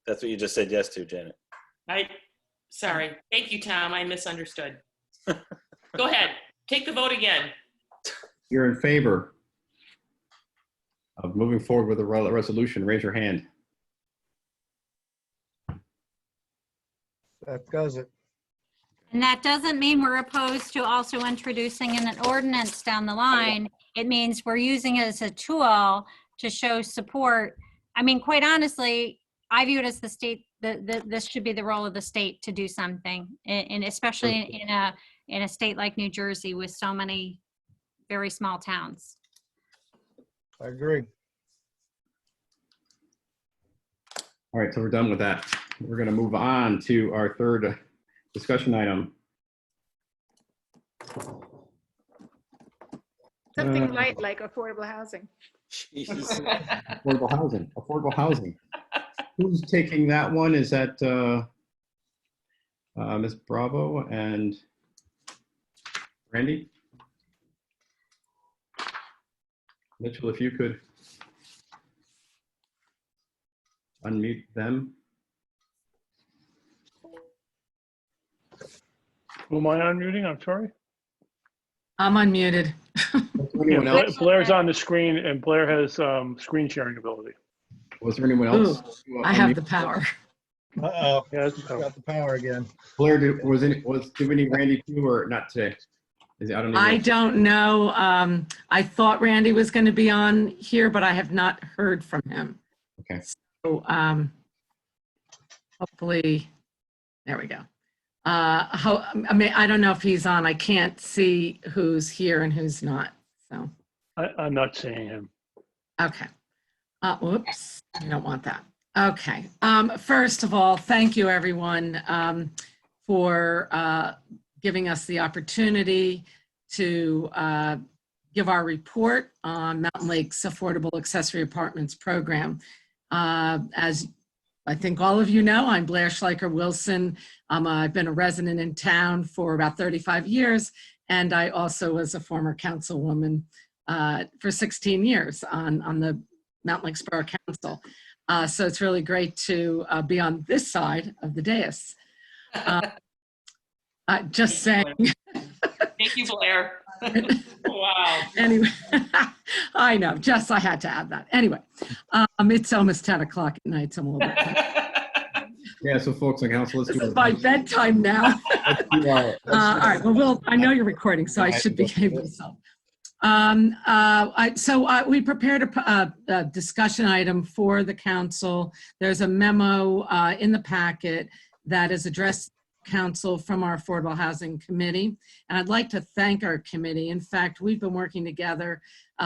That's what you just said yes to, Janet. Sorry. Thank you, Tom. I misunderstood. Go ahead. Take the vote again. You're in favor of moving forward with a resolution. Raise your hand. That does it. And that doesn't mean we're opposed to also introducing an ordinance down the line. It means we're using it as a tool to show support. I mean, quite honestly, I view it as the state, this should be the role of the state to do something, and especially in a state like New Jersey with so many very small towns. I agree. All right, so we're done with that. We're going to move on to our third discussion item. Something light like affordable housing. Affordable housing. Affordable housing. Who's taking that one? Is that Ms. Bravo and Randy? Mitchell, if you could unmute them. Who am I unmuting? I'm sorry. I'm unmuted. Yeah, Blair's on the screen, and Blair has screen sharing ability. Was there anyone else? Ooh, I have the power. Uh-oh. Yeah, Got the power again. Blair, do we need Randy too, or not today? I don't know. I thought Randy was going to be on here, but I have not heard from him. Okay. So hopefully, there we go. I mean, I don't know if he's on. I can't see who's here and who's not. So I'm not seeing him. okay. Whoops, I don't want that. Okay. First of all, thank you everyone for giving us the opportunity to give our report on Mountain Lake's Affordable Accessory Apartments program. As I think all of you know, I'm Blair Schleicher Wilson. I've been a resident in town for about 35 years, and I also was a former councilwoman for 16 years on the Mountain Lakes Borough Council. So it's really great to be on this side of the dais. Just saying. Thank you, Blair. Wow. Anyway, I know, just I had to add that. Anyway, it's almost 10 o'clock at night, so I'm a little bit Yeah, so folks on council, let's this do is it. my bedtime now. All right, well, I know you're recording, so I should behave myself. We prepared a discussion item for the council. There's a memo in the packet that is addressed to council from our Affordable Housing Committee. And I'd like to thank our committee. In fact, we've been working together.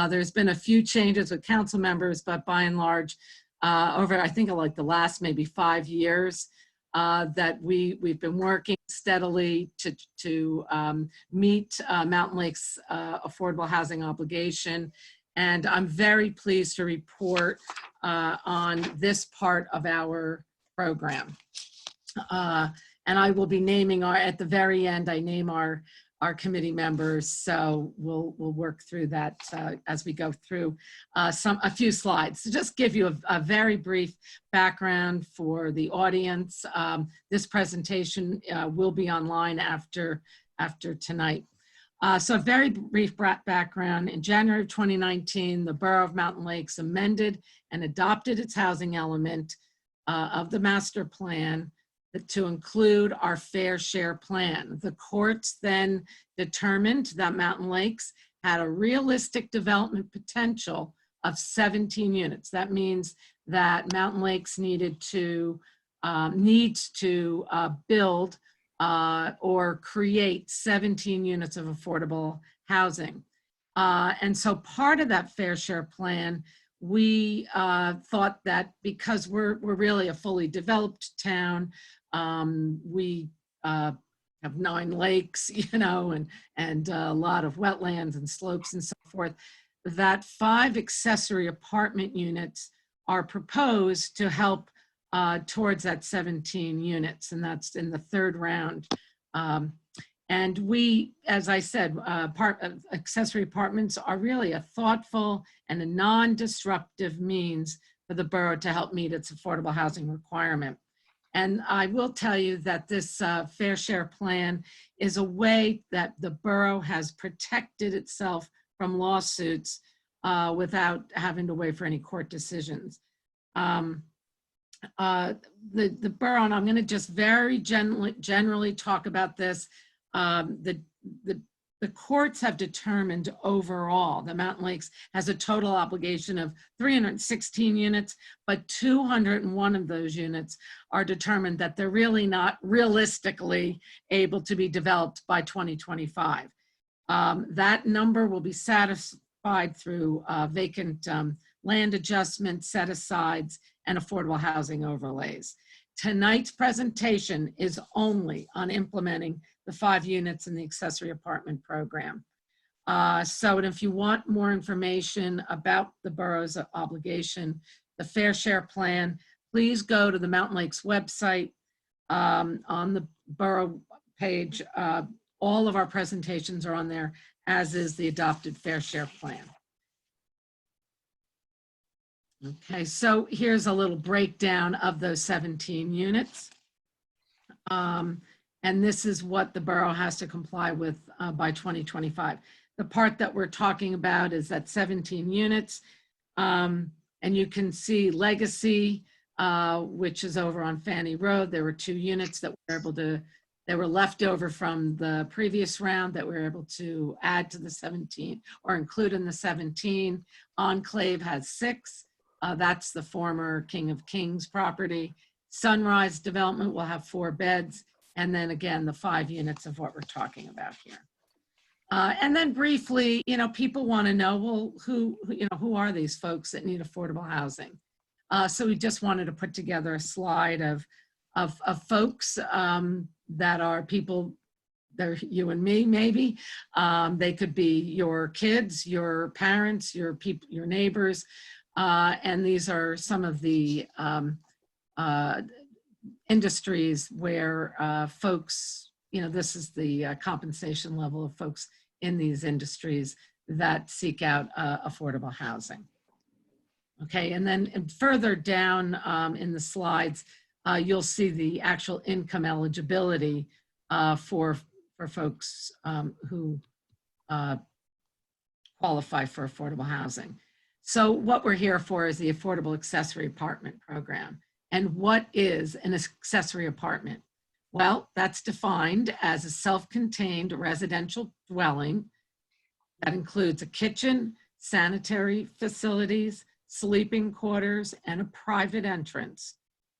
There's been a few changes with council members, but by and large, over I think like the last maybe 5 years, that we've been working steadily to meet Mountain Lake's affordable housing obligation. And I'm very pleased to report on this part of our program. And I will be naming at the very end, I name our committee members. So we'll work through that as we go through a few slides. So just give you a very brief background for the audience. This presentation will be online after tonight. So a very brief background. In January of 2019, the Borough of Mountain Lakes amended and adopted its housing element of the master plan to include our fair share plan. The courts then determined that Mountain Lakes had a realistic development potential of 17 units. That means that Mountain Lakes needs to build or create 17 units of affordable housing. And so part of that fair share plan, we thought that because we're really a fully developed town, we have 9 lakes, you know, and a lot of wetlands and slopes and so forth, that 5 accessory apartment units are proposed to help towards that 17 units, and that's in the 3rd round. And we, as I said, accessory apartments are really a thoughtful and a non-disruptive means for the borough to help meet its affordable housing requirement. And I will tell you that this fair share plan is a way that the borough has protected itself from lawsuits without having to wait for any court decisions. The borough, and I'm going to just very generally talk about this. The courts have determined overall that Mountain Lakes has a total obligation of 316 units, but 201 of those units are determined that they're really not realistically able to be developed by 2025. That number will be satisfied through vacant land adjustment, set-asides, and affordable housing overlays. Tonight's presentation is only on implementing the 5 units in the accessory apartment program. So if you want more information about the borough's obligation, the fair share plan, please go to the Mountain Lakes website. On the borough page, all of our presentations are on there, as is the adopted fair share plan. Okay, so here's a little breakdown of those 17 units. And this is what the borough has to comply with by 2025. The part that we're talking about is that 17 units. And you can see Legacy, which is over on Fanny Road. There were 2 units that were left over from the previous round that we were able to add to the 17 or include in the 17. Enclave has 6. That's the former King of Kings property. Sunrise Development will have 4 beds. And then again, the 5 units of what we're talking about here. And then briefly, you know, people want to know, well, who are these folks that need affordable housing? So we just wanted to put together a slide of folks that are people, they're you and me, maybe. They could be your kids, your parents, your people, your neighbors. And these are some of the industries where folks, you know, this is the compensation level of folks in these industries that seek out affordable housing. Okay, and then further down in the slides, you'll see the actual income eligibility for folks who qualify for affordable housing. So what we're here for is the Affordable Accessory Apartment Program. And what is an accessory apartment? Well, that's defined as a self-contained residential dwelling that includes a kitchen, sanitary facilities, sleeping quarters, and a private entrance.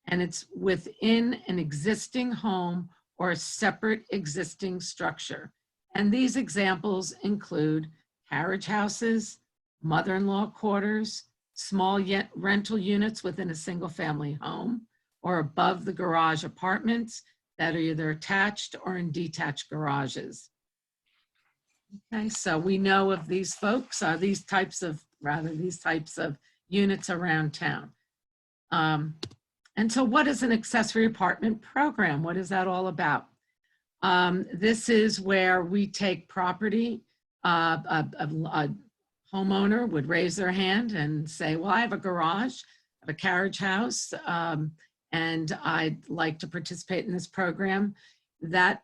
And it's within an existing home or a separate existing structure. And these examples include carriage houses, mother-in-law quarters, small rental units within a single-family home, or above the garage apartments that are either attached or in detached garages. Okay, so we know of these folks, these types of units around town. And so what is an accessory apartment program? What is that all about? This is where we take property, a homeowner would raise their hand and say, well, I have a garage, I have a carriage house, and I'd like to participate in this program. That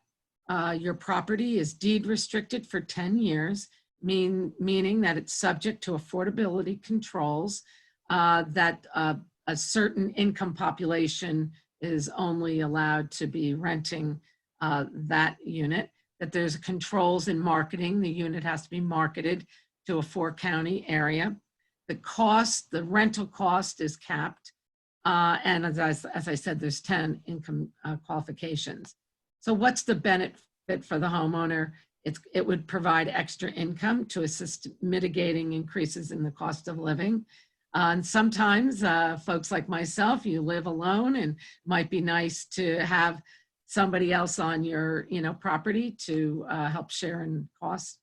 your property is deed restricted for 10 years, meaning that it's subject to affordability controls, that a certain income population is only allowed to be renting that unit. that there's controls in marketing. The unit has to be marketed to a 4-county area. The cost, the rental cost is capped. And as I said, there's 10 income qualifications. So what's the benefit for the homeowner? It would provide extra income to assist mitigating increases in the cost of living. And sometimes folks like myself, you live alone, and it might be nice to have somebody else on your property to help share in costs.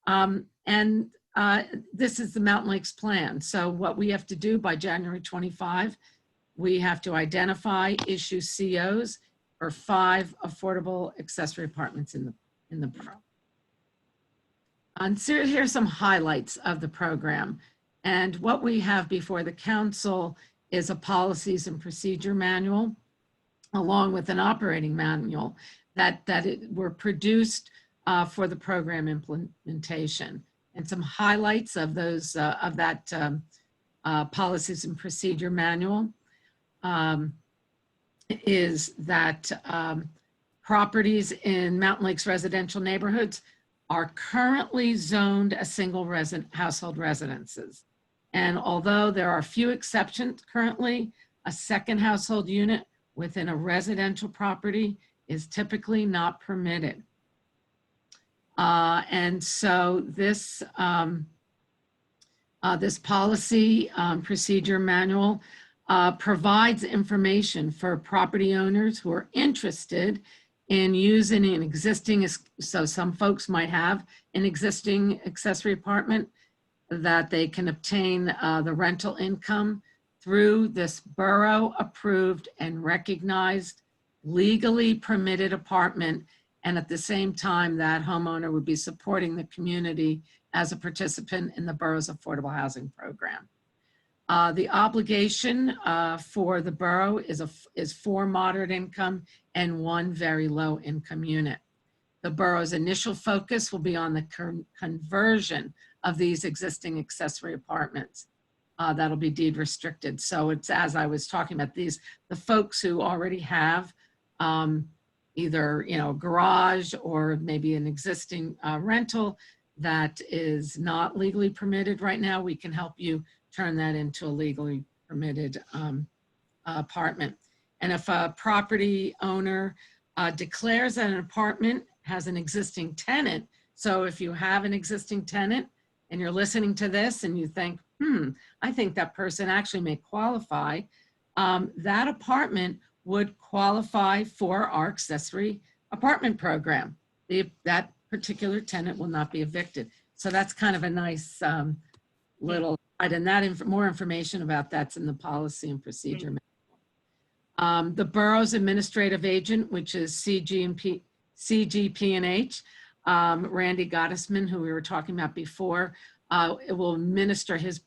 This is the Mountain Lakes plan. So what we have to do by January 25, we have to identify, issue COs for 5 affordable accessory apartments in the borough. And so here's some highlights of the program. And what we have before the council is a policies and procedure manual, along with an operating manual that were produced for the program implementation. And some highlights of those of that policies and procedure manual is that properties in Mountain Lakes residential neighborhoods are currently zoned as single household residences. And although there are few exceptions currently, a second household unit within a residential property is typically not permitted. And so this, this policy procedure manual provides information for property owners who are interested in using an existing, so some folks might have an existing accessory apartment, that they can obtain the rental income through this borough approved and recognized legally permitted apartment. And at the same time, that homeowner would be supporting the community as a participant in the borough's affordable housing program. The obligation for the borough is 4 moderate income and 1 very low income unit. The borough's initial focus will be on the conversion of these existing accessory apartments. That'll be deed restricted. So it's, as I was talking about, the folks who already have either a garage or maybe an existing rental that is not legally permitted right now, we can help you turn that into a legally permitted apartment. And if a property owner declares that an apartment has an existing tenant, so if you have an existing tenant and you're listening to this and you think, I think that person actually may qualify, that apartment would qualify for our accessory apartment program. That particular tenant will not be evicted. So that's kind of a nice little, and that more information about that's in the policy and procedure. The borough's administrative agent, which is CGP&H, Randy Gottesman, who we were talking about before, it will administer his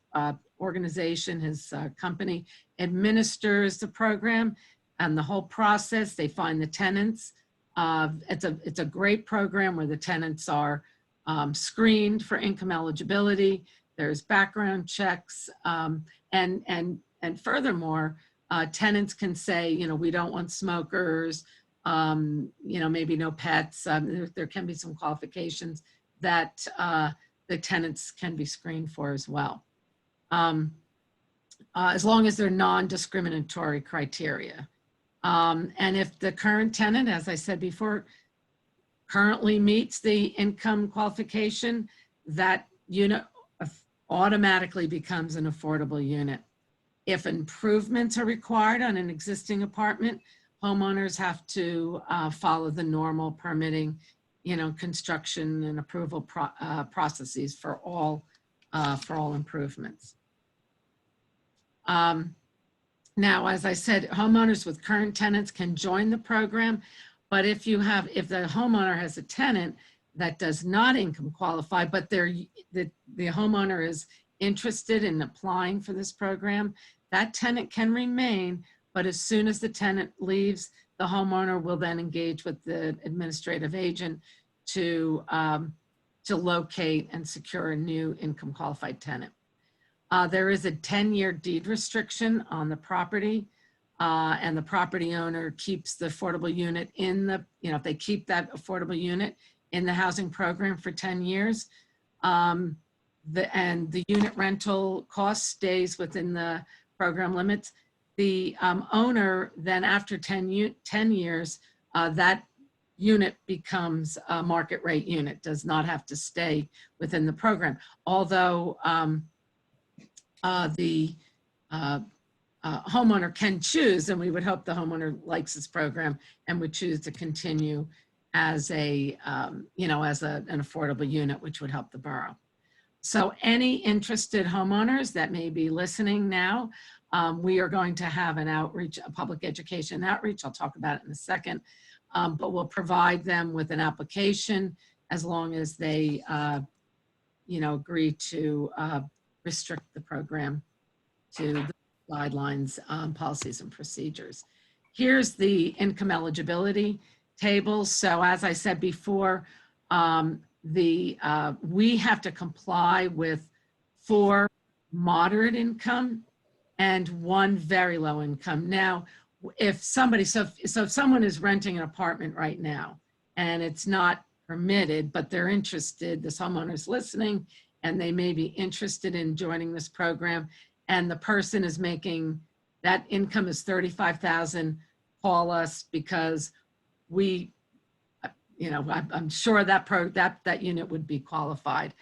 organization, his company administers the program and the whole process. They find the tenants. It's a great program where the tenants are screened for income eligibility. There's background checks, and furthermore, tenants can say, we don't want smokers, maybe no pets. There can be some qualifications that the tenants can be screened for as well, as long as they're non-discriminatory criteria. And if the current tenant, as I said before, currently meets the income qualification, that unit automatically becomes an affordable unit. If improvements are required on an existing apartment, homeowners have to follow the normal permitting, construction and approval processes for all improvements. Now, as I said, homeowners with current tenants can join the program, but if the homeowner has a tenant that does not income qualify, but the homeowner is interested in applying for this program, that tenant can remain, but as soon as the tenant leaves, the homeowner will then engage with the administrative agent to locate and secure a new income qualified tenant. There is a 10-year deed restriction on the property, and the property owner keeps the affordable unit if they keep that affordable unit in the housing program for 10 years. And the unit rental cost stays within the program limits. The owner then after 10 years, that unit becomes a market rate unit, does not have to stay within the program. Although the homeowner can choose, and we would hope the homeowner likes this program and would choose to continue as a, as an affordable unit, which would help the borough. So any interested homeowners that may be listening now, we are going to have an outreach, a public education outreach. I'll talk about it in a second, but we'll provide them with an application as long as they, agree to restrict the program to the guidelines, policies, and procedures. Here's the income eligibility table. So as I said before, we have to comply with 4 moderate income and 1 very low income. Now, if somebody, so if someone is renting an apartment right now and it's not permitted, but they're interested, this homeowner's listening, and they may be interested in joining this program, and the person is making, that income is 35,000, call us, because we, I'm sure that unit would be qualified.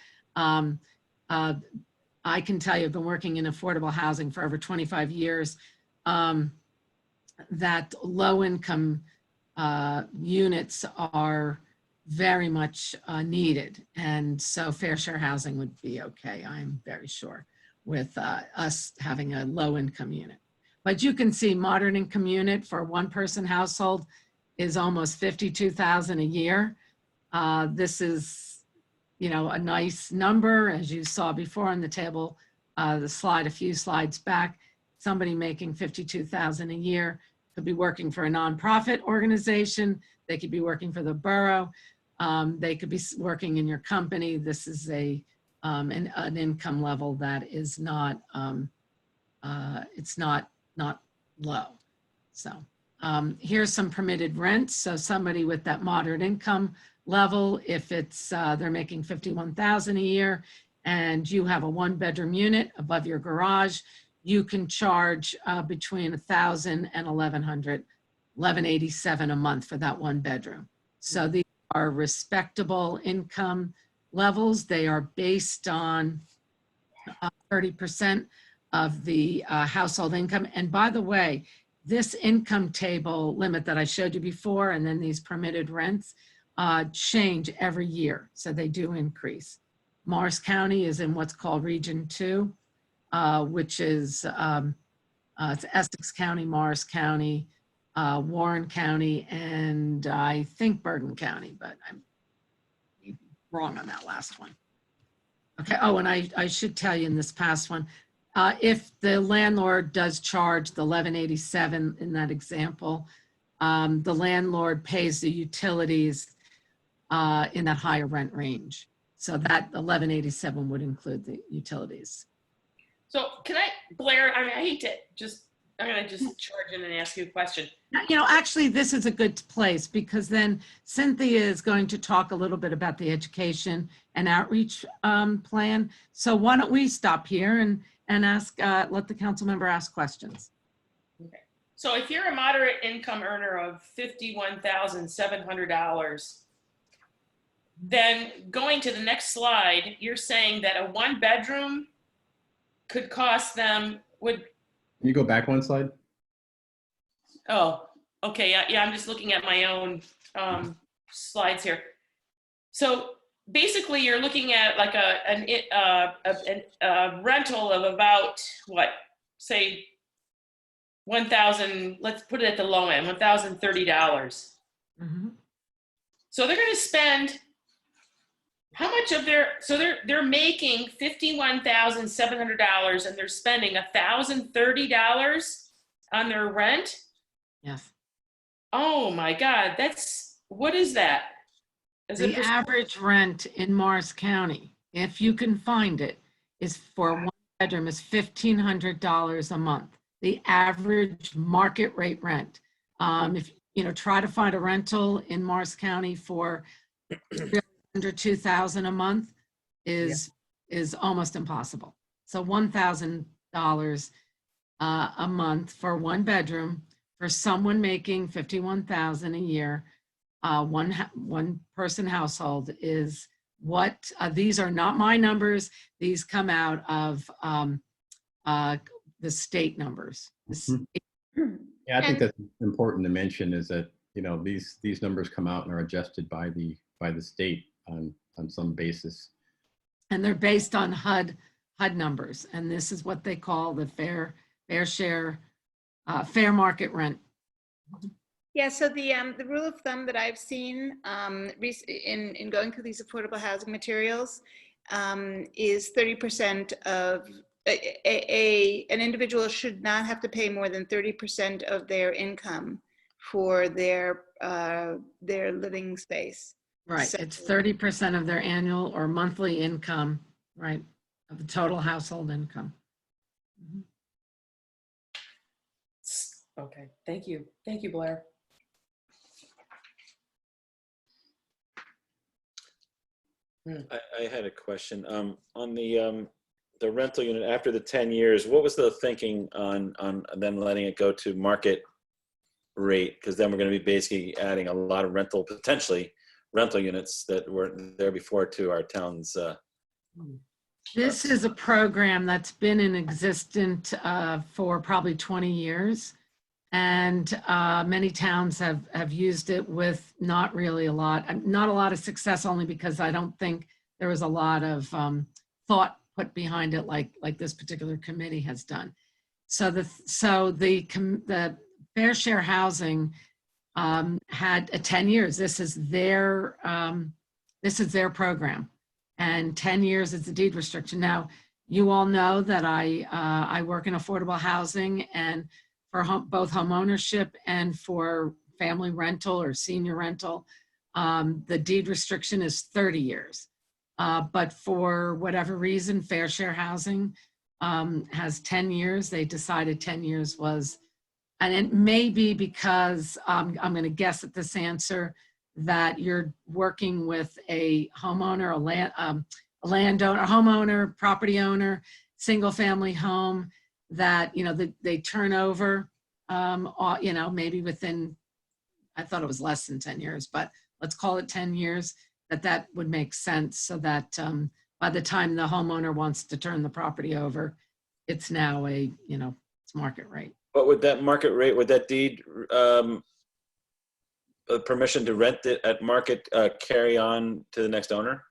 I can tell you, I've been working in affordable housing for over 25 years, that low income units are very much needed. And so fair share housing would be okay, I'm very sure, with us having a low income unit. But you can see moderate income unit for a 1-person household is almost 52,000 a year. This is, a nice number, as you saw before on the table, the slide a few slides back. Somebody making 52,000 a year could be working for a nonprofit organization. They could be working for the borough. They could be working in your company. This is an income level that is not, it's not low. So here's some permitted rents. So somebody with that moderate income level, if it's they're making 51,000 a year and you have a 1-bedroom unit above your garage, you can charge between 1,000 and 1,100, 1,187 a month for that 1 bedroom. So these are respectable income levels. They are based on 30% of the household income. And by the way, this income table limit that I showed you before, and then these permitted rents, change every year. So they do increase. Morris County is in what's called Region 2, which is it's Essex County, Morris County, Warren County, and I think Bergen County, but I'm wrong on that last one. Okay, oh, and I should tell you in this past one, if the landlord does charge the 1187 in that example, the landlord pays the utilities in that higher rent range. So that 1187 would include the utilities. So can I, Blair, I hate to I'm gonna just charge in and ask you a question. Actually, this is a good place because then Cynthia is going to talk a little bit about the education and outreach plan. So why don't we stop here and ask, let the council member ask questions. Okay. So if you're a moderate income earner of $51,700, then going to the next slide, you're saying that a 1-bedroom could cost them, Can you go back 1 slide? Oh, okay. Yeah, I'm just looking at my own slides here. So basically, you're looking at like a rental of about what, say, 1,000. Let's put it at the low end, $1,030. Mm-hmm. So they're going to spend how much of their? So they're making $51,700, and they're spending $1,030 on their rent. Yes. Oh my God, what is that? The average rent in Morris County, if you can find it, is for a 1-bedroom is $1,500 a month. The average market rate rent. If try to find a rental in Morris County for under 2,000 a month is almost impossible. So $1,000 a month for one bedroom for someone making 51,000 a year, one person household is what, these are not my numbers. These come out of the state numbers. Yeah, I think that's important to mention is that, you know, these numbers come out and are adjusted by the state on some basis. And they're based on HUD numbers. And this is what they call the fair share, fair market rent. Yeah, so the rule of thumb that I've seen in going through these affordable housing materials is 30% of an individual should not have to pay more than 30% of their income for their living space. Right, So, it's 30% of their annual or monthly income, right, of the total household income. Okay, thank you. Thank you, Blair. I had a question. On the rental unit after the 10 years, what was the thinking on then letting it go to market rate? Because then we're going to be basically adding a lot of potentially rental units that weren't there before to our town's. This is a program that's been in existence for probably 20 years. And many towns have used it with not really a lot of success, only because I don't think there was a lot of thought put behind it like this particular committee has done. So the fair share housing had 10 years. This is their program, and 10 years is the deed restriction. Now, you all know that I work in affordable housing, and for both home ownership and for family rental or senior rental, the deed restriction is 30 years. But for whatever reason, fair share housing has 10 years. They decided 10 years was, and it may be because I'm going to guess at this answer that you're working with a homeowner, a landowner, a homeowner, property owner, single family home, that, you know, they turn over, you know, maybe within, I thought it was less than 10 years, but let's call it 10 years, that would make sense, so that by the time the homeowner wants to turn the property over, it's now it's market rate. But would that market rate, would that deed permission to rent it at market carry on to the next owner?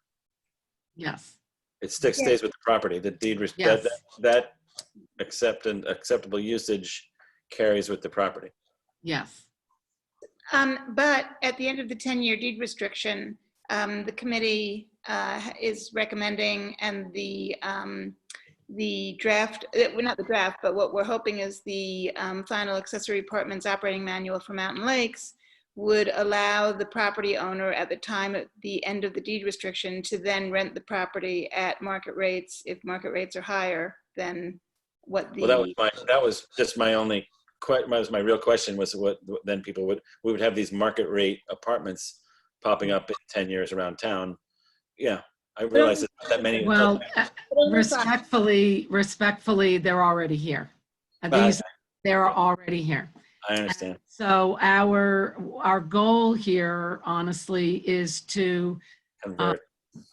Yes. It stays with the property. The deed Yes. that acceptable usage carries with the property. Yes. but at the end of the 10-year deed restriction, the committee is recommending, and the draft, well, not the draft, but what we're hoping is the final accessory apartments operating manual for Mountain Lakes would allow the property owner at the time at the end of the deed restriction to then rent the property at market rates, if market rates are higher than what the. Well, that was just my only my real question was what then we would have these market rate apartments popping up in 10 years around town. Yeah, I realize that not that many. Well, respectfully, they're already here. They're already here. I understand. And so our goal here, honestly, is to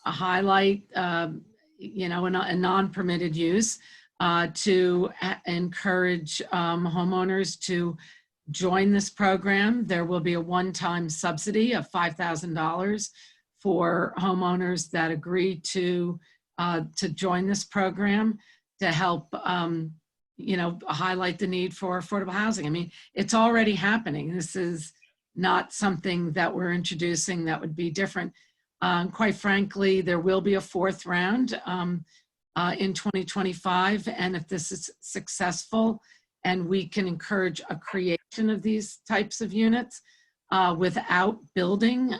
highlight, a non-permitted use, to encourage homeowners to join this program. There will be a one-time subsidy of $5,000 for homeowners that agree to join this program to help highlight the need for affordable housing. I mean, it's already happening. This is not something that we're introducing that would be different. Quite frankly, there will be a fourth round in 2025. And if this is successful and we can encourage a creation of these types of units without building,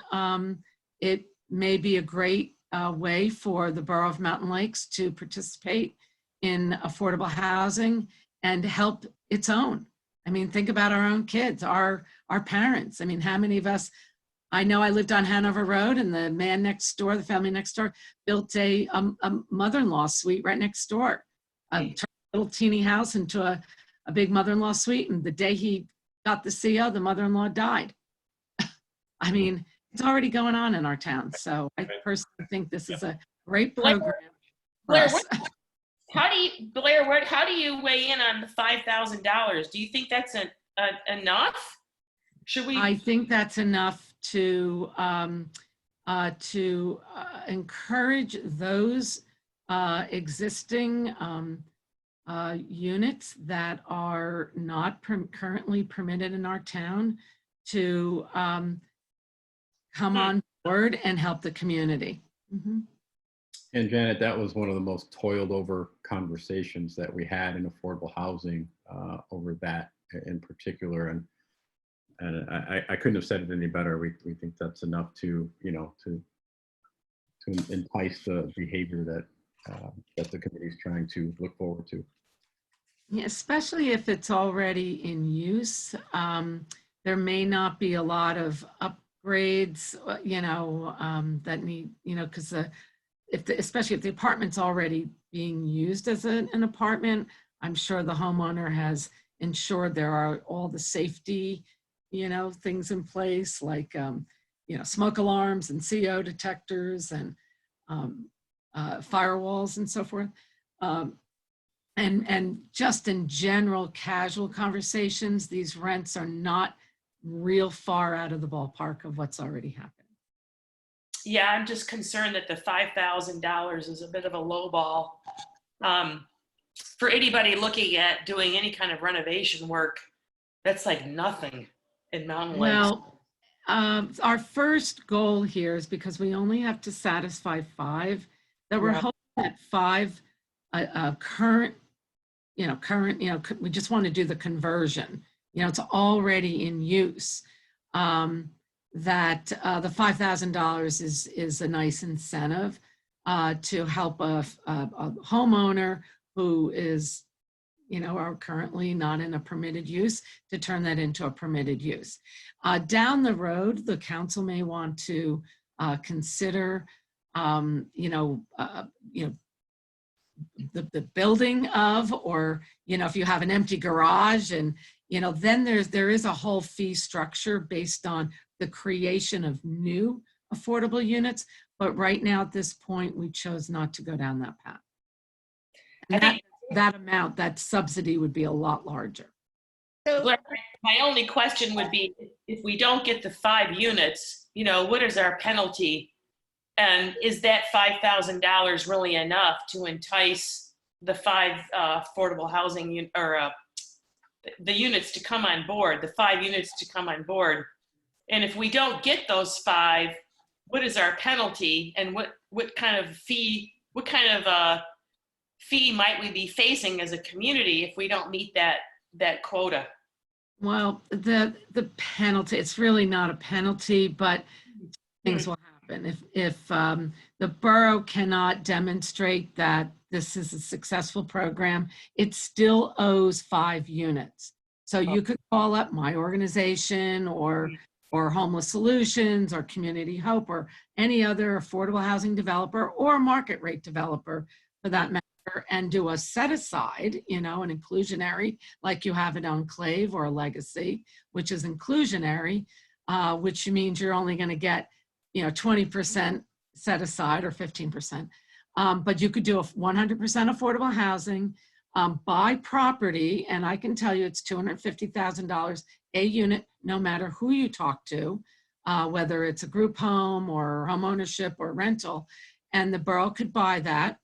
it may be a great way for the Borough of Mountain Lakes to participate in affordable housing and help its own. I mean, think about our own kids, our parents. I mean, how many of us I know I lived on Hanover Road, and the man next door, the family next door, built a mother-in-law suite right next door. Turned a little teeny house into a big mother-in-law suite, and the day he got the CO, the mother-in-law died. I mean, it's already going on in our town. So I personally think this is a great program. Blair, how do you weigh in on the $5,000? Do you think that's enough? Should we? I think that's enough to encourage those existing units that are not currently permitted in our town to come on board and help the community. And Janet, that was one of the most toiled over conversations that we had in affordable housing over that in particular. And I couldn't have said it any better. We think that's enough to, to entice the behavior that the committee is trying to look forward to. Yeah, especially if it's already in use. There may not be a lot of upgrades, that need, because especially if the apartment's already being used as an apartment, I'm sure the homeowner has ensured there are all the safety, things in place, like, smoke alarms and CO detectors and firewalls and so forth. And just in general, casual conversations, these rents are not real far out of the ballpark of what's already happened. Yeah, I'm just concerned that the $5,000 is a bit of a low ball. For anybody looking at doing any kind of renovation work, that's like nothing in Mountain Lakes. Well, our first goal here is, because we only have to satisfy 5, that we're hoping that 5 current, we just want to do the conversion. It's already in use. That the $5,000 is a nice incentive to help a homeowner who is, are currently not in a permitted use, to turn that into a permitted use. Down the road, the council may want to consider, the building of, or, if you have an empty garage, and, then there is a whole fee structure based on the creation of new affordable units. But right now, at this point, we chose not to go down that path. And that amount, that subsidy would be a lot larger. So my only question would be, if we don't get the 5 units, what is our penalty? And is that $5,000 really enough to entice the 5 affordable housing the units to come on board, the 5 units to come on board? And if we don't get those 5, what is our penalty, and what kind of fee might we be facing as a community if we don't meet that quota? Well, the penalty, it's really not a penalty, but things will happen. If the borough cannot demonstrate that this is a successful program, it still owes 5 units. So you could call up my organization or Homeless Solutions or Community Hope or any other affordable housing developer or market rate developer for that matter, and do a set aside, an inclusionary, like you have at Enclave or Legacy, which is inclusionary, which means you're only going to get 20% set aside or 15%. But you could do a 100% affordable housing, buy property, and I can tell you it's $250,000 a unit, no matter who you talk to, whether it's a group home or home ownership or rental, and the borough could buy that,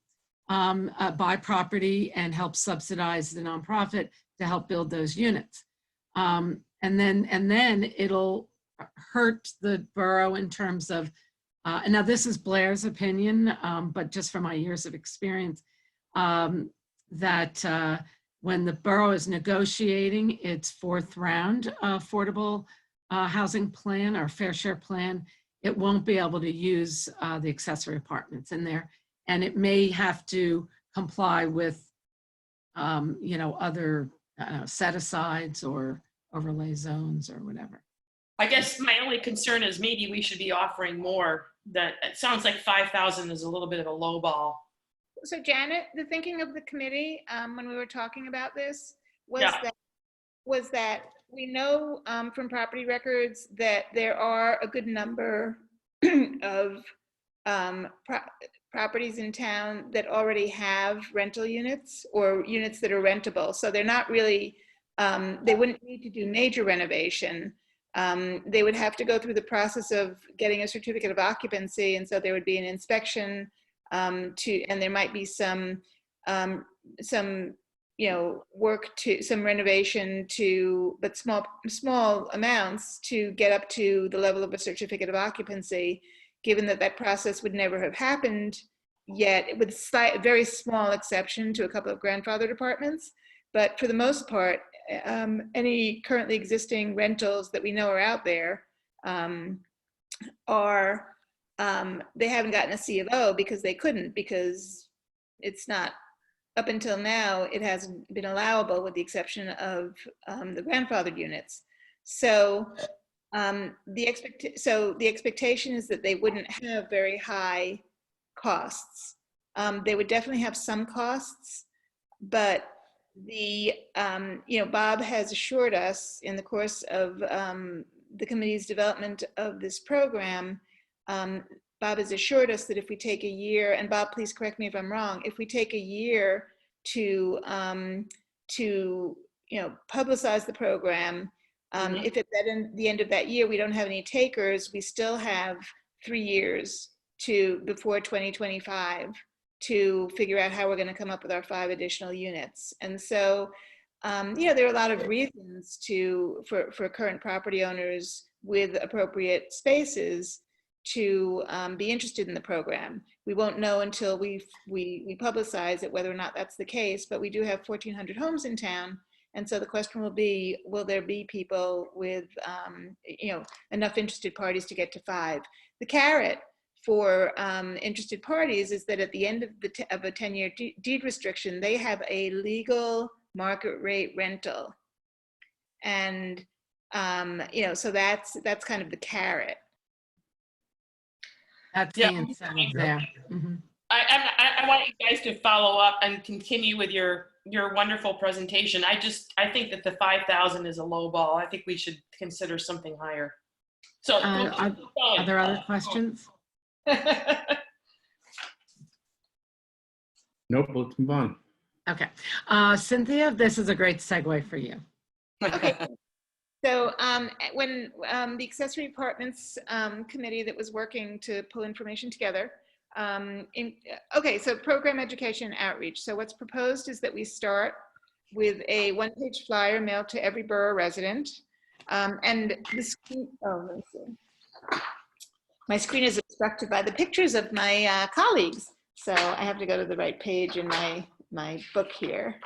buy property and help subsidize the nonprofit to help build those units. And then it'll hurt the borough in terms of, and now this is Blair's opinion, but just from my years of experience, that when the borough is negotiating its 4th round affordable housing plan or fair share plan, it won't be able to use the accessory apartments in there. And it may have to comply with, other set asides or overlay zones or whatever. I guess my only concern is maybe we should be offering more. That it sounds like 5,000 is a little bit of a low ball. So Janet, the thinking of the committee, when we were talking about this, was Yeah. that we know from property records that there are a good number of properties in town that already have rental units or units that are rentable. So they're not really, they wouldn't need to do major renovation. They would have to go through the process of getting a certificate of occupancy, and so there would be an inspection and there might be some work to some renovation but small amounts to get up to the level of a certificate of occupancy, given that process would never have happened yet, with a very small exception to a couple of grandfathered apartments. But for the most part, any currently existing rentals that we know are out there they haven't gotten a C of O because they couldn't, because it's not, up until now, it hasn't been allowable with the exception of the grandfathered units. So the expectation is that they wouldn't have very high costs. They would definitely have some costs, but Bob has assured us in the course of the committee's development of this program, Bob has assured us that if we take a year, and Bob, please correct me if I'm wrong, if we take a year to publicize the program, if at the end of that year we don't have any takers, we still have 3 years before 2025 to figure out how we're going to come up with our 5 additional units. And so, there are a lot of reasons for current property owners with appropriate spaces to be interested in the program. We won't know until we publicize it whether or not that's the case, but we do have 1,400 homes in town. And so the question will be, will there be people with enough interested parties to get to 5? The carrot for interested parties is that at the end of a 10-year deed restriction, they have a legal market rate rental. And, so that's kind of the carrot. That's the incentive there. Mhm. I want you guys to follow up and continue with your wonderful presentation. I think that the 5,000 is a low ball. I think we should consider something higher. So Are there other questions? Nope, let's move on. Okay. Cynthia, this is a great segue for you. Okay. So when the accessory apartments committee that was working to pull information together, so program education and outreach. So what's proposed is that we start with a 1-page flyer mailed to every borough resident. And the screen, let me see. My screen is obstructed by the pictures of my colleagues. So I have to go to the right page in my book here.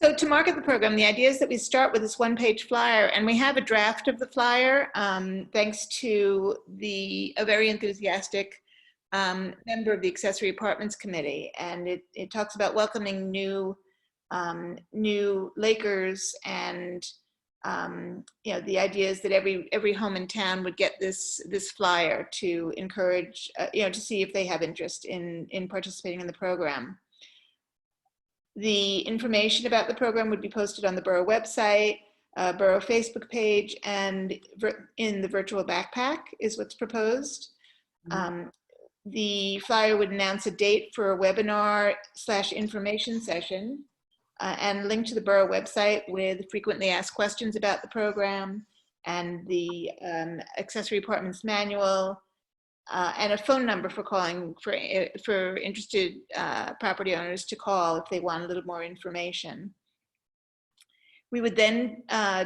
So to market the program, the idea is that we start with this 1-page flyer, and we have a draft of the flyer, thanks to a very enthusiastic member of the Accessory Apartments Committee. And it talks about welcoming new Lakers, and the idea is that every home in town would get this flyer to encourage, to see if they have interest in participating in the program. The information about the program would be posted on the Borough website, Borough Facebook page, and in the virtual backpack is what's proposed. The flyer would announce a date for a webinar/information session, and link to the Borough website with frequently asked questions about the program, and the accessory apartments manual, and a phone number for calling for interested property owners to call if they want a little more information. We would then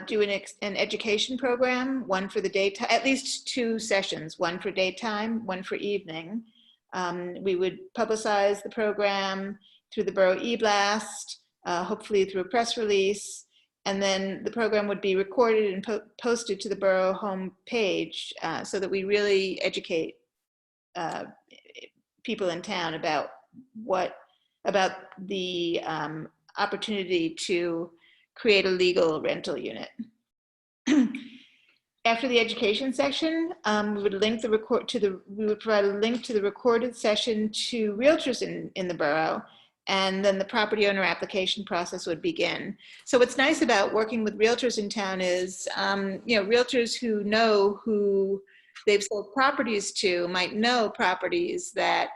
do an education program, one for the daytime, at least 2 sessions, one for daytime, one for evening. We would publicize the program through the Borough e-blast, hopefully through a press release, and then the program would be recorded and posted to the Borough home page, so that we really educate people in town about the opportunity to create a legal rental unit. After the education section, we would provide a link to the recorded session to realtors in the borough, and then the property owner application process would begin. So what's nice about working with realtors in town is, realtors who know who they've sold properties to might know properties that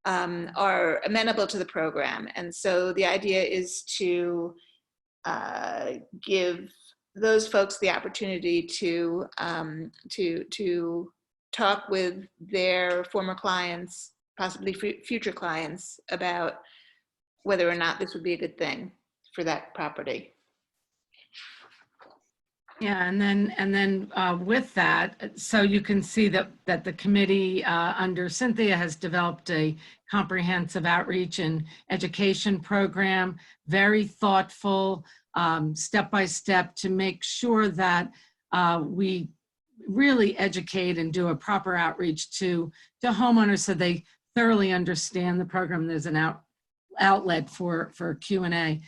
are amenable to the program. And so the idea is to give those folks the opportunity to talk with their former clients, possibly future clients, about whether or not this would be a good thing for that property. Yeah, and then with that, so you can see that the committee under Cynthia has developed a comprehensive outreach and education program, very thoughtful, step by step, to make sure that we really educate and do a proper outreach to homeowners so they thoroughly understand the program. There's an outlet for Q&A.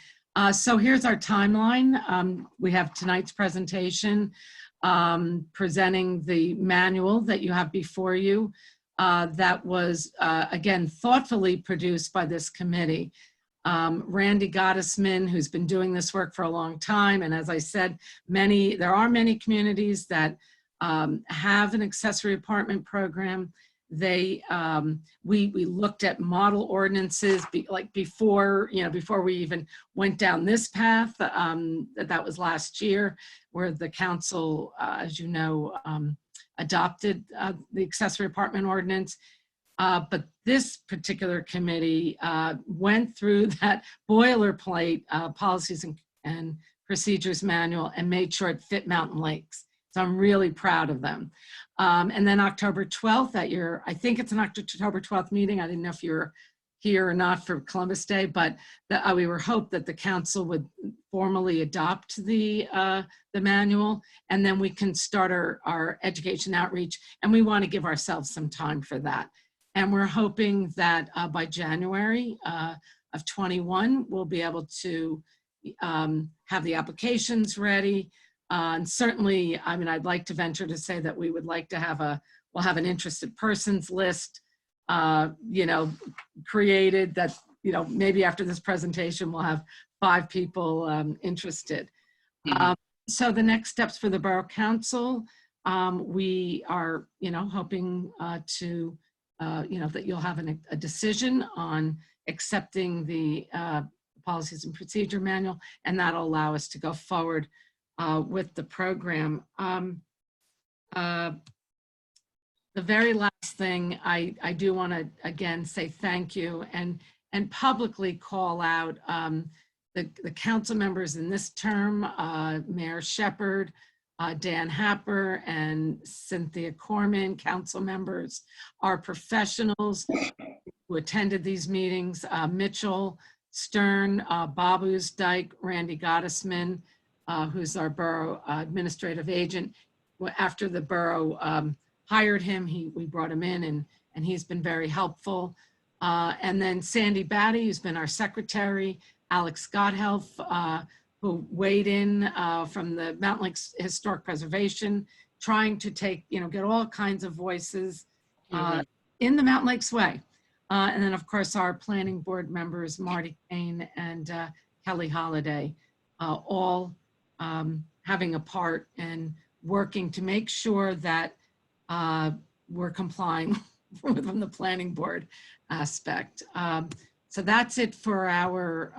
So here's our timeline. We have tonight's presentation presenting the manual that you have before you that was, again, thoughtfully produced by this committee. Randy Gottesman, who's been doing this work for a long time, and as I said, there are many communities that have an accessory apartment program. We looked at model ordinances before we even went down this path. That was last year, where the council, as you know, adopted the accessory apartment ordinance. But this particular committee went through that boilerplate policies and procedures manual and made sure it fit Mountain Lakes. So I'm really proud of them. And then October 12th, I think it's an October 12th meeting. I didn't know if you were here or not for Columbus Day, but we were hoped that the council would formally adopt the manual, and then we can start our education outreach. And we want to give ourselves some time for that. And we're hoping that by January of 21, we'll be able to have the applications ready. And certainly, I mean, I'd like to venture to say that we would like to we'll have an interested persons list, created that, maybe after this presentation, we'll have 5 people interested. So the next steps for the Borough Council, we are, hoping to, that you'll have a decision on accepting the policies and procedure manual, and that'll allow us to go forward with the program. The very last thing, I do want to again say thank you and publicly call out the council members in this term, Mayor Shepherd, Dan Happer, and Cynthia Corman, council members, our professionals who attended these meetings, Mitchell Stern, Bob Oosdike, Randy Gottesman, who's our borough administrative agent. After the borough hired him, we brought him in, and he's been very helpful. And then Sandy Batty, who's been our secretary, Alex Gotthelf, who weighed in from the Mountain Lakes Historic Preservation, trying to get all kinds of voices in the Mountain Lakes way. And then, of course, our planning board members, Marty Kane and Kelly Holliday, all having a part and working to make sure that we're complying from the planning board aspect. So that's it for our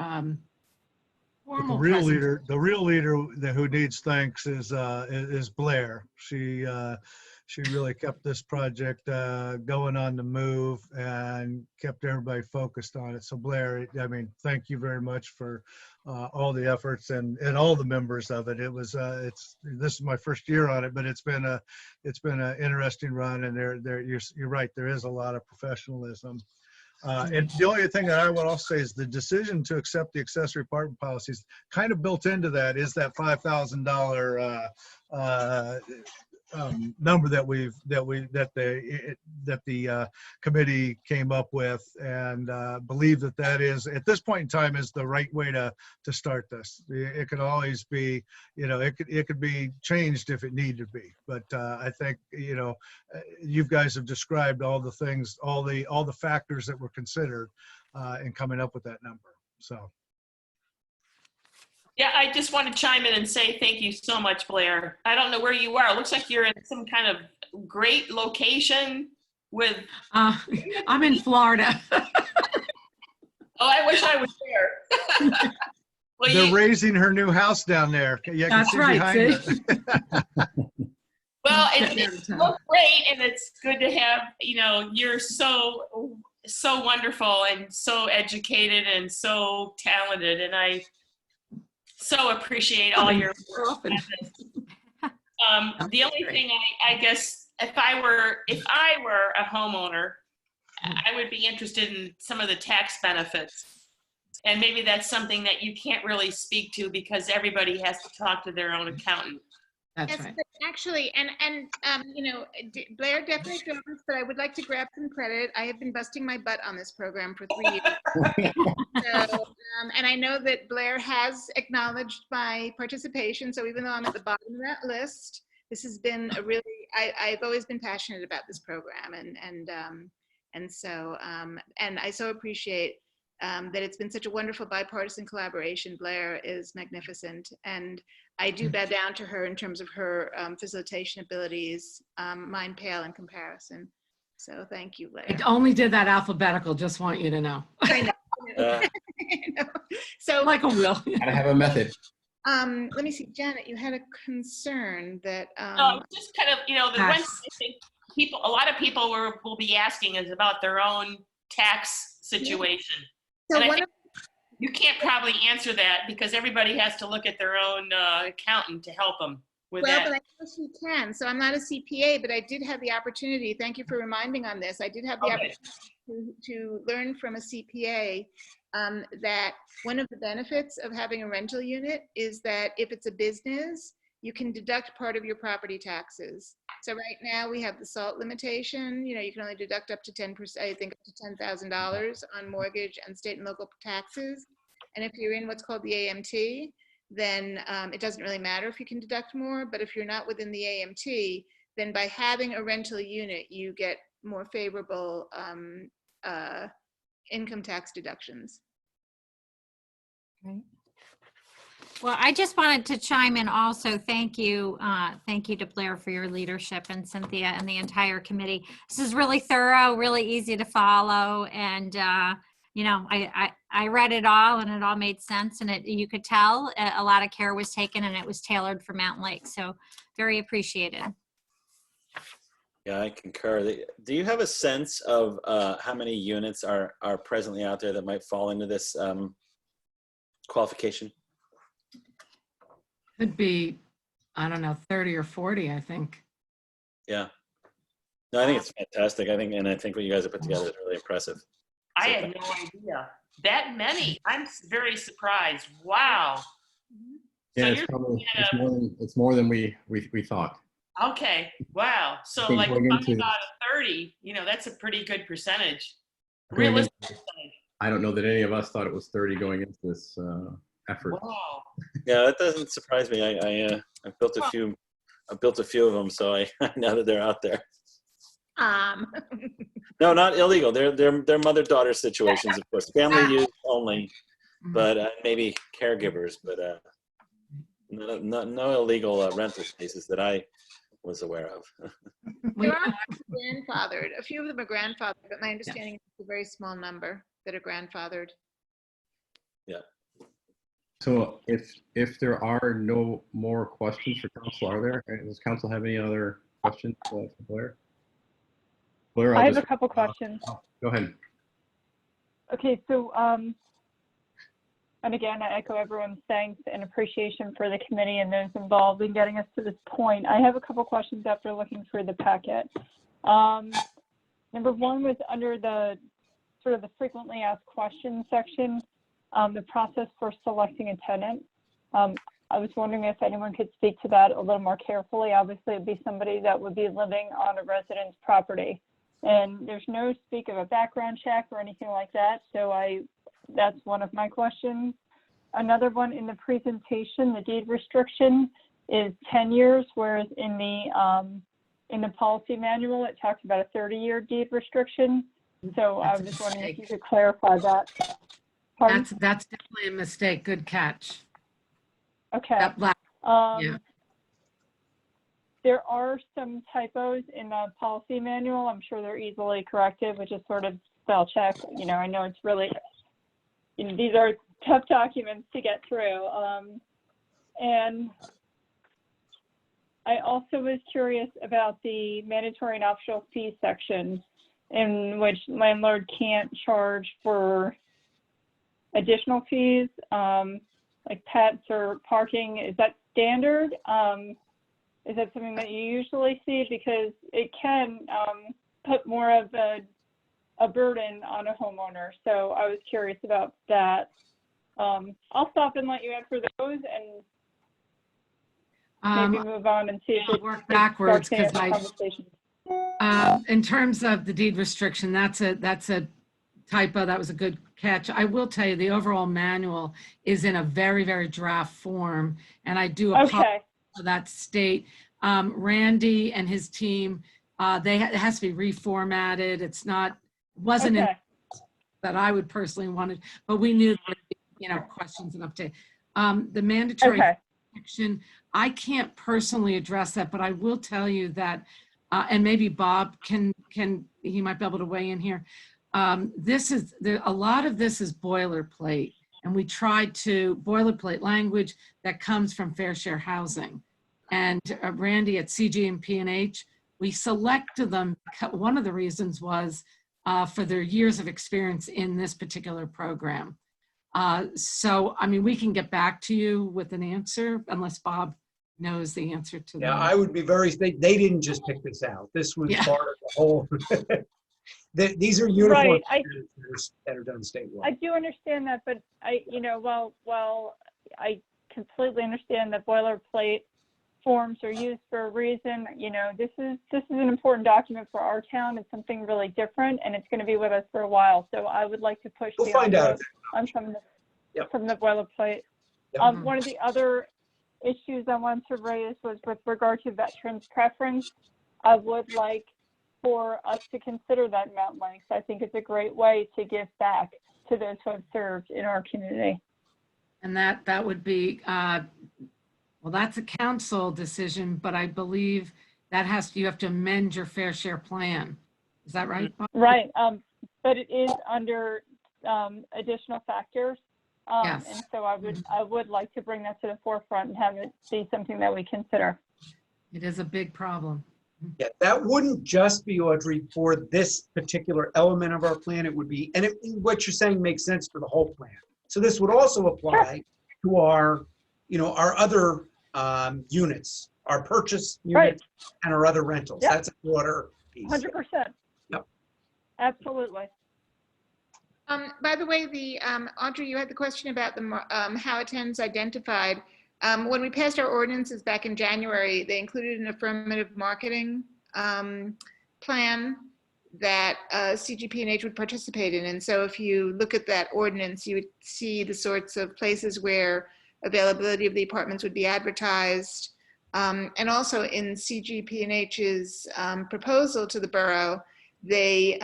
formal the real leader who needs thanks is Blair. She really kept this project going on the move and kept everybody focused on it. So Blair, I mean, thank you very much for all the efforts and all the members of it. It was this is my first year on it, but it's been an interesting run, and you're right, there is a lot of professionalism. And the only thing that I would also say is the decision to accept the accessory apartment policies, kind of built into that is that $5,000 number that the committee came up with, and believe that is at this point in time is the right way to start this. It could always be, it could be changed if it needed to be, but I think you guys have described all the things, all the factors that were considered in coming up with that number. So. Yeah, I just want to chime in and say thank you so much, Blair. I don't know where you are. It looks like you're in some kind of great location with. I'm in Florida. Oh, I wish I was there. Well, they're raising her new house down there. Yeah, that's right. See? Well, it looks great, and it's good to have, you're so wonderful and so educated and so talented, and I so appreciate all your work. The only thing I guess if I were a homeowner, I would be interested in some of the tax benefits. And maybe that's something that you can't really speak to because everybody has to talk to their own accountant. That's yes, right. but actually, and Blair definitely drove this, but I would like to grab some credit. I have been busting my butt on this program for 3 years. So, and I know that Blair has acknowledged my participation. So even though I'm at the bottom of that list, this has been a really, I've always been passionate about this program, and so I so appreciate that it's been such a wonderful bipartisan collaboration. Blair is magnificent, and I do bow down to her in terms of her facilitation abilities. Mine pale in comparison. So thank you, Blair. I only did that alphabetical, just want you to know. I know. So like a will. Gotta have a method. Let me see, Janet, you had a concern that. Just kind of, the rent, I think a lot of people will be asking is about their own tax situation. So and I think you can't probably answer that because everybody has to look at their own accountant to help them with that. Well, but I know she can. So I'm not a CPA, but I did have the opportunity. Thank you for reminding on this. I did have the opportunity to learn from a CPA that one of the benefits of having a rental unit is that if it's a business, you can deduct part of your property taxes. So right now we have the SALT limitation. You can only deduct up to 10%, I think up to $10,000 on mortgage and state and local taxes. And if you're in what's called the AMT, then it doesn't really matter if you can deduct more. But if you're not within the AMT, then by having a rental unit, you get more favorable income tax deductions. Right. Well, I just wanted to chime in also. Thank you to Blair for your leadership, and Cynthia and the entire committee. This is really thorough, really easy to follow, and I read it all, and it all made sense, and you could tell a lot of care was taken, and it was tailored for Mountain Lake. So very appreciated. Yeah, I concur. Do you have a sense of how many units are presently out there that might fall into this qualification? Could be, I don't know, 30 or 40, I think. Yeah. No, I think it's fantastic. I think what you guys have put together is really impressive. I had no idea. That many. I'm very surprised. Wow. Yeah, So it's more than we thought. Okay. Wow. So think like going talking into about 30, that's a pretty good percentage. Going Realistic into- percentage. I don't know that any of us thought it was 30 going into this effort. Wow. Yeah, that doesn't surprise me. I've built a few. I've built a few of them, so I know that they're out there. No, not illegal. They're mother-daughter situations, of course. Family use only, but maybe caregivers. But no illegal rental spaces that I was aware of. There are grandfathered. A few of them are grandfathered, but my understanding is it's a very small number that are grandfathered. Yeah. So if there are no more questions for council, are there? Does council have any other questions for Blair? Blair, I have a couple questions. Go ahead. Okay, so and again, I echo everyone's thanks and appreciation for the committee and those involved in getting us to this point. I have a couple questions after looking through the packet. Number one was under the sort of the frequently asked questions section, the process for selecting a tenant. I was wondering if anyone could speak to that a little more carefully. Obviously, it'd be somebody that would be living on a resident's property. And there's no speak of a background check or anything like that. So that's one of my questions. Another one in the presentation, the deed restriction is 10 years, whereas in the policy manual, it talks about a 30-year deed restriction. So I was just wondering if you could clarify that. Pardon? That's definitely a mistake. Good catch. Okay. That black, yeah. There are some typos in the policy manual. I'm sure they're easily corrected, which is sort of spell check. You know, I know it's really, you know, these are tough documents to get through. And I also was curious about the mandatory and optional fee section, in which landlord can't charge for additional fees, like pets or parking. Is that standard? Is that something that you usually see? Because it can put more of a burden on a homeowner. So I was curious about that. I'll stop and let you answer those and maybe move on and see if it work backwards, because conversation. In terms of the deed restriction, that's a typo. That was a good catch. I will tell you, the overall manual is in a very, very draft form, and I do apologize for that state. Randy and his team, it has to be reformatted. Wasn't in that I would personally wanted, but we knew that, you know, questions and update. The mandatory restriction, I can't personally address that, but I will tell you that, and maybe Bob he might be able to weigh in here. A lot of this is boilerplate, and we tried to boilerplate language that comes from Fair Share Housing. And Randy at CG&P&H, we selected them. One of the reasons was for their years of experience in this particular program. So, I mean, we can get back to you with an answer unless Bob knows the answer to that. Yeah, I would be they didn't just pick this out. This was part of the whole. These are uniform standards that are done statewide. I do understand that, but while I completely understand that boilerplate forms are used for a reason, you know, this is an important document for our town. It's something really different, and it's going to be with us for a while. So I would like to push the envelope on some of the boilerplate. One of the other issues I wanted to raise was with regard to veterans' preference. I would like for us to consider that in Mountain Lakes. I think it's a great way to give back to those who have served in our community. And that would be, well, that's a council decision, but I believe that you have to amend your fair share plan. Is that right, Bob? Right, but it is under additional factors. Yes. And so I would like to bring that to the forefront and have it be something that we consider. It is a big problem. Yeah, that wouldn't just be, Audrey, for this particular element of our plan. It would be, and what you're saying makes sense for the whole plan. So this would also apply to our, our other units, our purchase units and our other rentals. Yep. That's a broader piece. 100%. Yep. Absolutely. By the way, Audrey, you had the question about how a tenant's identified. When we passed our ordinances back in January, they included an affirmative marketing plan that CGP&H would participate in. And so if you look at that ordinance, you would see the sorts of places where availability of the apartments would be advertised. And also in CGP&H's proposal to the borough, they,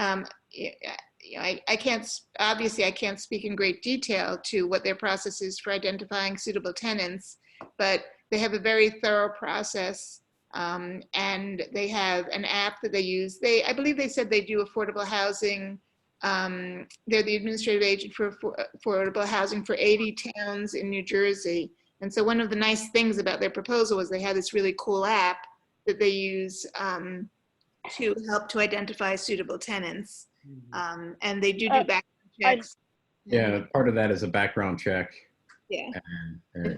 I can't speak in great detail to what their process is for identifying suitable tenants, but they have a very thorough process, and they have an app that they use. I believe they said they do affordable housing. They're the administrative agent for affordable housing for 80 towns in New Jersey. And so one of the nice things about their proposal was they had this really cool app that they use to help to identify suitable tenants. And they do background checks. Yeah, part of that is a background check. Yeah.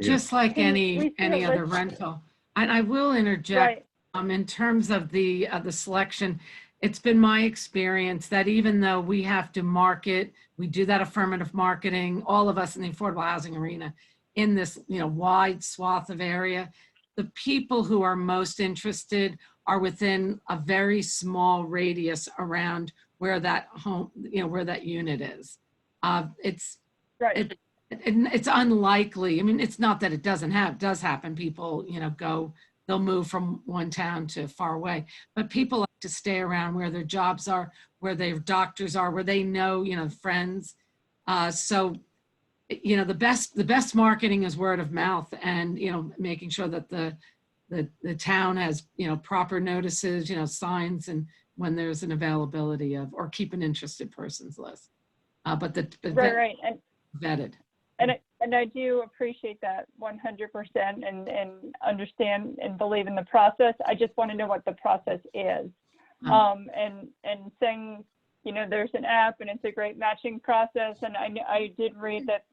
Just like any other rental. And I will interject in terms of the selection. It's been my experience that even though we have to market, we do that affirmative marketing, all of us in the affordable housing arena, in this, wide swath of area. The people who are most interested are within a very small radius around where that home, where that unit is. It's Right. it's unlikely. I mean, it's not that it does happen. People, they'll move from one town to far away, but people like to stay around where their jobs are, where their doctors are, where they know, friends. So, the best marketing is word of mouth, and, making sure that the town has, proper notices, signs, and when there's an availability of, or keep an interested persons list. But Right. And vetted. And I do appreciate that 100% and understand and believe in the process. I just want to know what the process is. And saying, there's an app and it's a great matching process. And I did read that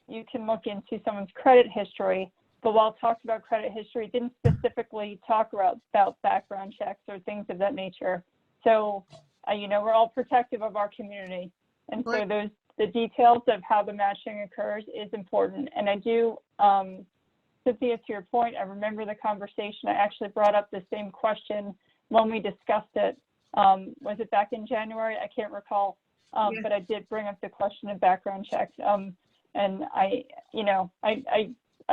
you can look into someone's credit history, but while it talked about credit history, it didn't specifically talk about background checks or things of that nature. So, we're all protective of our community. And so the details of how the matching occurs is important. And I do, Cynthia, to your point, I remember the conversation. I actually brought up the same question when we discussed it. Was it back in January? I can't recall. But I did bring up the question of background checks. And I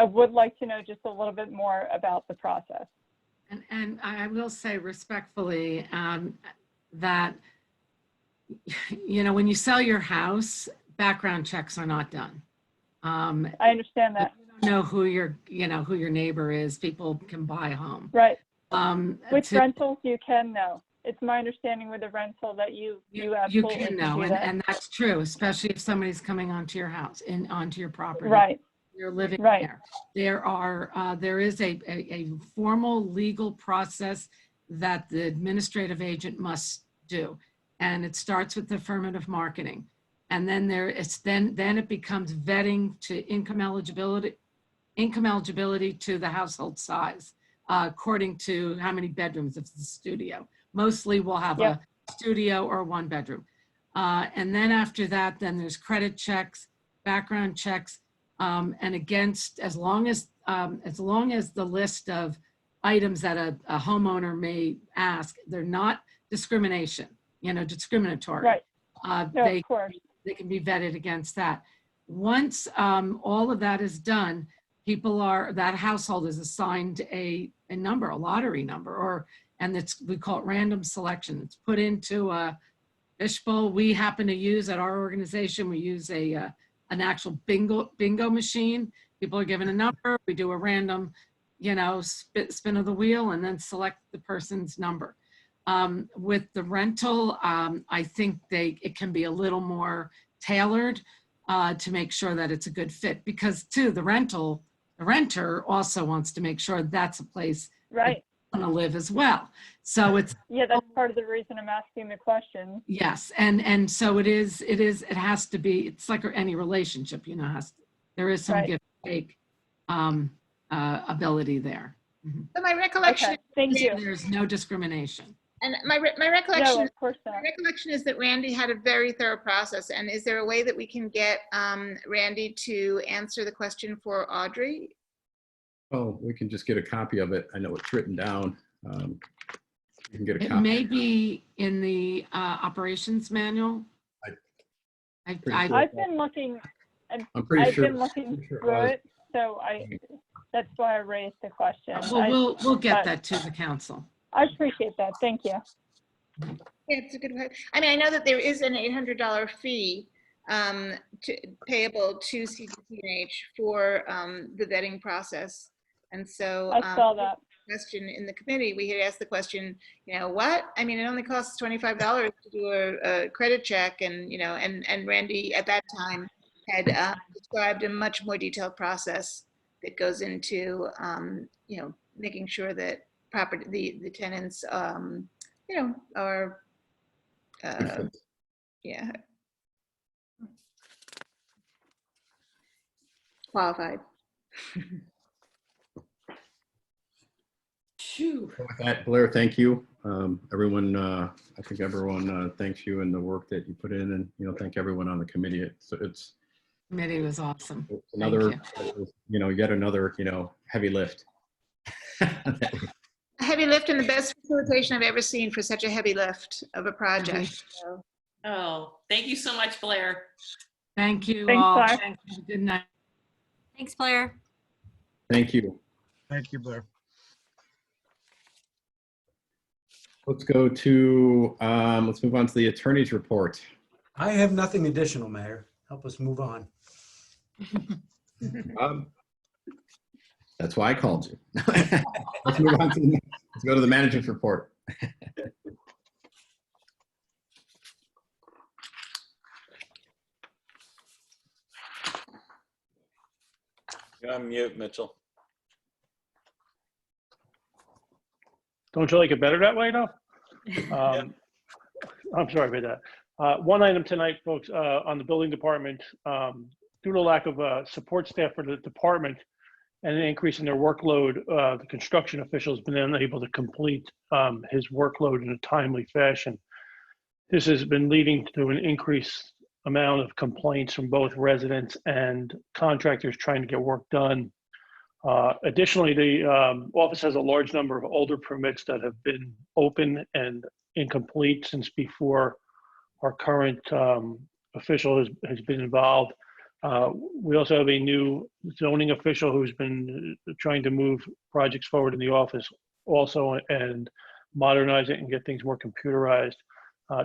would like to know just a little bit more about the process. And I will say respectfully that, when you sell your house, background checks are not done. I understand that. You don't know who your neighbor is. People can buy a home. Right. With rentals, you can know. It's my understanding with a rental that you absolutely can know, do that. and that's true, especially if somebody's coming onto your house and onto your property. Right. You're living Right. there. There is a formal legal process that the administrative agent must do. And it starts with affirmative marketing. And then then it becomes vetting to income eligibility to the household size, according to how many bedrooms if it's a studio. Mostly we'll have a studio or 1 bedroom. And then after that, then there's credit checks, background checks, and against, as long as the list of items that a homeowner may ask, they're not discriminatory. Right. Of course. They can be vetted against that. Once all of that is done, that household is assigned a number, a lottery number, and we call it random selection. It's put into a fishbowl. We happen to use at our organization, we use an actual bingo machine. People are given a number. We do a random, spin of the wheel and then select the person's number. With the rental, I think it can be a little more tailored to make sure that it's a good fit, because too, the renter also wants to make sure that's a place right to live as well. So it's that's part of the reason I'm asking the question. Yes, and so it has to be. It's like any relationship, there is some give and take ability there. So my recollection. Thank you. There's no discrimination. And my recollection, no, of course not. My recollection is that Randy had a very thorough process. And is there a way that we can get Randy to answer the question for Audrey? Oh, we can just get a copy of it. I know it's written down. You can get a copy. It may be in the operations manual. I've been looking. I'm pretty sure. I've been looking through it, so that's why I raised the question. Well, we'll get that to the council. I appreciate that. Thank you. Yeah, it's a good question. I mean, I know that there is an $800 fee payable to CDC&H for the vetting process. And so I saw that question in the committee. We had asked the question, what? I mean, it only costs $25 to do a credit check, and and Randy at that time had described a much more detailed process that goes into making sure that the tenants are qualified. With that, Blair, thank you. Everyone, I think everyone thanks you and the work that you put in, and thank everyone on the committee. It's Committee was awesome. It's Thank another, you. yet another, heavy lift. A heavy lift and the best facilitation I've ever seen for such a heavy lift of a project. So, Oh, thank you so much, Blair. Thank you Thanks, all. Blair. Thank you. Good night. Thanks, Blair. Thank you. Thank you, Blair. Let's go to, let's move on to the attorney's report. I have nothing additional, Mayor. Help us move on. That's why I called you. Let's move on to let's go to the manager's report. You're on mute, Mitchell. Don't you like it better that way, though? I'm sorry about that. One item tonight, folks, on the building department, due to lack of support staff for the department and an increase in their workload, the construction official has been unable to complete his workload in a timely fashion. This has been leading to an increased amount of complaints from both residents and contractors trying to get work done. Additionally, the office has a large number of older permits that have been open and incomplete since before our current official has been involved. We also have a new zoning official who's been trying to move projects forward in the office also and modernize it and get things more computerized.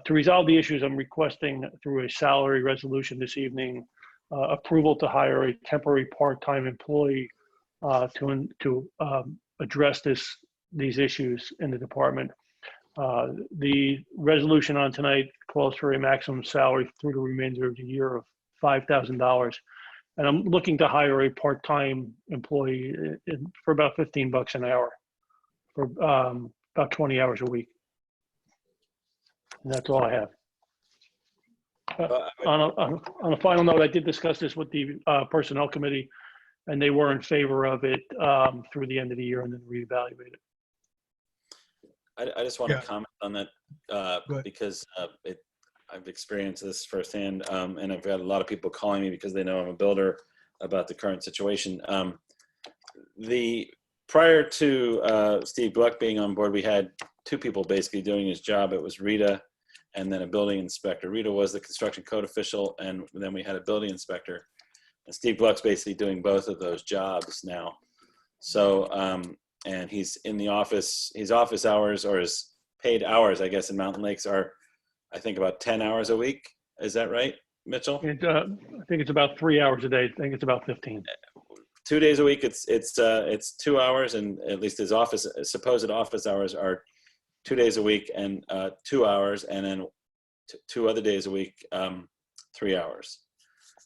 To resolve the issues, I'm requesting through a salary resolution this evening approval to hire a temporary part-time employee to address these issues in the department. The resolution on tonight calls for a maximum salary through the remainder of the year of $5,000. And I'm looking to hire a part-time employee for about $15 an hour for about 20 hours a week. And that's all I have. On a final note, I did discuss this with the personnel committee, and they were in favor of it through the end of the year and then reevaluate it. I just want to comment on that because I've experienced this firsthand, and I've got a lot of people calling me because they know I'm a builder about the current situation. Prior to Steve Gluck being on board, we had two people basically doing his job. It was Rita and then a building inspector. Rita was the construction code official, and then we had a building inspector. And Steve Gluck's basically doing both of those jobs now. So, and he's in the office, his office hours or his paid hours, I guess, in Mountain Lakes are, I think, about 10 hours a week. Is that right, Mitchell? I think it's about 3 hours a day. I think it's about 15. 2 days a week, it's 2 hours, and at least his supposed office hours are 2 days a week and 2 hours, and then 2 other days a week, 3 hours.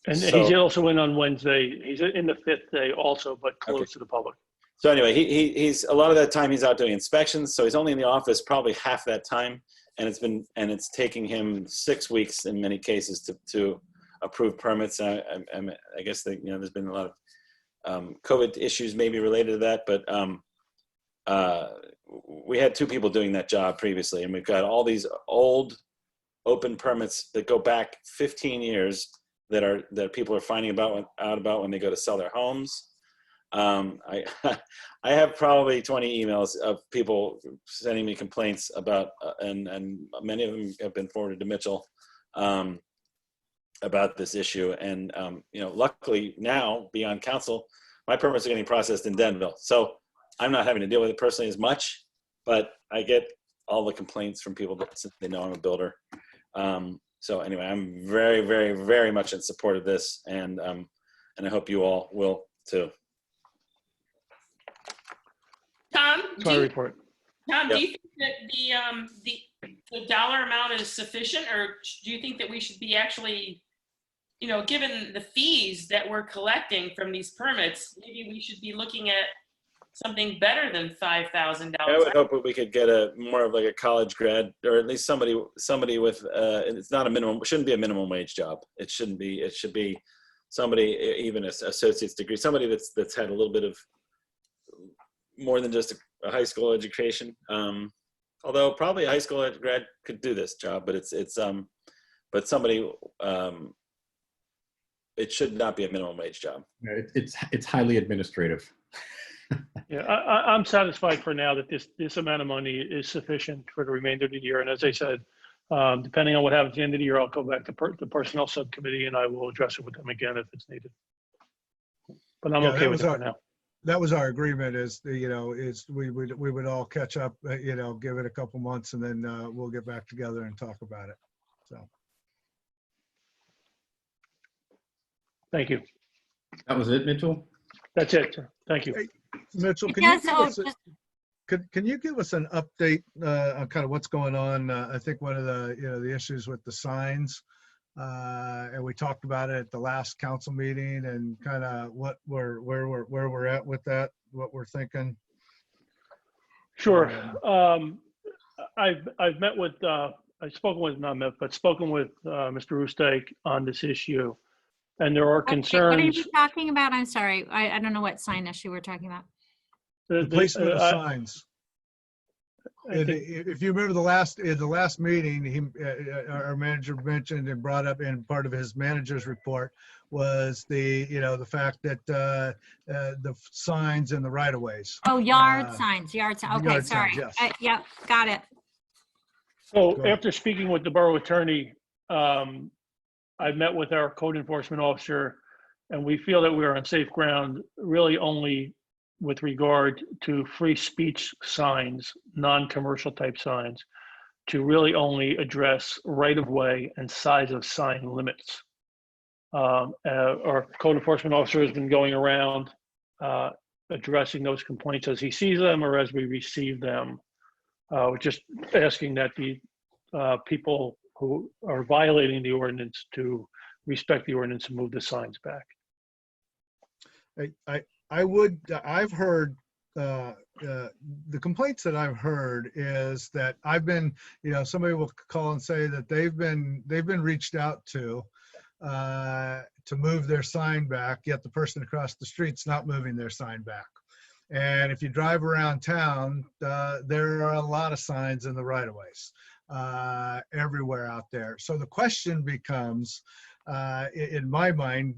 And So, he's also in on Wednesday. He's in the 5th day also, but closed to the public. So anyway, he's a lot of that time he's out doing inspections, so he's only in the office probably half that time, and it's taking him 6 weeks in many cases to approve permits. I guess that, there's been a lot of COVID issues maybe related to that, but we had two people doing that job previously, and we've got all these old open permits that go back 15 years that people are finding out about when they go to sell their homes. I have probably 20 emails of people sending me complaints about, and many of them have been forwarded to Mitchell about this issue. And luckily now, beyond council, my permits are getting processed in Denville, so I'm not having to deal with it personally as much. But I get all the complaints from people since they know I'm a builder. So anyway, I'm very, very, very much in support of this, and I hope you all will too. Tom, Sorry, report. Tom, do you think that the dollar amount is sufficient, or do you think that we should be actually, given the fees that we're collecting from these permits, maybe we should be looking at something better than $5,000? I would hope that we could get more of like a college grad, or at least somebody with it's not a minimum, it shouldn't be a minimum wage job. It shouldn't be. It should be somebody, even an associate's degree, somebody that's had a little bit of more than just a high school education. Although probably a high school grad could do this job, but but somebody it should not be a minimum wage job. Yeah, it's highly administrative. Yeah, I'm satisfied for now that this amount of money is sufficient for the remainder of the year. And as I said, depending on what happens at the end of the year, I'll go back to the personnel subcommittee and I will address it with them again if it's needed. But I'm okay with it for now. That was our agreement is, we would all catch up, give it a couple months and then we'll get back together and talk about it. So. Thank you. That was it, Mitchell? That's it, sir. Thank you. Hey, Mitchell, can you give us an update on kind of what's going on? I think one of the issues with the signs, and we talked about it at the last council meeting, and kind of where we're at with that, what we're thinking. Sure. I've met with spoken with Mr. Roostek on this issue, and there are concerns. What are you talking about? I'm sorry, I don't know what sign issue we're talking about. The placement of signs. If you remember the last meeting, our manager mentioned and brought up in part of his manager's report was the fact that the signs in the right of ways. Oh, yard signs. Okay, yard sorry. signs, yes. Yep, got it. So after speaking with the borough attorney, I've met with our code enforcement officer, and we feel that we are on safe ground, really only with regard to free speech signs, non-commercial type signs, to really only address right-of-way and size of sign limits. Our code enforcement officer has been going around addressing those complaints as he sees them or as we receive them. We're just asking that the people who are violating the ordinance to respect the ordinance and move the signs back. I've heard the complaints that I've heard is that I've been, somebody will call and say that they've been reached out to move their sign back, yet the person across the street's not moving their sign back. And if you drive around town, there are a lot of signs in the right-of-ways everywhere out there. So the question becomes, in my mind,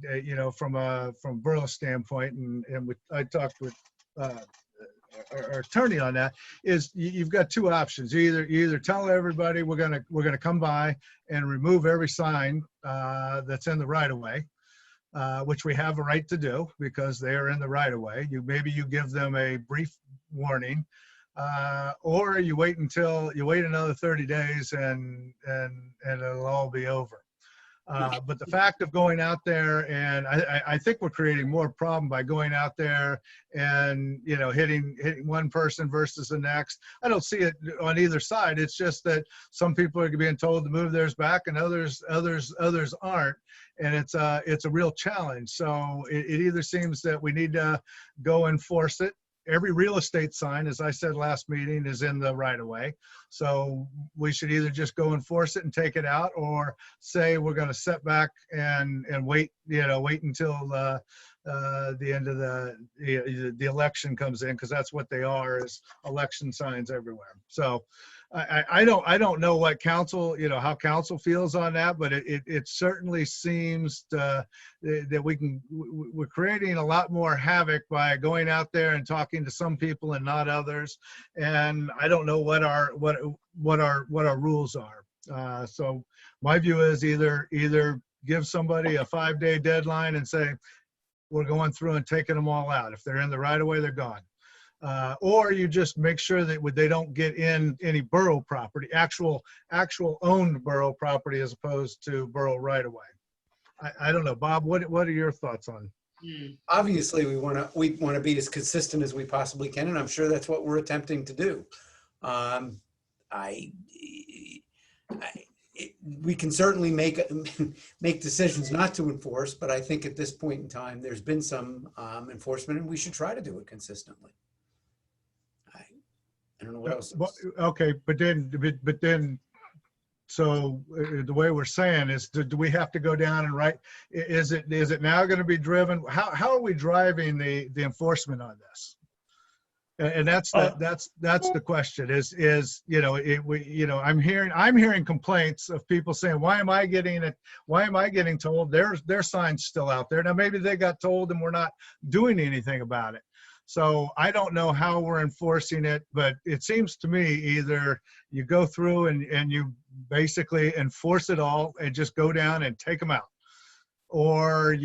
from Borough standpoint, and I talked with our attorney on that, is you've got two options. You either tell everybody we're gonna come by and remove every sign that's in the right of way, which we have a right to do because they are in the right of way. Maybe you give them a brief warning, or you wait another 30 days and it'll all be over. But the fact of going out there, and I think we're creating more problem by going out there and hitting one person versus the next. I don't see it on either side. It's just that some people are being told to move theirs back and others aren't, and it's a real challenge. So it either seems that we need to go enforce it. Every real estate sign, as I said last meeting, is in the right of way. So we should either just go enforce it and take it out, or say we're going to set back and wait until the end of the election comes in, because that's what they are, is election signs everywhere. So I don't know what council, how council feels on that, but it certainly seems that we're creating a lot more havoc by going out there and talking to some people and not others. And I don't know what our rules are. So my view is either give somebody a 5-day deadline and say, we're going through and taking them all out. If they're in the right of way, they're gone. Or you just make sure that they don't get in any borough property, actual owned borough property, as opposed to borough right of way. I don't know, Bob. What are your thoughts on? Obviously, we want to be as consistent as we possibly can, and I'm sure that's what we're attempting to do. We can certainly make decisions not to enforce, but I think at this point in time, there's been some enforcement, and we should try to do it consistently. I don't know what else. Okay, but then, so the way we're saying is, do we have to go down and write? Is it now going to be driven? How are we driving the enforcement on this? And that's the question is, you know, I'm hearing complaints of people saying, why am I getting told their sign's still out there? Now, maybe they got told and we're not doing anything about it. So I don't know how we're enforcing it, but it seems to me either you go through and you basically enforce it all and just go down and take them out, or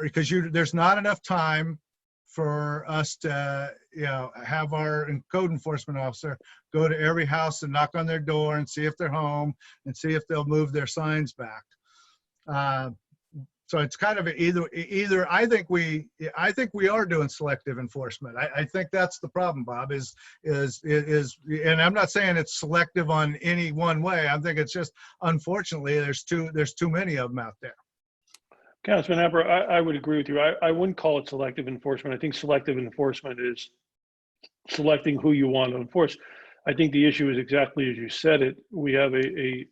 because there's not enough time for us to, you know, have our code enforcement officer go to every house and knock on their door and see if they're home and see if they'll move their signs back. So it's kind of either. I think we are doing selective enforcement. I think that's the problem, Bob. Is and I'm not saying it's selective on any one way. I think it's just, unfortunately, there's too many of them out there. Councilman Amber, I would agree with you. I wouldn't call it selective enforcement. I think selective enforcement is selecting who you want to enforce. I think the issue is exactly as you said it. We have a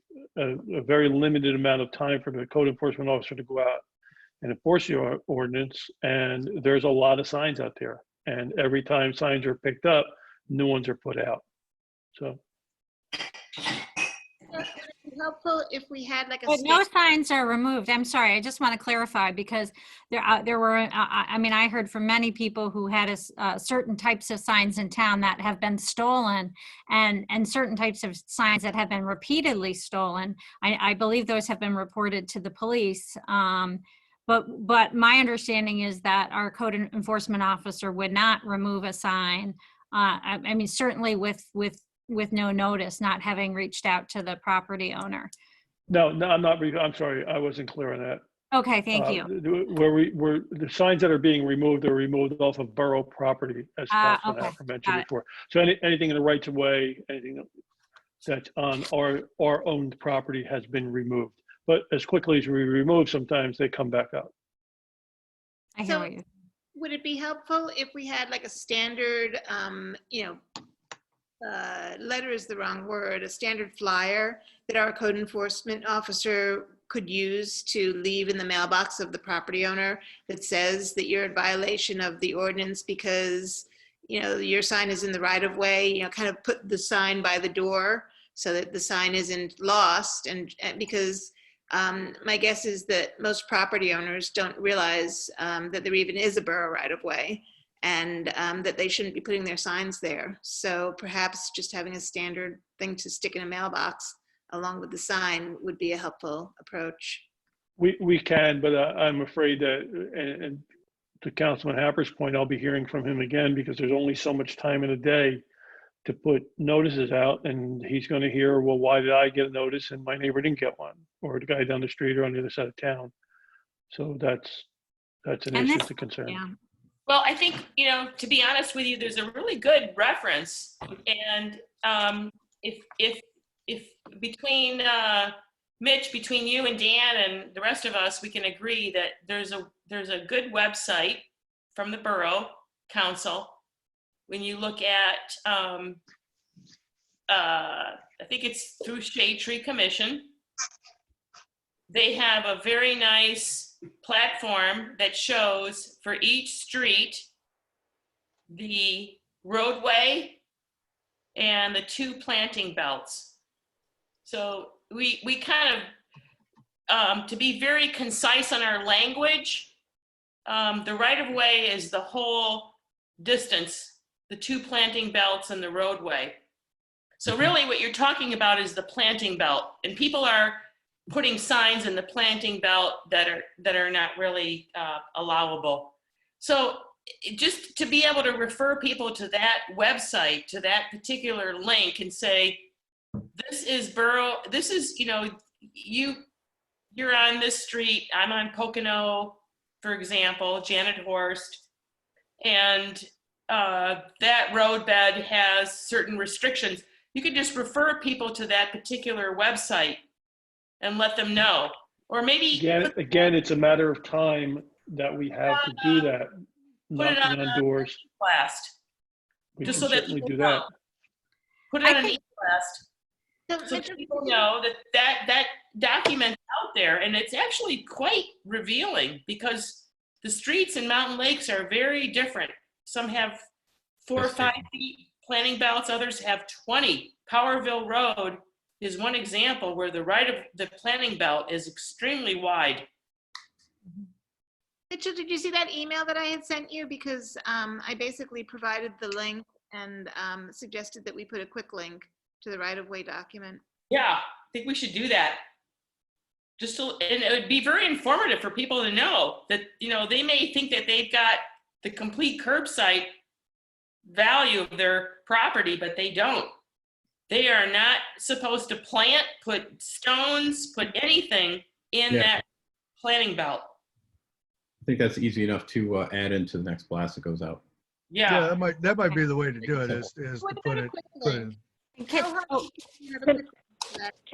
very limited amount of time for the code enforcement officer to go out and enforce your ordinance. And there's a lot of signs out there. And every time signs are picked up, new ones are put out. So. Would it be helpful if we had like a But no signs are removed. I'm sorry, I just want to clarify, because there were, I mean, I heard from many people who had certain types of signs in town that have been stolen, and certain types of signs that have been repeatedly stolen. I believe those have been reported to the police. But my understanding is that our code enforcement officer would not remove a sign. I mean, certainly with no notice, not having reached out to the property owner. No, I'm not. I'm sorry, I wasn't clear on that. Okay, thank you. Where the signs that are being removed are removed off of borough property, as Councilman Okay, Happer mentioned before. So anything in the rights of way, anything that's on our owned property has been removed. But as quickly as we remove, sometimes they come back up. I hear what you. Would it be helpful if we had like a standard, letter is the wrong word, a standard flyer that our code enforcement officer could use to leave in the mailbox of the property owner that says that you're in violation of the ordinance because, you know, your sign is in the right of way, you know, kind of put the sign by the door so that the sign isn't lost. And because my guess is that most property owners don't realize that there even is a borough right of way, and that they shouldn't be putting their signs there. So perhaps just having a standard thing to stick in a mailbox along with the sign would be a helpful approach. We can, but I'm afraid that, and to Councilman Happer's point, I'll be hearing from him again because there's only so much time in a day to put notices out, and he's going to hear, well, why did I get a notice and my neighbor didn't get one, or the guy down the street or on the other side of town. So that's an issue to concern. Yeah. Well, I think, you know, to be honest with you, there's a really good reference. And if between Mitch, between you and Dan and the rest of us, we can agree that there's a good website from the Borough Council. When you look at, I think it's through Shade Tree Commission, they have a very nice platform that shows for each street the roadway and the 2 planting belts. So we kind of, to be very concise on our language, the right of way is the whole distance, the 2 planting belts and the roadway. So really what you're talking about is the planting belt, and people are putting signs in the planting belt that are not really allowable. So just to be able to refer people to that website, to that particular link, and say, this is Borough, this is, you know, you're on this street, I'm on Pocono, for example, Janet Horst, and that roadbed has certain restrictions. You could just refer people to that particular website and let them know. Or maybe again, it's a matter of time that we have to do that. Knocking on doors. Blast. We Just can so that certainly people do that. know. Put it on an e-blast so that people know that document's out there, and it's actually quite revealing because the streets in Mountain Lakes are very different. Some have 4 or That's 5 feet planting belts, others have 20. Powerville Road is one example where the right of the planting belt is extremely wide. Mitchell, did you see that email that I had sent you? Because I basically provided the link and suggested that we put a quick link to the right-of-way document. Yeah, I think we should do that. Just to, and it would be very informative for people to know that, you know, they may think that they've got the complete curbside value of their property, but they don't. They are not supposed to plant, put stones, put anything in that planting belt. I think that's easy enough to add into the next blast that goes out. Yeah. That might be the way to do it, is to put it in. Can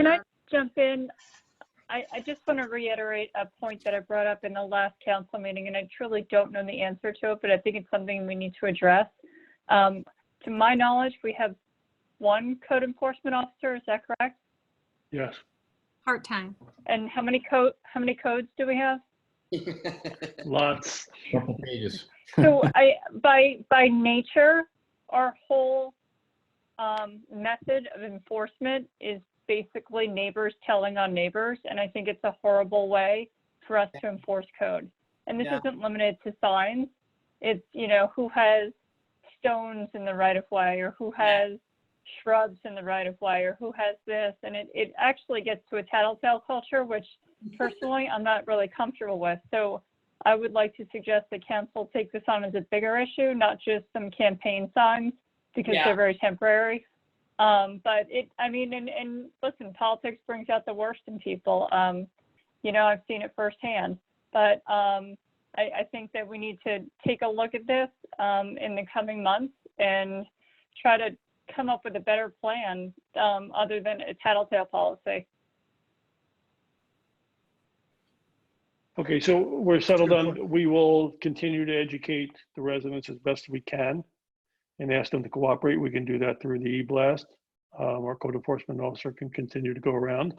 I jump in? I just want to reiterate a point that I brought up in the last council meeting, and I truly don't know the answer to it, but I think it's something we need to address. To my knowledge, we have one code enforcement officer. Is that correct? Yes. Part-time. And how many codes do we have? Lots. Couple pages. So by nature, our whole method of enforcement is basically neighbors telling on neighbors, and I think it's a horrible way for us to enforce code. And this isn't limited to signs. It's, you know, who has stones in the right of way, or who has shrubs in the right of way, or who has this, and it actually gets to a tattletale culture, which personally I'm not really comfortable with. So I would like to suggest that council take this on as a bigger issue, not just some campaign signs, because they're very temporary. But I mean, and listen, politics brings out the worst in people. You know, I've seen it firsthand, but I think that we need to take a look at this in the coming months and try to come up with a better plan other than a tattletale policy. Okay, so we're settled on, we will continue to educate the residents as best we can and ask them to cooperate. We can do that through the e-blast. Our code enforcement officer can continue to go around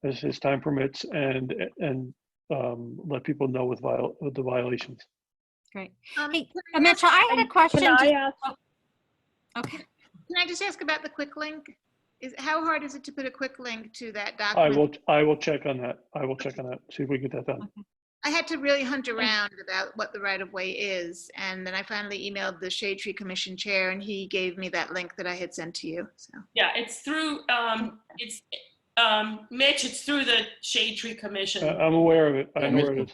as his time permits and let people know with the violations. Great. Hey, Mitchell, I had a question. Can I ask? Okay. Can I just ask about the quick link? How hard is it to put a quick link to that document? I will check on that. See if we get that done. Okay. I had to really hunt around about what the right of way is, and then I finally emailed the Shade Tree Commission chair, and he gave me that link that I had sent to you. So Yeah, it's through Mitch, it's through the Shade Tree Commission. I'm aware of it. I know where it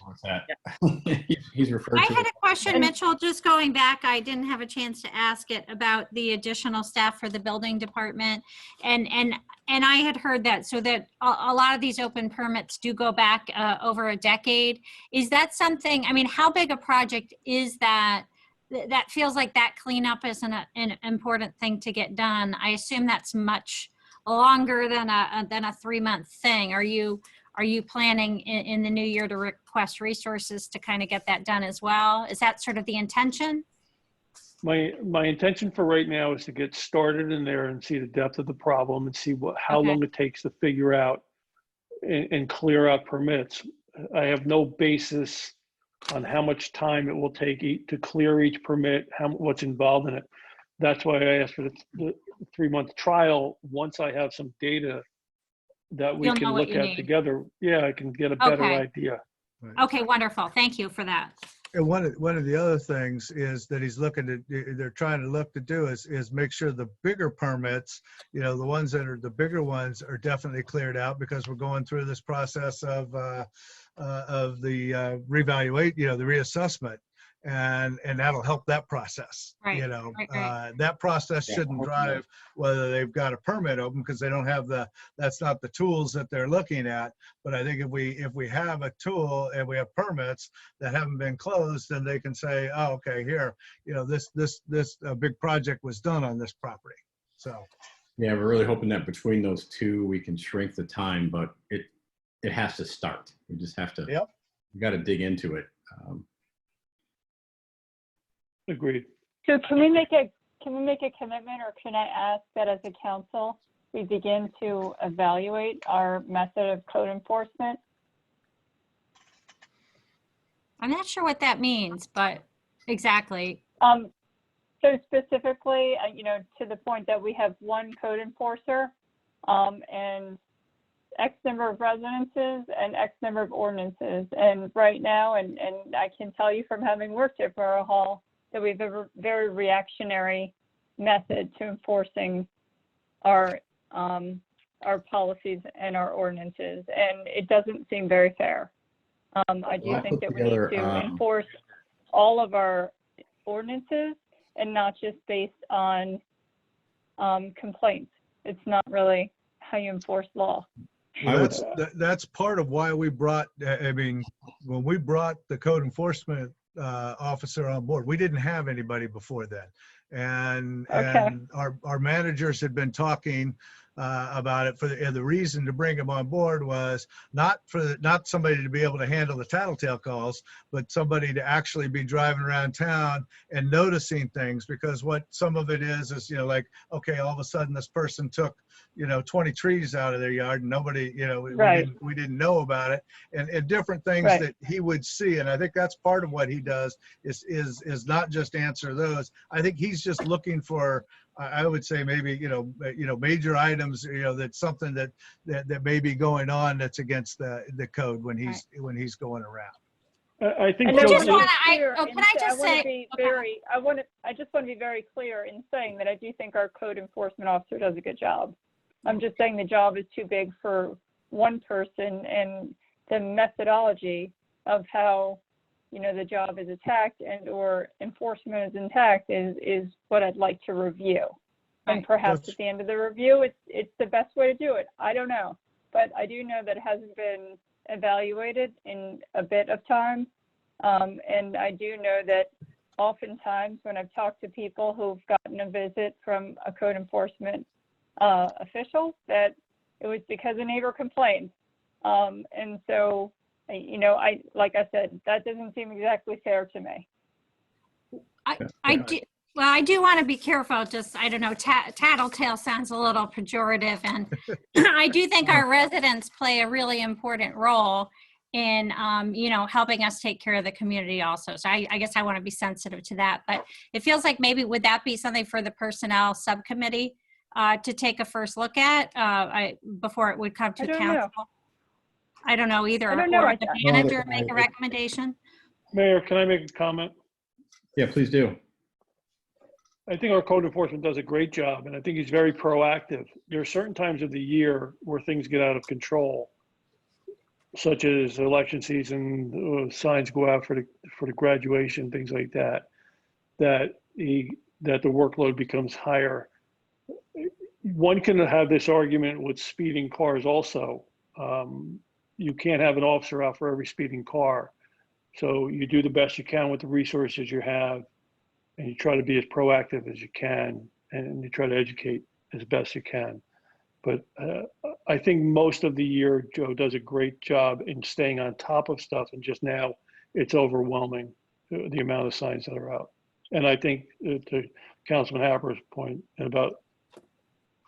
is. He's referred I to. had a question, Mitchell, just going back, I didn't have a chance to ask it about the additional staff for the building department. And I had heard that, so that a lot of these open permits do go back over a decade. Is that something, I mean, how big a project is that? That feels like that cleanup is an important thing to get done. I assume that's much longer than a 3-month thing. Are you planning in the new year to request resources to kind of get that done as well? Is that sort of the intention? My intention for right now is to get started in there and see the depth of the problem and see how long it takes to figure out and clear out permits. I have no basis on how much time it will take to clear each permit, what's involved in it. That's why I asked for the 3-month trial. Once I have some data that we can look at together, I can get a better idea. Okay, wonderful. Thank you for that. And one of the other things is that they're trying to look to do is make sure the bigger permits, you know, the ones that are the bigger ones are definitely cleared out, because we're going through this process of the reevaluate, you know, the reassessment. And that'll help that process. Right. You know, right. That process shouldn't drive whether they've got a permit open, because they don't have that's not the tools that they're looking at. But I think if we have a tool and we have permits that haven't been closed, then they can say, oh, okay, here, you know, this big project was done on this property. So. Yeah, we're really hoping that between those two, we can shrink the time, but it has to start. We just have to, we got to dig into it. Agreed. So can we make a commitment, or can I ask that as a council, we begin to evaluate our method of code enforcement? I'm not sure what that means, but exactly. So specifically, to the point that we have one code enforcer, and X number of residences and X number of ordinances. And right now, and I can tell you from having worked at Borough Hall, that we have a very reactionary method to enforcing our policies and our ordinances, and it doesn't seem very fair. I do Well, think that we together, need to enforce all of our ordinances and not just based on complaints. It's not really how you enforce law. Well, that's part of why we brought, I mean, when we brought the code enforcement officer on board, we didn't have anybody before then. And our managers had been talking about it and the reason to bring him on board was not somebody to be able to handle the tattletale calls, but somebody to actually be driving around town and noticing things, because what some of it is, like, okay, all of a sudden this person took, 20 trees out of their yard and nobody, we didn't know about it, and different things that he would see. And I think that's part of what he does is not just answer those. I think he's just looking for, I would say maybe, major items, that's something that may be going on that's against the code when he's going around. I think. I just want say? to be very, I just want to be very clear in saying that I do think our code enforcement officer does a good job. I'm just saying the job is too big for one person, and the methodology of how, the job is attacked and or enforcement is intact is what I'd like to review. And perhaps at the end of the review, it's the best way to do it. I don't know, but I do know that it hasn't been evaluated in a bit of time. And I do know that oftentimes when I've talked to people who've gotten a visit from a code enforcement official, that it was because a neighbor complained. And so, like I said, that doesn't seem exactly fair to me. I do want to be careful. Just, I don't know, tattletale sounds a little pejorative. And I do think our residents play a really important role in, helping us take care of the community also. So I guess I want to be sensitive to that. But it feels like maybe, would that be something for the personnel subcommittee to take a first look at before it would come to council? I don't know either. I don't know. Or the manager make a recommendation? Mayor, can I make a comment? Yeah, please do. I think our code enforcement does a great job, and I think he's very proactive. There are certain times of the year where things get out of control, such as election season, signs go out for the graduation, things like that, that the workload becomes higher. One can have this argument with speeding cars also. You can't have an officer out for every speeding car. So you do the best you can with the resources you have, and you try to be as proactive as you can, and you try to educate as best you can. But I think most of the year, Joe does a great job in staying on top of stuff, and just now it's overwhelming, the amount of signs that are out. And I think to Councilman Happer's point, in about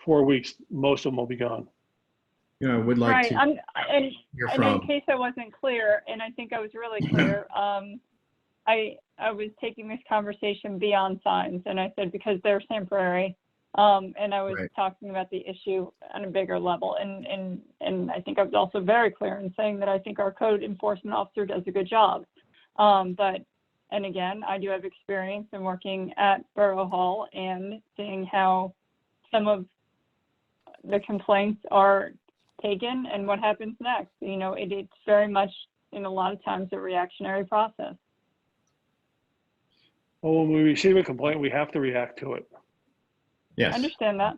4 weeks, most of them will be gone. I would like to hear from. And in case I wasn't clear, and I think I was really clear, I was taking this conversation beyond signs, and I said because they're temporary, and I was talking about the issue on a bigger level, and I think I was also very clear in saying that I think our code enforcement officer does a good job. And again, I do have experience in working at Borough Hall and seeing how some of the complaints are taken and what happens next. It's very much, in a lot of times, a reactionary process. Well, when we receive a complaint, we have to react to it. Yes. I understand that.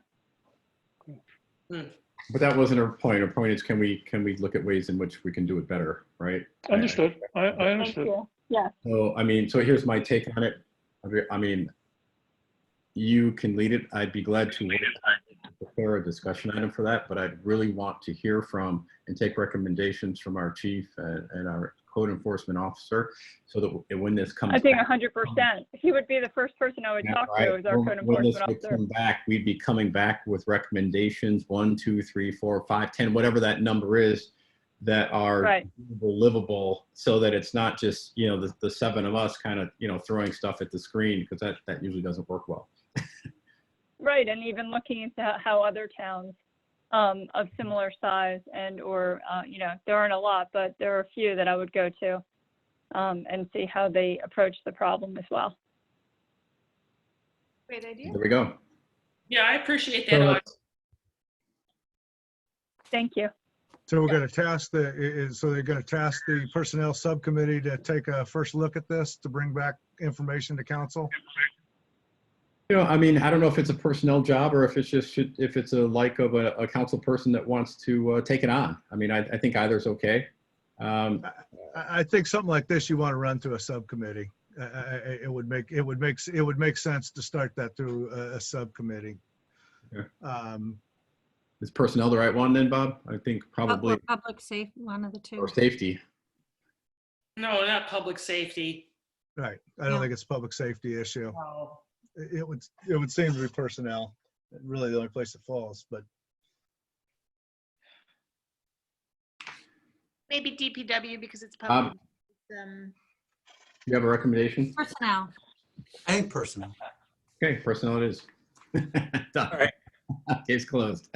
But that wasn't our point. Our point is, can we look at ways in which we can do it better, right? Understood. I understood. Thank you. Yes. So here's my take on it. I mean, you can lead it. I'd be glad to prepare a discussion item for that, but I'd really want to hear from and take recommendations from our chief and our code enforcement officer, so that when this comes, I think 100%. He would be the first person I would talk to as our code enforcement when this would officer. come back, we'd be coming back with recommendations 1, 2, 3, 4, 5, 10, whatever that number is, that are Right. livable, so that it's not just, you know, the seven of us kind of, you know, throwing stuff at the screen, because that usually doesn't work well. Right, and even looking into how other towns of similar size and or, you know, there aren't a lot, but there are a few that I would go to and see how they approach the problem as well. Great idea. There we go. Yeah, I appreciate So that. let's- Thank you. So we're going to task so they're going to task the personnel subcommittee to take a first look at this, to bring back information to council. You know, I mean, I don't know if it's a personnel job or if it's just, if it's a like of a council person that wants to take it on. I mean, I think either's okay. I think something like this, you want to run through a subcommittee. It would make sense to start that through a subcommittee. Okay. Is personnel the right one then, Bob? I think probably, Or public safety, one of the two. or safety. No, not public safety. Right. I don't think it's a public safety issue. No. It would seem to be personnel, really the only place it falls, but Maybe DPW because it's public. You have a recommendation? Personnel. I think personnel. Okay, personnel it is. Done. All right. Case closed.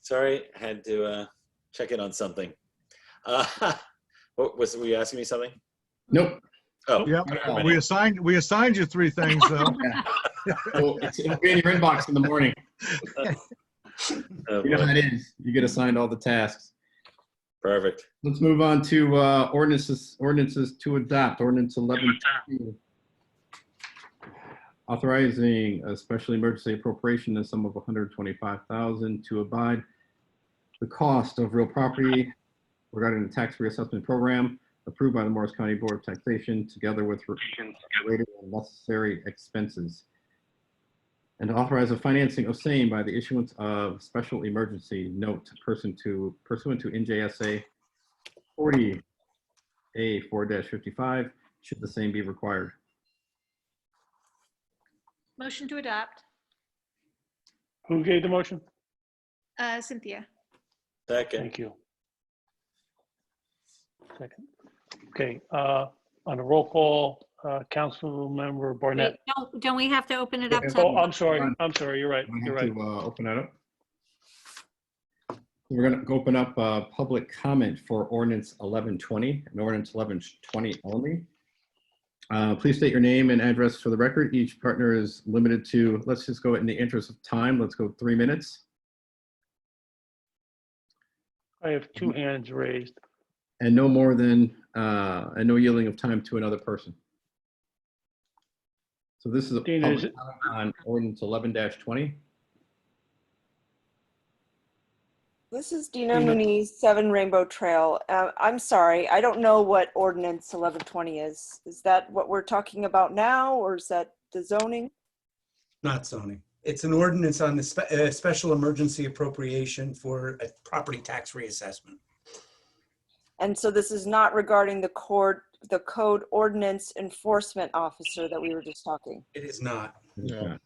Sorry, had to check in on something. Were you asking me something? Nope. Oh, yep. We assigned you 3 things though. Well, it'll be in your inbox in the morning. Oh, You know boy. how it is. You get assigned all the tasks. Perfect. Let's move on to ordinances to adopt. Ordinance 11, authorizing a special emergency appropriation in the sum of $125,000 to abide the cost of real property regarding the tax reassessment program approved by the Morris County Board of Taxation, together with related and necessary expenses, and to authorize the financing of same by the issuance of special emergency note pursuant to NJSA 40A4-55, should the same be required. Motion to adopt. Who gave the motion? Cynthia. Second. Thank you. Second. Okay, on a roll call, Councilmember Barnett. Wait, don't we have to open it up to? Oh, I'm sorry, you're right, We you're have right. to open that up. We're going to open up public comment for ordinance 1120 and ordinance 1120 only. Please state your name and address for the record. Each partner is limited to, let's just go in the interest of time, let's go 3 minutes. I have 2 hands raised. And no more than, and no yielding of time to another person. So this is a Dana, is public comment on ordinance 11-20. This is Dina Mooney, 7 Rainbow Trail. I'm sorry, I don't know what ordinance 1120 is. Is that what we're talking about now, or is that the zoning? Not zoning. It's an ordinance on the special emergency appropriation for a property tax reassessment. And so this is not regarding the code ordinance enforcement officer that we were just talking. It is not. No.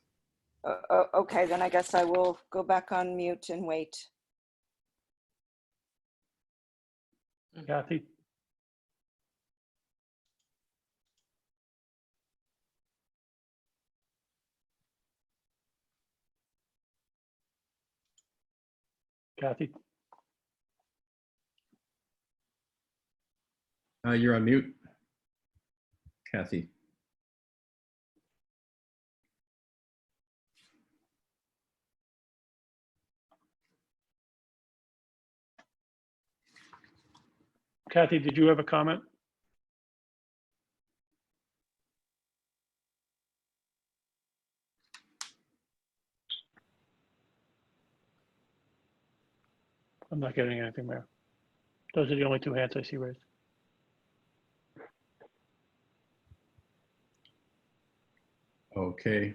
Okay, then I guess I will go back on mute and wait. Kathy? Kathy? You're on mute. Kathy. Kathy, did you have a comment? I'm not getting anything there. Those are the only 2 hands I see raised. Okay.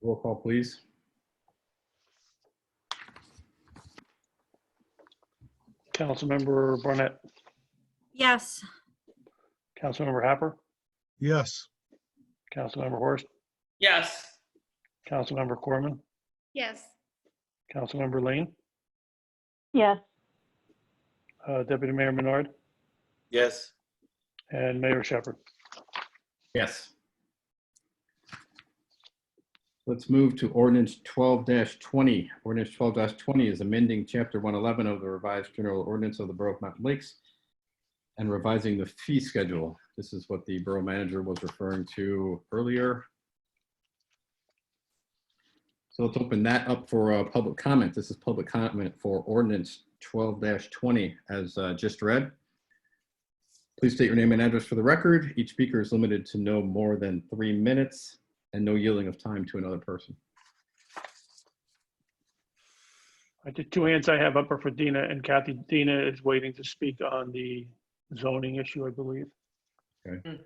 Roll call, please. Councilmember Barnett, Yes. Councilmember Happer, Yes. Councilmember Horst, Yes. Councilmember Corman, Yes. Councilmember Lane, Yes. Deputy Mayor Menard, Yes. and Mayor Shepherd. Yes. Let's move to ordinance 12-20. Ordinance 12-20 is amending chapter 111 of the revised general ordinance of the Borough of Mountain Lakes and revising the fee schedule. This is what the borough manager was referring to earlier. So let's open that up for public comment. This is public comment for ordinance 12-20 as just read. Please state your name and address for the record. Each speaker is limited to no more than 3 minutes and no yielding of time to another person. I did two hands I have up are for Dina and Kathy. Dina is waiting to speak on the zoning issue, I believe. Okay.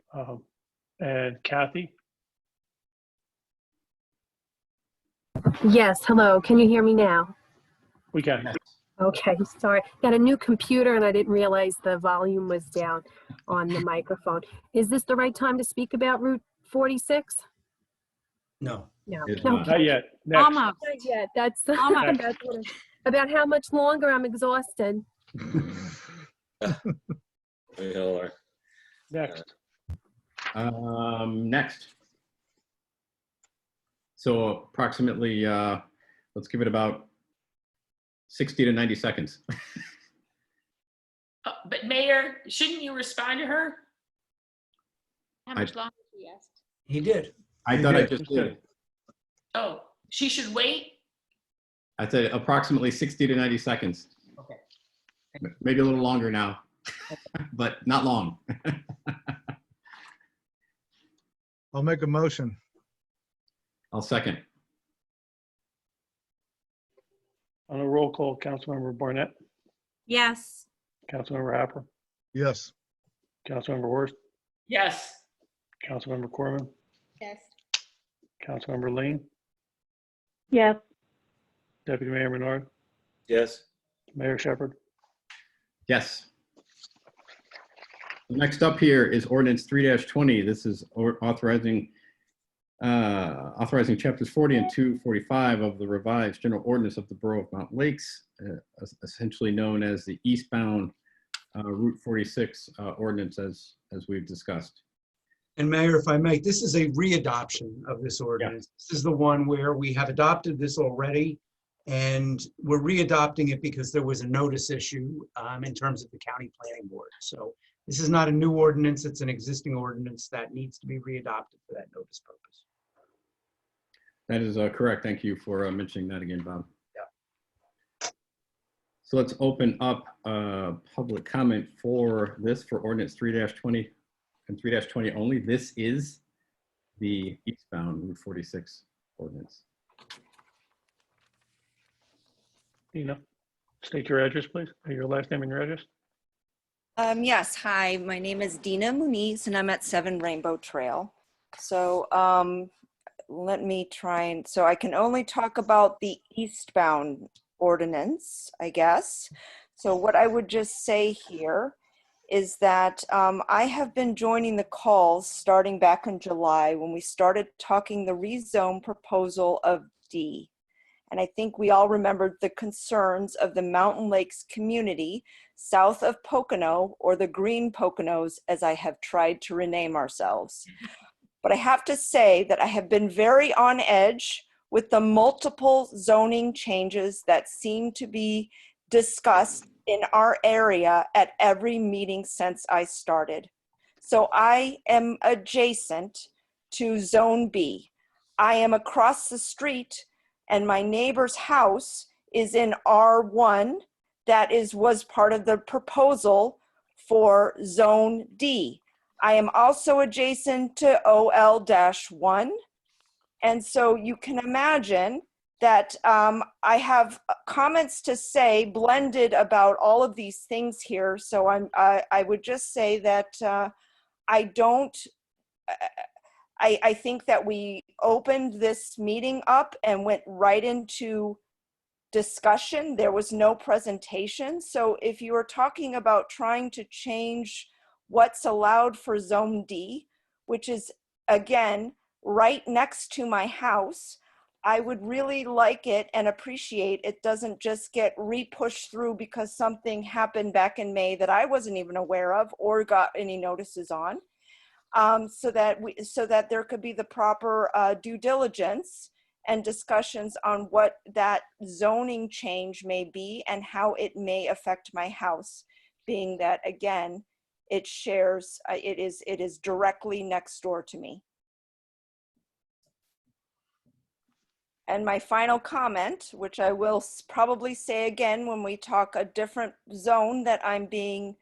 And Kathy? Yes, hello. Can you hear me now? We can. Okay, sorry. Got a new computer and I didn't realize the volume was down on the microphone. Is this the right time to speak about Route 46? No. No. It's Okay. not. Not yet. Next. Almost. Not yet. That's, Almost. that's what about how much longer I'm exhausted. We all are. Next. Next. So approximately, let's give it about 60 to 90 seconds. But Mayor, shouldn't you respond to her? How much longer she asked? He did. I thought I just did. Oh, she should wait? I said approximately 60 to 90 seconds. Okay. Maybe a little longer now, but not long. I'll make a motion. I'll second. On a roll call, Councilmember Barnett, Yes. Councilmember Happer, Yes. Councilmember Worst, Yes. Councilmember Corman, Yes. Councilmember Lane, Yes. Deputy Mayor Menard, Yes. Mayor Shepherd. Yes. Next up here is ordinance 3-20. This is authorizing chapters 40 and 245 of the revised general ordinance of the Borough of Mountain Lakes, essentially known as the eastbound Route 46 ordinance as we've discussed. And Mayor, if I may, this is a readoption of this ordinance. This is the one where we have adopted this already, and we're readopting it because there was a notice issue in terms of the county planning board. So this is not a new ordinance, it's an existing ordinance that needs to be readopted for that notice purpose. That is correct. Thank you for mentioning that again, Bob. Yeah. So let's open up public comment for this for ordinance 3-20 and 3-20 only. This is the eastbound Route 46 ordinance. Dina, state your address, please. Your last name and your address. Yes, hi, my name is Dina Muniz and I'm at 7 Rainbow Trail. So let me try and, so I can only talk about the eastbound ordinance, I guess. So what I would just say here is that I have been joining the calls starting back in July when we started talking the rezone proposal of D. And I think we all remembered the concerns of the Mountain Lakes community south of Pocono, or the Green Poconos, as I have tried to rename ourselves. But I have to say that I have been very on edge with the multiple zoning changes that seem to be discussed in our area at every meeting since I started. So I am adjacent to Zone B. I am across the street and my neighbor's house is in R1 that was part of the proposal for Zone D. I am also adjacent to OL-1. And so you can imagine that I have comments to say blended about all of these things here. So I would just say that I think that we opened this meeting up and went right into discussion. There was no presentation. So if you are talking about trying to change what's allowed for Zone D, which is, again, right next to my house, I would really like it and appreciate it doesn't just get re-pushed through because something happened back in May that I wasn't even aware of or got any notices on, so that there could be the proper due diligence and discussions on what that zoning change may be and how it may affect my house, being that, again, it shares, it is directly next door to me. And my final comment, which I will probably say again when we talk a different zone that I'm being,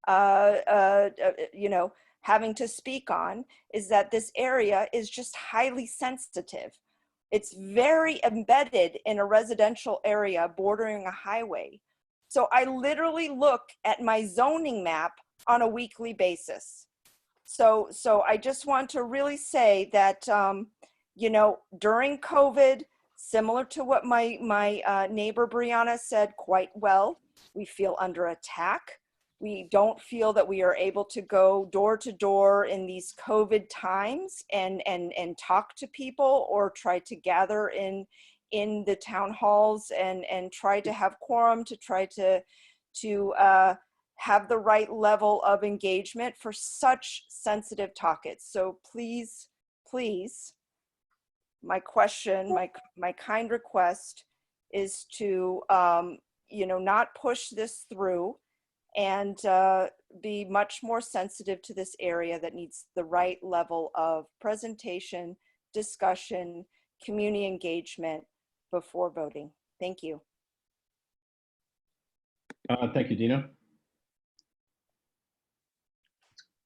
you know, having to speak on, is that this area is just highly sensitive. It's very embedded in a residential area bordering a highway. So I literally look at my zoning map on a weekly basis. So I just want to really say that, you know, during COVID, similar to what my neighbor Brianna said quite well, we feel under attack. We don't feel that we are able to go door to door in these COVID times and talk to people or try to gather in the town halls and try to have quorum to try to have the right level of engagement for such sensitive topics. So please, please, my question, my kind request is to, you know, not push this through and be much more sensitive to this area that needs the right level of presentation, discussion, community engagement before voting. Thank you. Thank you, Dina.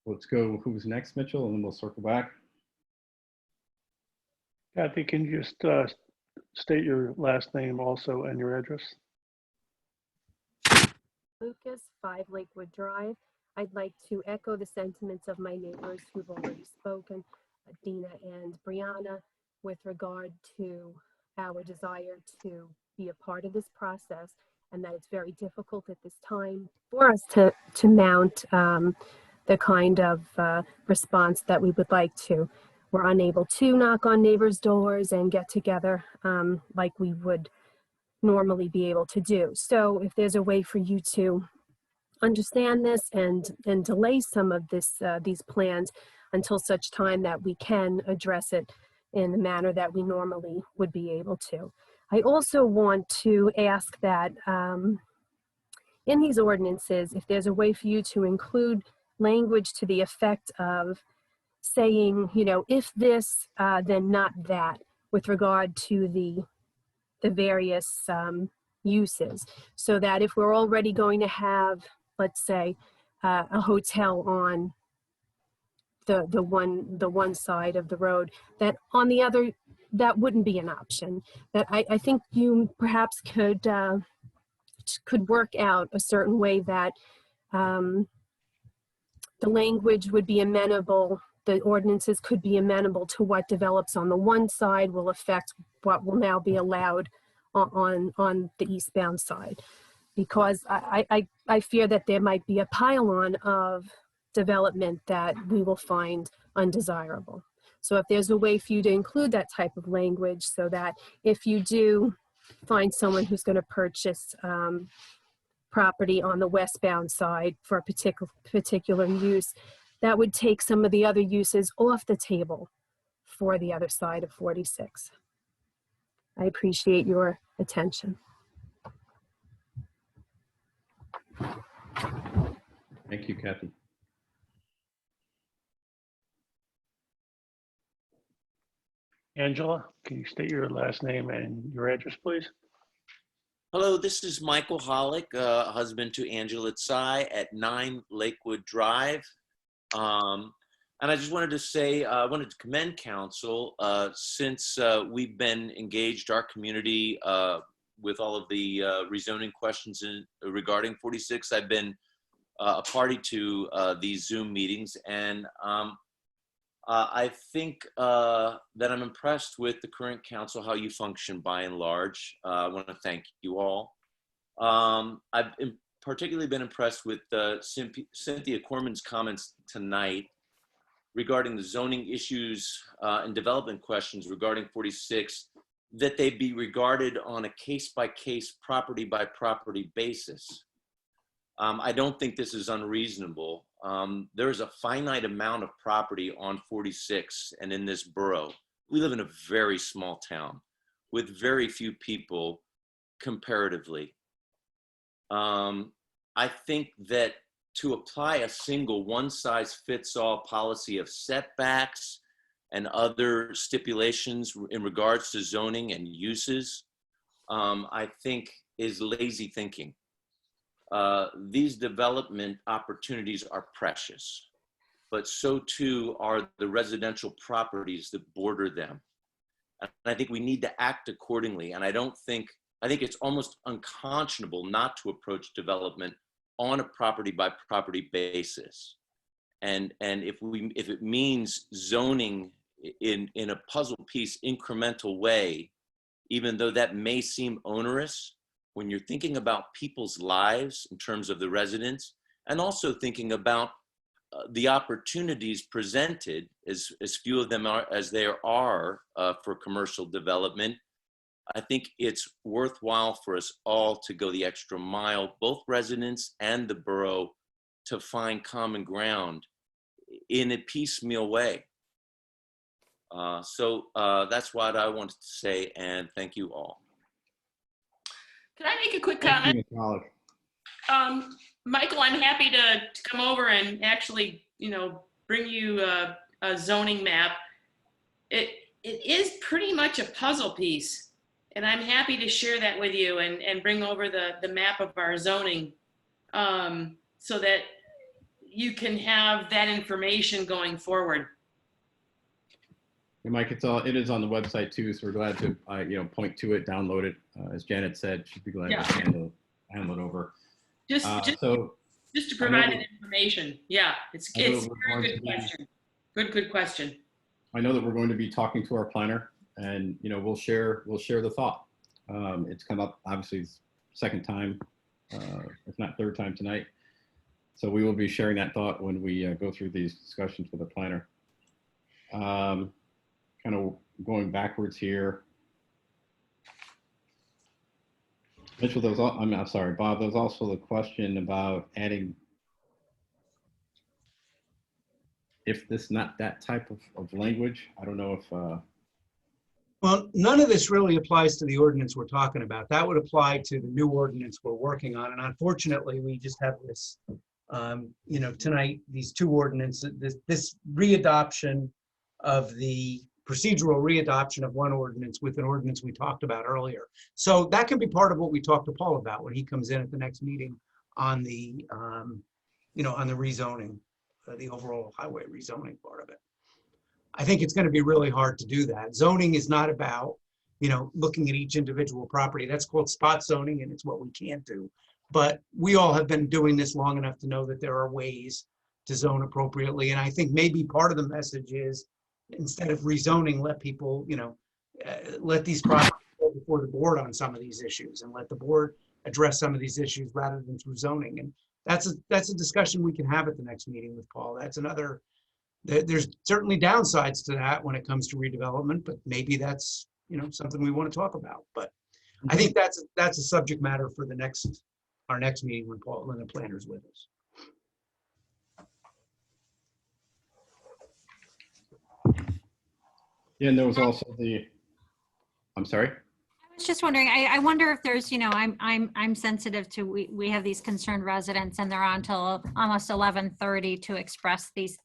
Let's go, who's next, Mitchell, and then we'll circle back. Kathy, can you just state your last name also and your address? Lucas, 5 Lakewood Drive. I'd like to echo the sentiments of my neighbors who've already spoken, Dina and Brianna, with regard to our desire to be a part of this process, and that it's very difficult at this time for us to mount the kind of response that we would like to. We're unable to knock on neighbors' doors and get together like we would normally be able to do. So if there's a way for you to understand this and delay some of these plans until such time that we can address it in the manner that we normally would be able to. I also want to ask that in these ordinances, if there's a way for you to include language to the effect of saying, you know, if this, then not that, with regard to the various uses, so that if we're already going to have, let's say, a hotel on the one side of the road, that on the other, that wouldn't be an option. That I think you perhaps could work out a certain way that the language would be amenable, the ordinances could be amenable to what develops on the one side will affect what will now be allowed on the eastbound side. Because I fear that there might be a pile-on of development that we will find undesirable. So if there's a way for you to include that type of language so that if you do find someone who's going to purchase property on the westbound side for a particular use, that would take some of the other uses off the table for the other side of 46. I appreciate your attention. Thank you, Kathy. Angela, can you state your last name and your address, please? Hello, this is Michael Hollick, husband to Angela Tsai at 9 Lakewood Drive. And I just wanted to say, I wanted to commend council since we've been engaged, our community, with all of the rezoning questions regarding 46. I've been a party to these Zoom meetings, and I think that I'm impressed with the current council, how you function by and large. I want to thank you all. I've particularly been impressed with Cynthia Corman's comments tonight regarding the zoning issues and development questions regarding 46 that they be regarded on a case-by-case, property-by-property basis. I don't think this is unreasonable. There is a finite amount of property on 46 and in this borough. We live in a very small town with very few people comparatively. I think that to apply a single one-size-fits-all policy of setbacks and other stipulations in regards to zoning and uses, I think is lazy thinking. These development opportunities are precious, but so too are the residential properties that border them. And I think we need to act accordingly. And I think it's almost unconscionable not to approach development on a property by property basis. And if it means zoning in a puzzle piece incremental way, even though that may seem onerous, when you're thinking about people's lives in terms of the residents, and also thinking about the opportunities presented, as few of them are as there are for commercial development, I think it's worthwhile for us all to go the extra mile, both residents and the borough, to find common ground in a piecemeal way. So that's what I wanted to say, and thank you all. Can I make a quick comment? Michael, I'm happy to come over and actually, bring you a zoning map. It is pretty much a puzzle piece, and I'm happy to share that with you and bring over the map of our zoning so that you can have that information going forward. Hey, Mike, it is on the website too, so we're glad to point to it, download it. As Janet said, she'd be glad to handle it over. Just to provide that information. Yeah, it's a very good question. Good question. I know that we're going to be talking to our planner, and we'll share the thought. It's come up obviously second time, if not third time tonight. So we will be sharing that thought when we go through these discussions with the planner. Kind of going backwards here. Mitchell, I'm sorry, Bob, there's also the question about adding, if this not that type of language. I don't know if. Well, none of this really applies to the ordinance we're talking about. That would apply to the new ordinance we're working on. And unfortunately, we just have this, tonight, these two ordinances, this readoption of the procedural readoption of one ordinance with an ordinance we talked about earlier. So that can be part of what we talk to Paul about when he comes in at the next meeting on the, on the rezoning, the overall highway rezoning part of it. I think it's going to be really hard to do that. Zoning is not about, looking at each individual property. That's called spot zoning, and it's what we can't do. But we all have been doing this long enough to know that there are ways to zone appropriately. And I think maybe part of the message is, instead of rezoning, let people, let these properties go before the board on some of these issues, and let the board address some of these issues rather than through zoning. And that's a discussion we can have at the next meeting with Paul. That's another, there's certainly downsides to that when it comes to redevelopment, but maybe that's, something we want to talk about. But I think that's a subject matter for our next meeting when the planner's with us. Yeah, and there was also I'm sorry. I was just wondering, I wonder if there's, I'm sensitive to, we have these concerned residents and they're on till almost 11:30 to express these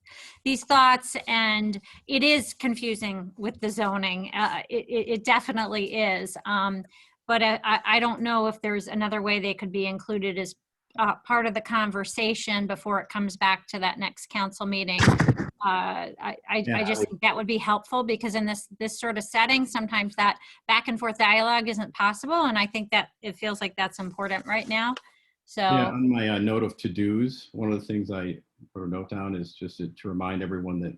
thoughts. And it is confusing with the zoning. It definitely is. But I don't know if there's another way they could be included as part of the conversation before it comes back to that next council meeting. I just think that would be helpful, because in this sort of setting, sometimes that back and forth dialogue isn't possible. And I think that it feels like that's important right now. So yeah, on my note of to-dos, one of the things I put a note down is just to remind everyone that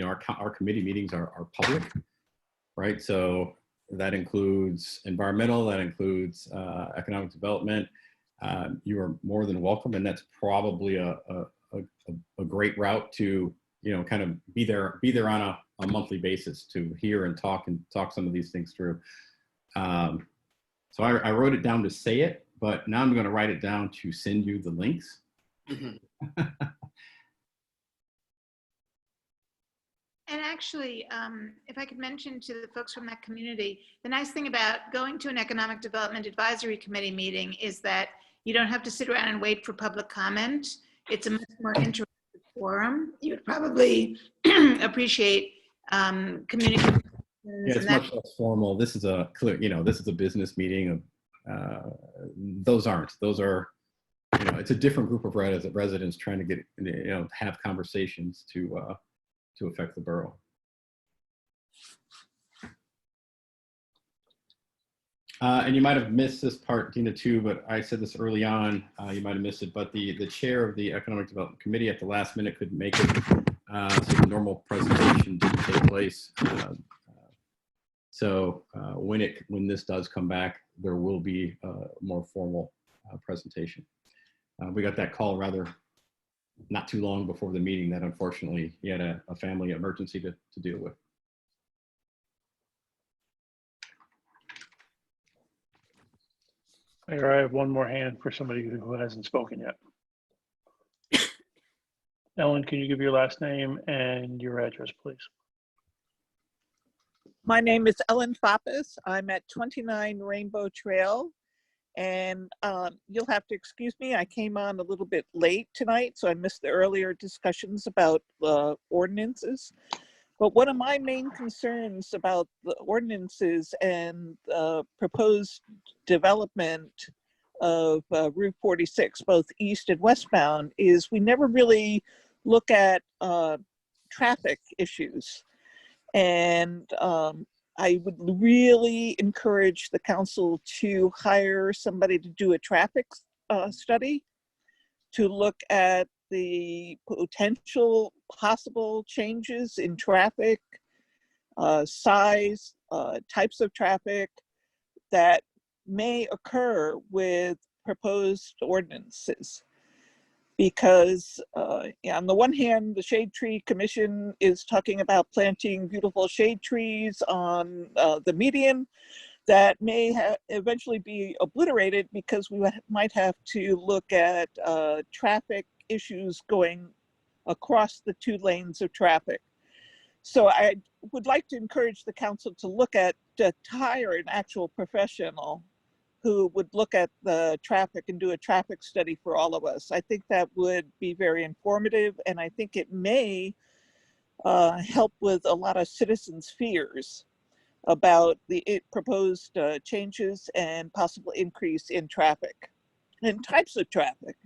our committee meetings are public, right? So that includes environmental, that includes economic development. You are more than welcome, and that's probably a great route to kind of be there on a monthly basis to hear and talk some of these things through. So I wrote it down to say it, but now I'm going to write it down to send you the links. And actually, if I could mention to the folks from that community, the nice thing about going to an Economic Development Advisory Committee meeting is that you don't have to sit around and wait for public comment. It's a much more interactive forum. You would probably appreciate communicating. Yeah, it's much less formal. This is a clear, this is a business meeting. Those aren't. Those are, it's a different group of residents trying to get, have conversations to affect the borough. And you might have missed this part, Dina, too, but I said this early on. You might have missed it, but the chair of the Economic Development Committee at the last minute couldn't make it, so the normal presentation didn't take place. So when this does come back, there will be a more formal presentation. We got that call not too long before the meeting that unfortunately he had a family emergency to deal with. Mayor, I have one more hand for somebody who hasn't spoken yet. Ellen, can you give your last name and your address, please? My name is Ellen Fappas. I'm at 29 Rainbow Trail. And you'll have to excuse me, I came on a little bit late tonight, so I missed the earlier discussions about ordinances. But one of my main concerns about the ordinances and proposed development of Route 46, both east and westbound, is we never really look at traffic issues. And I would really encourage the council to hire somebody to do a traffic study to look at the potential possible changes in traffic, size, types of traffic that may occur with proposed ordinances. Because on the one hand, the Shade Tree Commission is talking about planting beautiful shade trees on the median that may eventually be obliterated because we might have to look at traffic issues going across the 2 lanes of traffic. So I would like to encourage the council to look at, to hire an actual professional who would look at the traffic and do a traffic study for all of us. I think that would be very informative, and I think it may help with a lot of citizens' fears about the proposed changes and possible increase in traffic and types of traffic.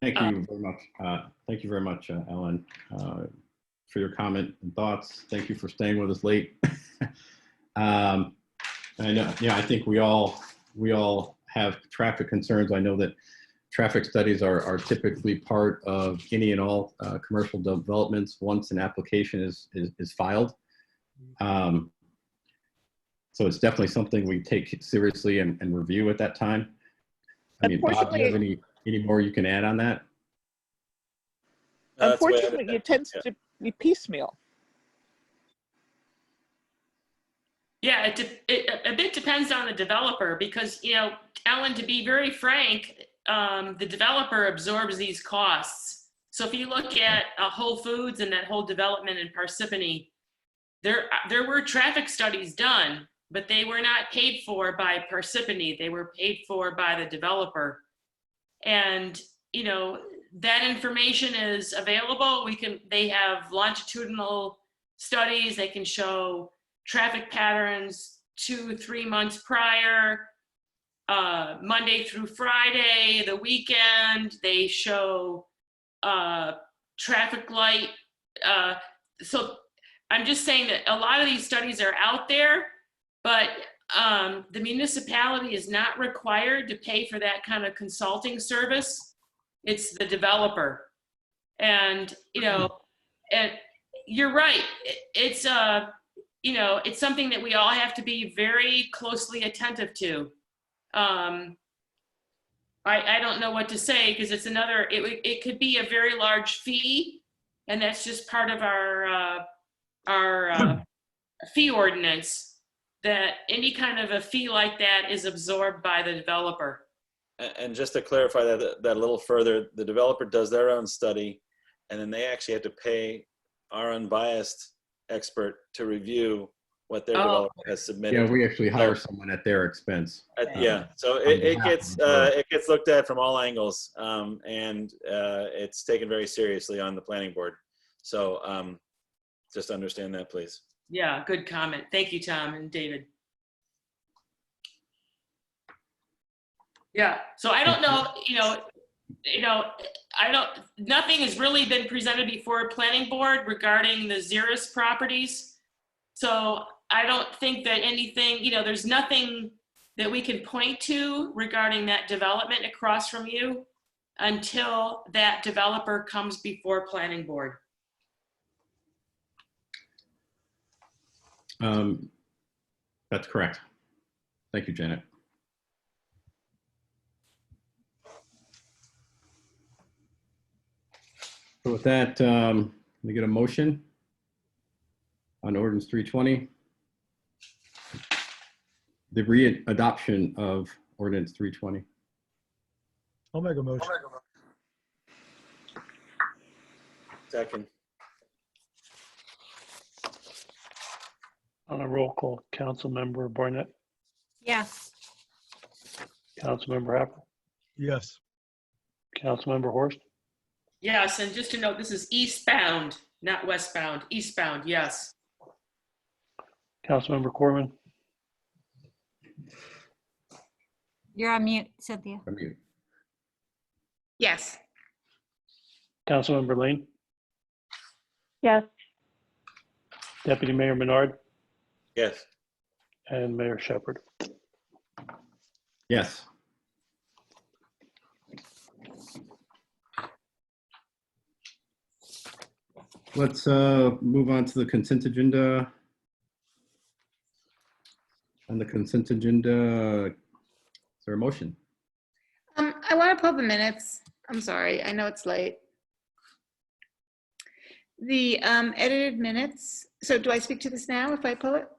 Thank you very much. Thank you very much, Ellen, for your comment and thoughts. Thank you for staying with us late. I know, I think we all have traffic concerns. I know that traffic studies are typically part of any and all commercial developments once an application is filed. So it's definitely something we take seriously and review at that time. I mean, Bob, do you have any more you can add on that? Unfortunately, it tends to be piecemeal. Yeah, it a bit depends on the developer because, Ellen, to be very frank, the developer absorbs these costs. So if you look at Whole Foods and that whole development in Parsippany, there were traffic studies done, but they were not paid for by Parsippany. They were paid for by the developer. And, that information is available. They have longitudinal studies. They can show traffic patterns 2-3 months prior, Monday through Friday, the weekend. They show traffic light. So I'm just saying that a lot of these studies are out there, but the municipality is not required to pay for that kind of consulting service. It's the developer. And, and you're right. It's it's something that we all have to be very closely attentive to. I don't know what to say because it's it could be a very large fee, and that's just part of our our fee ordinance, that any kind of a fee like that is absorbed by the developer. And just to clarify that a little further, the developer does their own study, and then they actually have to pay our unbiased expert to review what their developer has submitted. Yeah, we actually hire someone at their expense. Yeah, so on it behalf gets of the borough. it gets looked at from all angles, and it's taken very seriously on the planning board. So just understand that, please. Yeah, good comment. Thank you, Tom and David. Yeah, so I don't know, nothing has really been presented before planning board regarding the Xeris properties. So I don't think that anything, there's nothing that we can point to regarding that development across from you until that developer comes before planning board. That's correct. Thank you, Janet. So with that, let me get a motion on ordinance 320. The re-adoption of ordinance 320. I'll make a motion. Second. On a roll call, Councilmember Barnett, Yes. Councilmember Happel, Yes. Councilmember Horst, Yes, and just to note, this is eastbound, not westbound, eastbound, yes. Councilmember Corman, You're on mute, Cynthia. I'm mute. Yes. Councilmember Lane, Yes. Deputy Mayor Menard, Yes. and Mayor Shepherd. Yes. Let's move on to the consent agenda. On the consent agenda, is there a motion? I want to pull the minutes. I'm sorry, I know it's late. The edited minutes. So do I speak to this now if I pull it?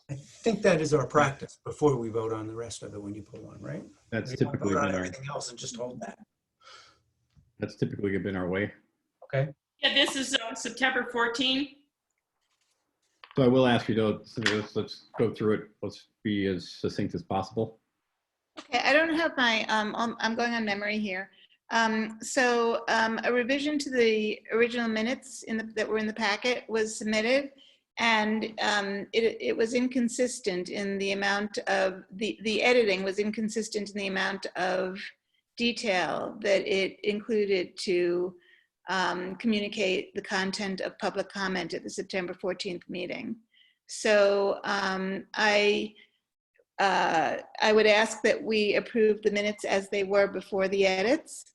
I think that is our practice before we vote on the rest of it when you pull one, right? That's We don't typically vote on been our, everything else and just hold that. that's typically been our way. Okay. Yeah, this is September 14. So I will ask you to, let's go through it. Let's be as succinct as possible. Okay, I don't have my, I'm going on memory here. A revision to the original minutes that were in the packet was submitted, and it was inconsistent in the amount of, the editing was inconsistent in the amount of detail that it included to communicate the content of public comment at the September 14th meeting. So I would ask that we approve the minutes as they were before the edits.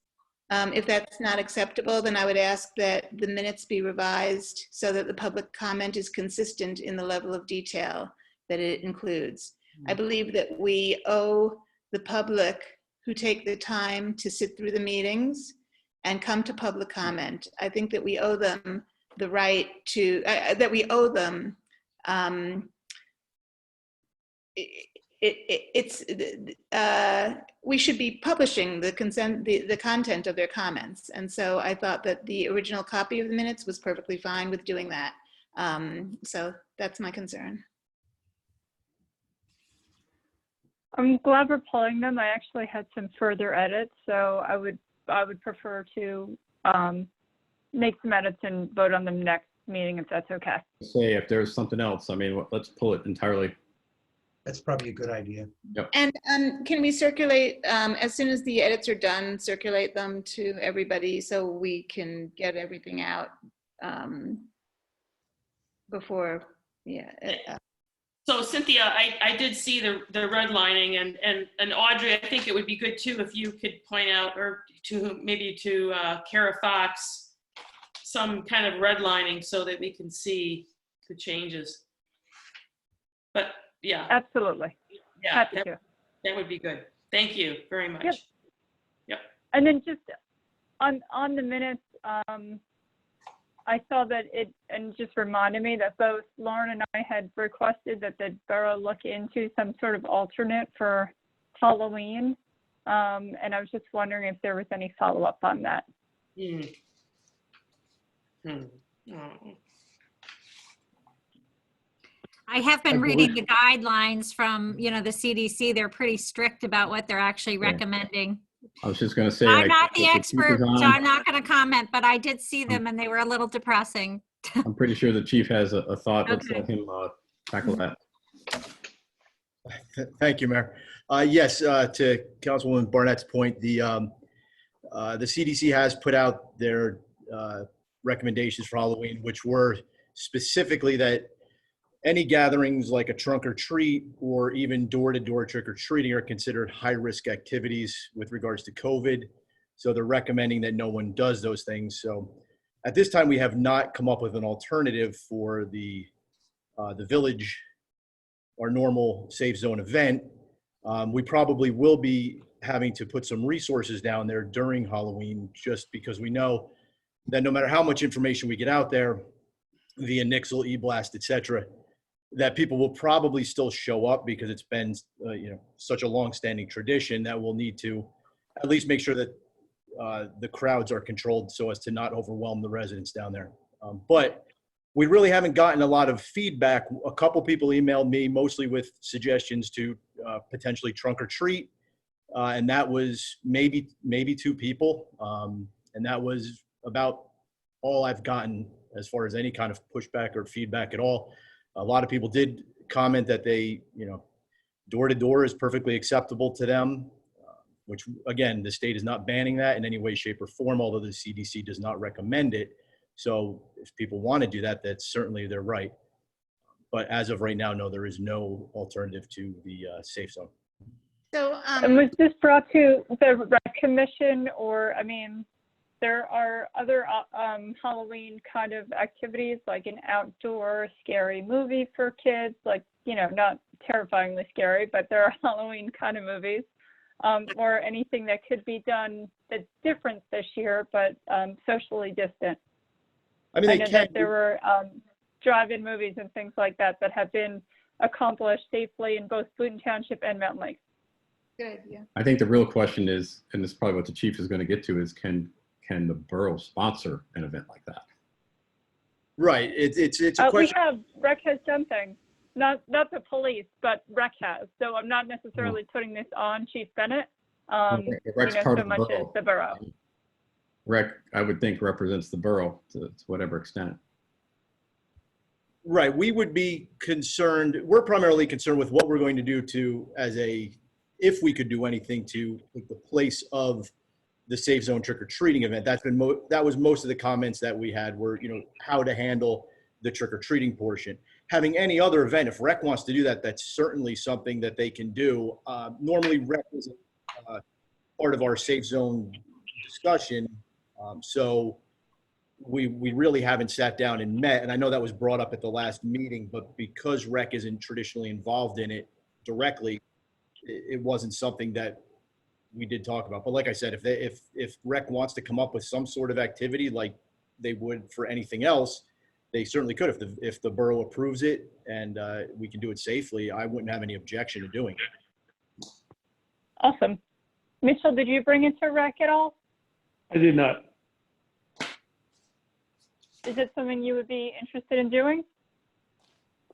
If that's not acceptable, then I would ask that the minutes be revised so that the public comment is consistent in the level of detail that it includes. I believe that we owe the public who take the time to sit through the meetings and come to public comment. I think that we owe them the right to, we should be publishing the content of their comments. And so I thought that the original copy of the minutes was perfectly fine with doing that. So that's my concern. I'm glad we're pulling them. I actually had some further edits, so I would prefer to make some edits and vote on them next meeting if that's okay. Say if there's something else, I mean, let's pull it entirely. That's probably a good idea. Yep. And can we circulate, as soon as the edits are done, circulate them to everybody so we can get everything out before, yeah. So Cynthia, I did see the redlining, and Audrey, I think it would be good too if you could point out, or to maybe to Kara Fox, some kind of redlining so that we can see the changes. But yeah. Absolutely. Yeah, Happy to. That would be good. Thank you very much. Yep. Yep. And then just on the minutes, I saw that and just reminded me that both Lauren and I had requested that the borough look into some sort of alternate for Halloween. And I was just wondering if there was any follow-up on that. I have been reading the guidelines from, the CDC. They're pretty strict about what they're actually recommending. I was just going to say. I'm not the if expert, chief is so on, I'm not going to comment, but I did see them and they were a little depressing. I'm pretty sure the chief has a thought. Let's Okay. let him tackle that. Thank you, Mayor. Yes, to Councilwoman Barnett's point, the CDC has put out their recommendations for Halloween, which were specifically that any gatherings like a trunk or treat or even door-to-door trick-or-treating are considered high-risk activities with regards to COVID. So they're recommending that no one does those things. So at this time, we have not come up with an alternative for the village, our normal safe zone event. We probably will be having to put some resources down there during Halloween, just because we know that no matter how much information we get out there via Nixle, eBlast, et cetera, that people will probably still show up because it's been such a long-standing tradition that we'll need to at least make sure that the crowds are controlled so as to not overwhelm the residents down there. But we really haven't gotten a lot of feedback. A couple people emailed me, mostly with suggestions to potentially trunk or treat, and that was maybe 2 people, and that was about all I've gotten as far as any kind of pushback or feedback at all. A lot of people did comment that they, door-to-door is perfectly acceptable to them, which again, the state is not banning that in any way, shape, or form, although the CDC does not recommend it. So if people want to do that, that's certainly their right. But as of right now, no, there is no alternative to the safe zone. So, and was this brought to the rec commission, or, there are other Halloween kind of activities, like an outdoor scary movie for kids, like, not terrifyingly scary, but there are Halloween kind of movies, or anything that could be done that's different this year, but socially distant. I know that there were drive-in movies and things like that that have been accomplished safely in both Boonton Township and Mountain Lake. Good, yeah. I think the real question is, and this is probably what the chief is going to get to, is can the borough sponsor an event like that? Right. It's a question. Rec has done things, not the police, but Rec has. So I'm not necessarily putting this on Chief Bennett, Rec's part so of the much as borough. the borough. Rec, I would think, represents the borough to whatever extent. Right. We would be concerned. We're primarily concerned with what we're going to do if we could do anything to take the place of the safe zone trick or treating event. That was most of the comments that we had were, how to handle the trick or treating portion. Having any other event, if Rec wants to do that, that's certainly something that they can do. Normally, Rec is part of our safe zone discussion. So we really haven't sat down and met. And I know that was brought up at the last meeting, but because Rec isn't traditionally involved in it directly, it wasn't something that we did talk about. But like I said, if Rec wants to come up with some sort of activity like they would for anything else, they certainly could. If the borough approves it and we can do it safely, I wouldn't have any objection to doing it. Awesome. Mitchell, did you bring it to Rec at all? I did not. Is it something you would be interested in doing?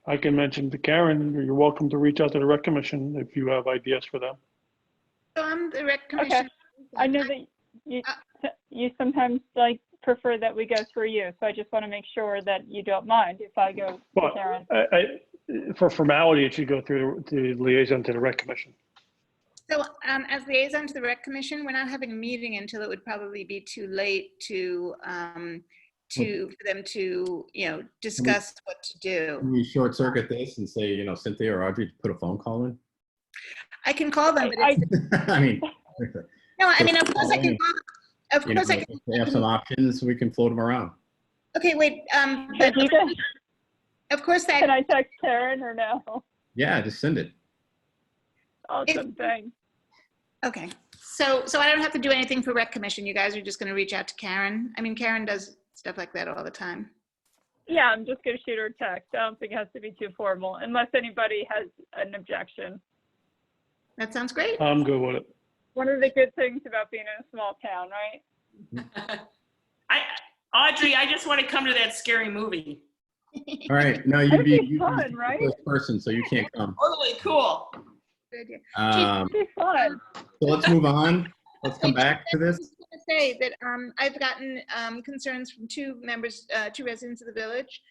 I can mention to Karen, you're welcome to reach out to the rec commission if you have ideas for them. So I'm the rec commission. Okay. I know that you sometimes prefer that we go through you, so I just want to make sure that you don't mind if I go to Karen. For formality, it should go through the liaison to the rec commission. So as liaison to the rec commission, we're not having a meeting until it would probably be too late for them to discuss what to do. Can we short circuit this and say, Cynthia or Audrey, put a phone call in? I can call them, but I mean, no, I mean, of course I can call. Of course I can. If they have some options, we can float them around. Okay, wait. But of course that. Can I text Karen or no? Yeah, just send it. Awesome, thanks. Okay, so I don't have to do anything for Rec Commission. You guys are just gonna reach out to Karen. I mean, Karen does stuff like that all the time. Yeah, I'm just gonna shoot her a text. I don't think it has to be too formal unless anybody has an objection. That sounds great. I'm good with it. One of the good things about being in a small town, right? Audrey, I just want to come to that scary movie. All right, no, you'd That'd be, be you'd fun, be right? the first person, so you can't come. Totally cool. Good idea. It'd be fun. So let's move on. Let's come back to this. I was gonna say that I've gotten concerns from two residents of the village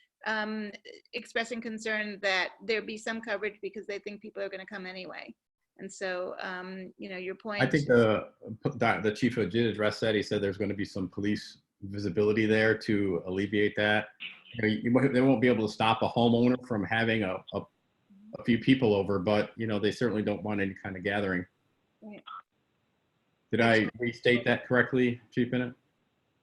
expressing concern that there be some coverage because they think people are going to come anyway. And so, you know, your point. I think the chief did address that. He said there's going to be some police visibility there to alleviate that. You know, they won't be able to stop a homeowner from having a few people over, but you know, they certainly don't want any kind of gathering. Right. Did I restate that correctly, Chief Bennett?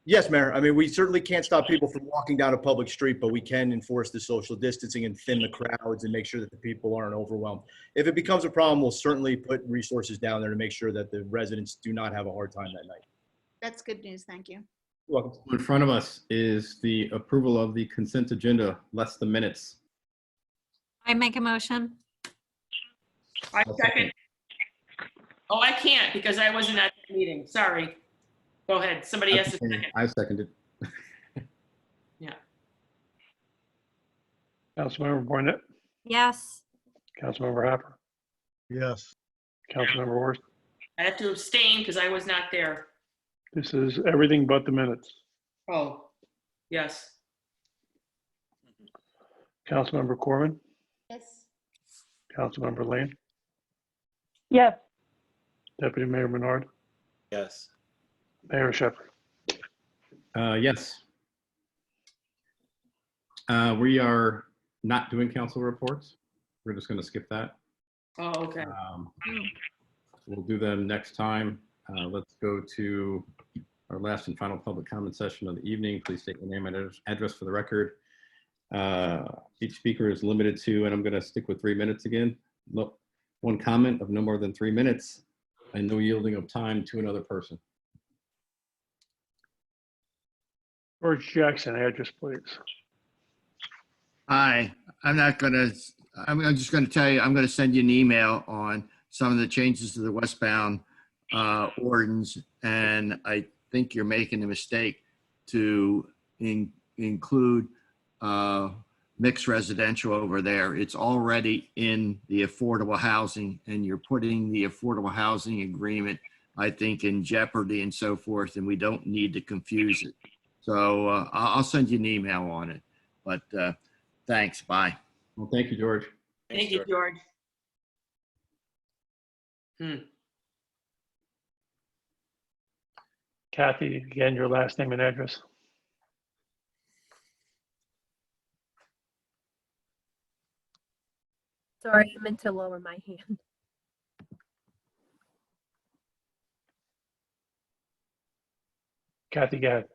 Yes, Mayor. I mean, we certainly can't stop people from walking down a public street, but we can enforce the social distancing and thin the crowds and make sure that the people aren't overwhelmed. If it becomes a problem, we'll certainly put resources down there to make sure that the residents do not have a hard time that night. That's good news. Thank you. You're welcome. In front of us is the approval of the consent agenda, less the minutes. I make a motion. I second. Oh, I can't because I wasn't at the meeting. Sorry. Go ahead. Somebody has to second. I seconded. Yeah. Councilmember Barnett, Yes. Councilmember Happer, Yes. Councilmember Horst. I have to abstain because I was not there. This is everything but the minutes. Oh, yes. Councilmember Corman, Yes. Councilmember Lane, Yes. Deputy Mayor Menard, Yes. Mayor Shepherd. Yes. We are not doing council reports. We're just going to skip that. Oh, okay. We'll do them next time. Let's go to our last and final public comment session of the evening. Please state your name and address for the record. Each speaker is limited to, and I'm going to stick with 3 minutes again. Look, one comment of no more than 3 minutes and no yielding of time to another person. George Jackson, address please. Hi, I'm just going to tell you, I'm going to send you an email on some of the changes to the westbound ordinance, and I think you're making a mistake to include mixed residential over there. It's already in the affordable housing, and you're putting the affordable housing agreement, I think, in jeopardy and so forth, and we don't need to confuse it. So I'll send you an email on it, but thanks, bye. Well, thank you, George. Thank you, George. Kathy, again, your last name and address. Sorry, I meant to lower my hand. Kathy, go ahead.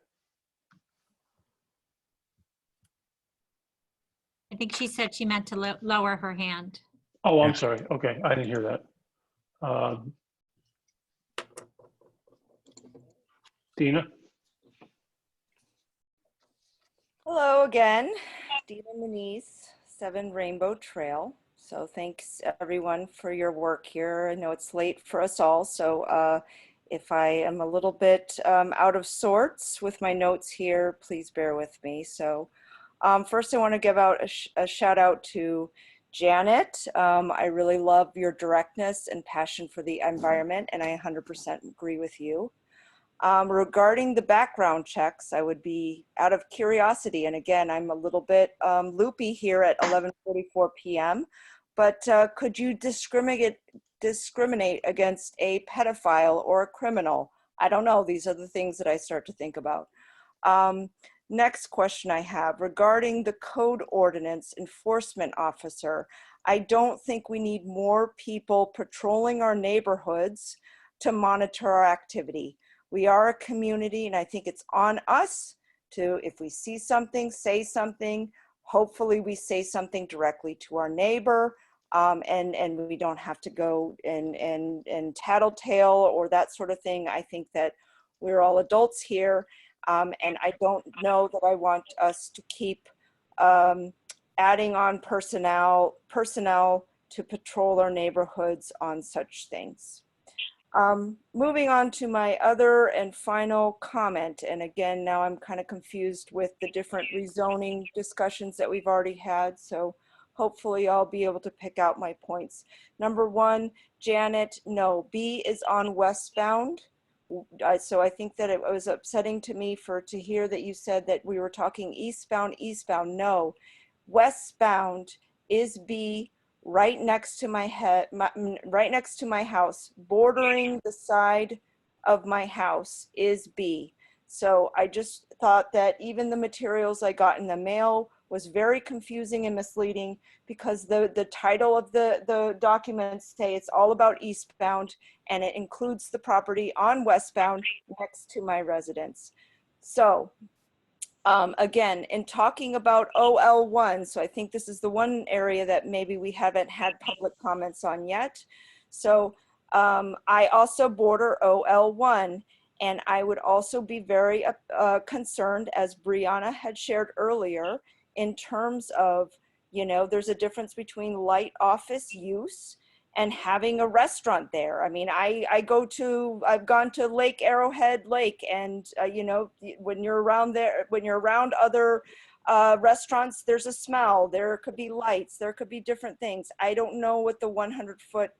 I think she said she meant to lower her hand. Oh, I'm sorry. Okay, I didn't hear that. Dina? Hello again, Dina Manise, 7 Rainbow Trail. So thanks everyone for your work here. I know it's late for us all, so if I am a little bit out of sorts with my notes here, please bear with me. So first I want to give out a shout out to Janet. I really love your directness and passion for the environment, and I 100% agree with you. Regarding the background checks, I would be out of curiosity, and again, I'm a little bit loopy here at 11:44 p.m., but could you discriminate against a pedophile or a criminal? I don't know. These are the things that I start to think about. Next question I have regarding the code ordinance enforcement officer. I don't think we need more people patrolling our neighborhoods to monitor our activity. We are a community, and I think it's on us to, if we see something, say something. Hopefully we say something directly to our neighbor and we don't have to go and tattletale or that sort of thing. I think that we're all adults here, and I don't know that I want us to keep adding on personnel to patrol our neighborhoods on such things. Moving on to my other and final comment, and again, now I'm kind of confused with the different rezoning discussions that we've already had, so hopefully I'll be able to pick out my points. Number one, Janet, no, B is on westbound. So I think that it was upsetting to me to hear that you said that we were talking eastbound. No, westbound is B, right next to my right next to my house, bordering the side of my house is B. So I just thought that even the materials I got in the mail was very confusing and misleading, because the title of the documents say it's all about eastbound, and it includes the property on westbound next to my residence. So again, in talking about OL1, so I think this is the one area that maybe we haven't had public comments on yet. So I also border OL1, and I would also be very concerned, as Brianna had shared earlier, in terms of, you know, there's a difference between light office use and having a restaurant there. I mean, I've gone to Lake Arrowhead Lake, and you know, when you're around there, when you're around other restaurants, there's a smell, there could be lights, there could be different things. I don't know what the 100-foot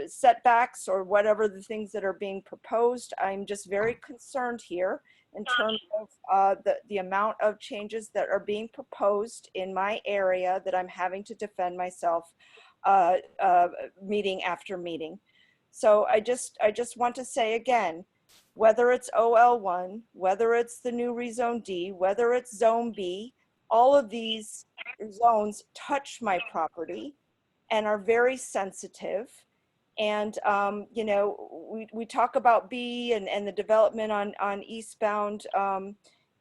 setbacks or whatever the things that are being proposed. I'm just very concerned here in terms of the amount of changes that are being proposed in my area that I'm having to defend myself meeting after meeting. So I just want to say again, whether it's OL1, whether it's the new rezone D, whether it's zone B, all of these zones touch my property and are very sensitive. And you know, we talk about B and the development on eastbound,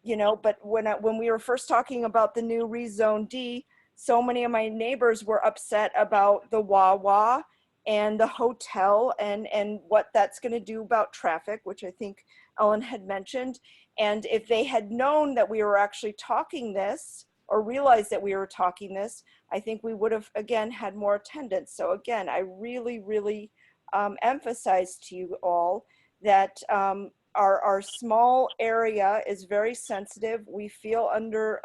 you know, but when we were first talking about the new rezone D, so many of my neighbors were upset about the Wawa and the hotel and what that's going to do about traffic, which I think Ellen had mentioned. And if they had known that we were actually talking this, or realized that we were talking this, I think we would have, again, had more attendance. So again, I really, really emphasize to you all that our small area is very sensitive. We feel under,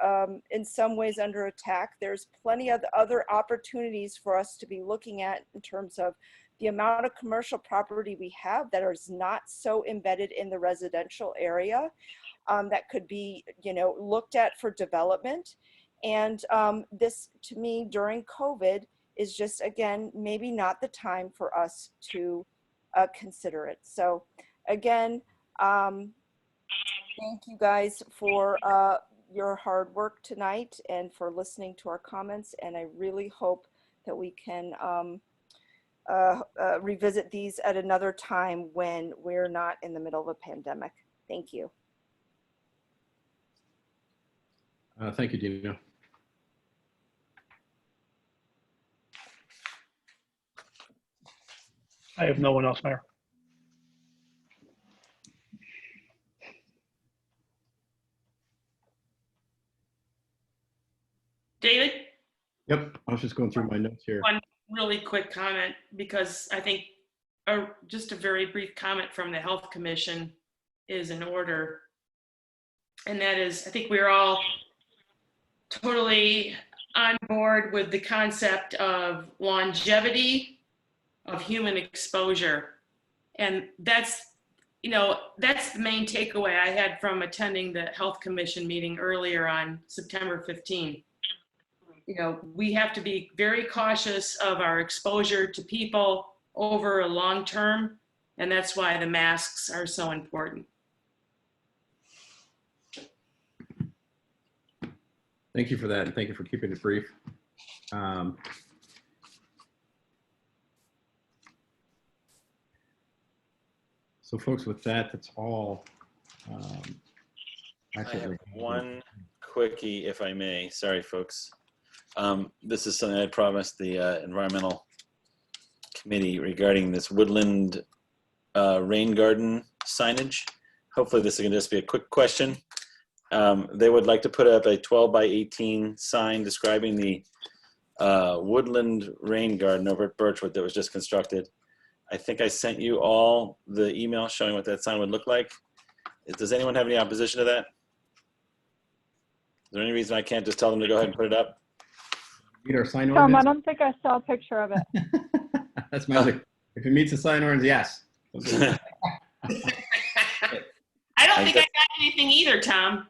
in some ways, under attack. There's plenty of other opportunities for us to be looking at in terms of the amount of commercial property we have that is not so embedded in the residential area that could be, you know, looked at for development. And this, to me, during COVID is just, again, maybe not the time for us to consider it. So again, thank you guys for your hard work tonight and for listening to our comments. And I really hope that we can revisit these at another time when we're not in the middle of a pandemic. Thank you. Thank you, Dina. I have no one else, Mayor. David? Yep, I was just going through my notes here. One really quick comment, because I think just a very brief comment from the Health Commission is in order. And that is, I think we're all totally on board with the concept of longevity of human exposure. And that's, you know, that's the main takeaway I had from attending the Health Commission meeting earlier on September 15. You know, we have to be very cautious of our exposure to people over a long term, and that's why the masks are so important. Thank you for that, and thank you for keeping it brief. So folks, with that, that's all. I have one quickie, if I may. Sorry, folks. This is something I promised the environmental committee regarding this woodland rain garden signage. Hopefully this is going to just be a quick question. They would like to put up a 12 by 18 sign describing the woodland rain garden over at Birchwood that was just constructed. I think I sent you all the email showing what that sign would look like. Does anyone have any opposition to that? Is there any reason I can't just tell them to go ahead and put it up? Meet our sign Tom, I ordinance? don't think I saw a picture of it. That's magic. If it meets the sign ordinance, yes. I don't think I got anything either, Tom.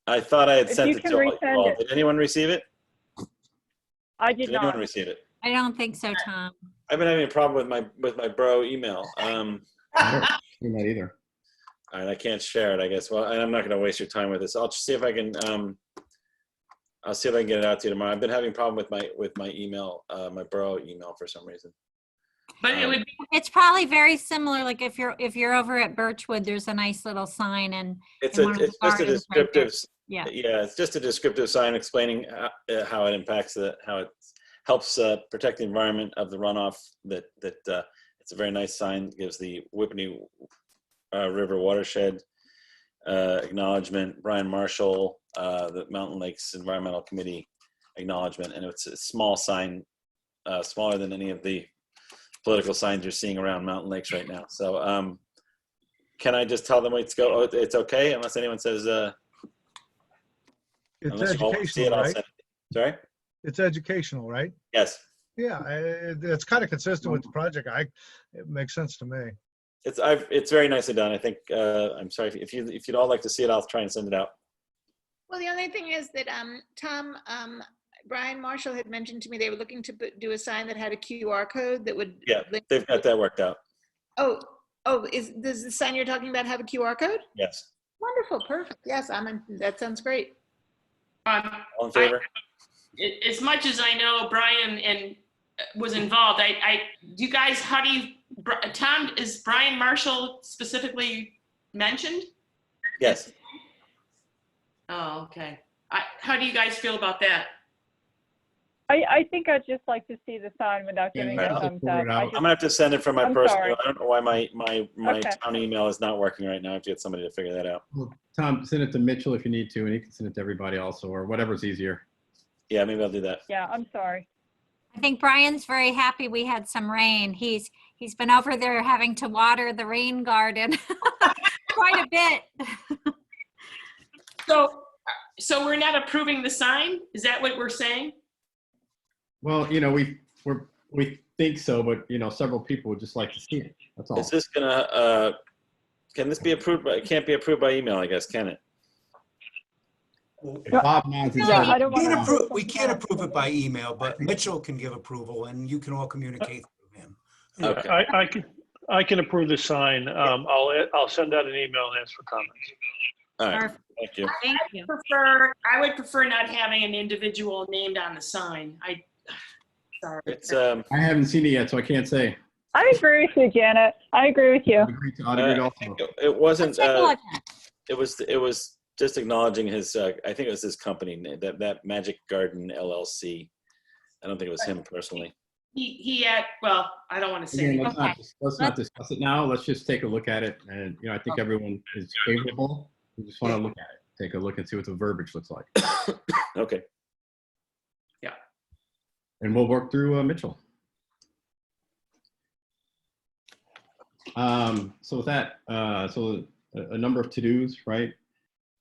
I thought I had If sent you it can to resend all. it. Did anyone receive it? I did Did anyone not. receive it? I don't think so, Tom. I've been having a problem with my bro email. I haven't seen that either. All right, I can't share it, I guess. Well, I'm not going to waste your time with this. I'll just see if I can. I'll see if I can get it out to you tomorrow. I've been having a problem with my email, my bro email for some reason. But it would be, It's probably very similar. Like if you're over at Birchwood, there's a nice little sign, and It's in one of the it's just a gardens right there. descriptive. Yeah. Yeah, it's just a descriptive sign explaining how it impacts how it helps protect the environment of the runoff. It's a very nice sign. Gives the Whippany River watershed acknowledgement. Brian Marshall, the Mountain Lakes Environmental Committee acknowledgement, and it's a small sign, smaller than any of the political signs you're seeing around Mountain Lakes right now. So, can I just tell them it's go? Oh, it's okay, unless anyone says. It's Unless you all want to see it, educational, I'll right? send it. Sorry? It's educational, right? Yes. Yeah, it's kind of consistent with the project. It makes sense to me. It's very nicely done. I think, I'm sorry, if you'd all like to see it, I'll try and send it out. Well, the only thing is that Tom, Brian Marshall had mentioned to me they were looking to do a sign that had a QR code that would. Yeah, they've got that worked out. Oh, does the sign you're talking about have a QR code? Yes. Wonderful, perfect. Yes, that sounds great. All in favor? as much as I know Brian was involved, you guys, Tom, is Brian Marshall specifically mentioned? Yes. Oh, okay. How do you guys feel about that? I think I'd just like to see the sign without giving a thumbs up. I'm gonna have to send it from my I'm personal. sorry. I don't know why my Okay. town email is not working right now. I have to get somebody to figure that out. Well, Tom, send it to Mitchell if you need to, and he can send it to everybody also, or whatever's easier. Yeah, maybe I'll do that. Yeah, I'm sorry. I think Brian's very happy we had some rain. He's been over there having to water the rain garden quite a bit. So we're not approving the sign? Is that what we're saying? Well, we think so, but several people would just like to see it. That's all. Is this gonna? Can this be approved? It can't be approved by email, I guess, can it? If Bob nods his Yeah, head, I don't We can't wanna- approve, we can't approve it by email, but Mitchell can give approval and you can all communicate through him. Okay. I can approve the sign. I'll send out an email and ask for comments. All right. Perfect. Thank you. Thank you. I would prefer not having an individual named on the sign. Sorry. It's I haven't seen it yet, so I can't say. I agree with you, Janet. I agree with you. I'd agree also. it wasn't. Let's take a look at it. It was just acknowledging his. I think it was his company, that Magic Garden LLC. I don't think it was him personally. He had, well, I don't want to say Again, anything. let's not discuss it now. Let's just take a look at it, and I think everyone is favorable. We just want to look at it, take a look and see what the verbiage looks like, Okay. and we'll work through Mitchell. So with that, so a number of to-dos, right?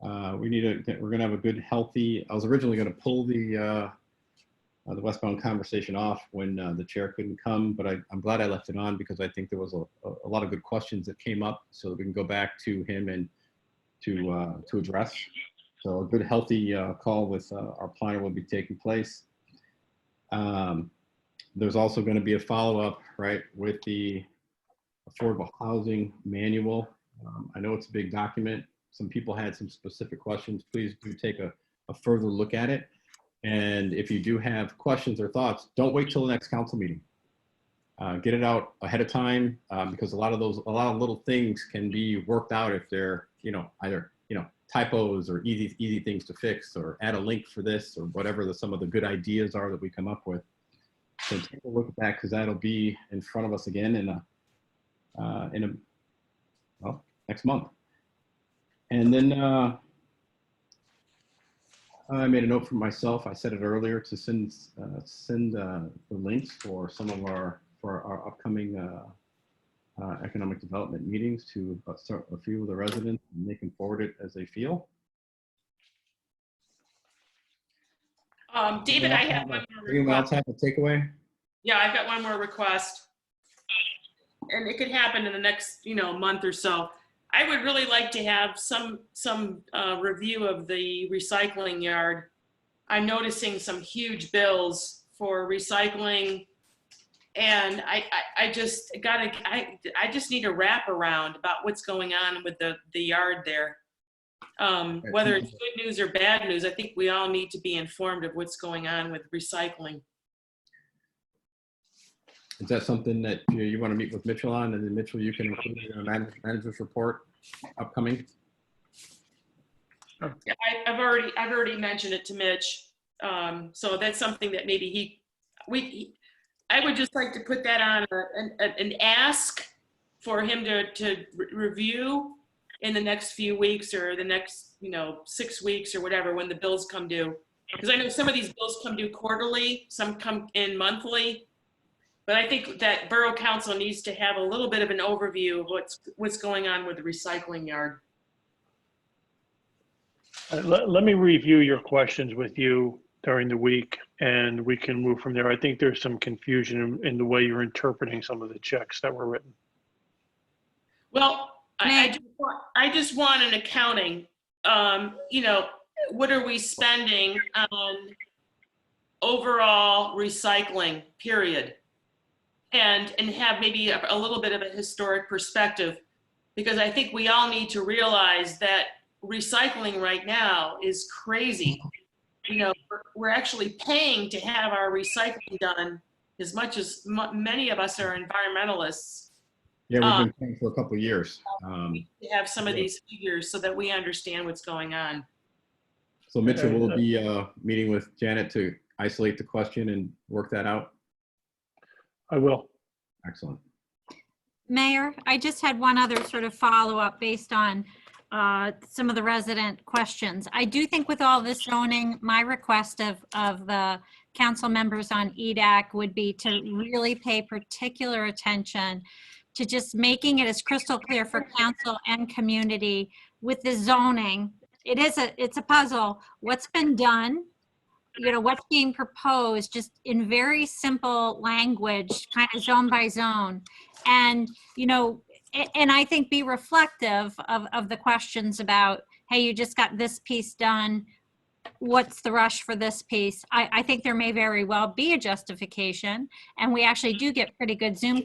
We're gonna have a good, healthy. I was originally gonna pull the westbound conversation off when the chair couldn't come, but I'm glad I left it on because I think there was a lot of good questions that came up, so that we can go back to him and to address. So a good, healthy call with our planner will be taking place. There's also going to be a follow-up, right, with the affordable housing manual. I know it's a big document. Some people had some specific questions. Please do take a further look at it. And if you do have questions or thoughts, don't wait till the next council meeting. Get it out ahead of time because a lot of little things can be worked out if they're, either, typos or easy things to fix, or add a link for this, or whatever some of the good ideas are that we come up with. So take a look at that, because that'll be in front of us again in well, next month. And then I made a note for myself. I said it earlier to send the links for some of our upcoming economic development meetings to a few of the residents, and they can forward it as they feel. David, I have one more Anyone else request. have a takeaway? Yeah, I've got one more request. And it could happen in the next, month or so. I would really like to have some review of the recycling yard. I'm noticing some huge bills for recycling, and I just need a wraparound about what's going on with the yard there. Whether it's good news or bad news, I think we all need to be informed of what's going on with recycling. Is that something that you want to meet with Mitchell on, and then Mitchell, you can include in the manager's report upcoming? Yeah, I've already mentioned it to Mitch, so that's something that maybe I would just like to put that on an ask for him to review in the next few weeks, or the next 6 weeks or whatever, when the bills come due. Because I know some of these bills come due quarterly, some come in monthly. But I think that Borough Council needs to have a little bit of an overview of what's going on with the recycling yard. Let me review your questions with you during the week, and we can move from there. I think there's some confusion in the way you're interpreting some of the checks that were written. Well, I just want an accounting. What are we spending on overall recycling, period? And have maybe a little bit of a historic perspective, because I think we all need to realize that recycling right now is crazy. We're actually paying to have our recycling done, as much as many of us are environmentalists. Yeah, we've been paying for a couple of years. To have some of these figures so that we understand what's going on. So Mitchell will be meeting with Janet to isolate the question and work that out. I will. Excellent. Mayor, I just had one other sort of follow-up based on some of the resident questions. I do think with all this zoning, my request of the council members on EDAC would be to really pay particular attention to just making it as crystal clear for council and community with the zoning. It's a puzzle. What's been done? What's being proposed, just in very simple language, kind of zone by zone. And, and I think be reflective of the questions about, hey, you just got this piece done. What's the rush for this piece? I think there may very well be a justification, and we actually do get pretty good Zoom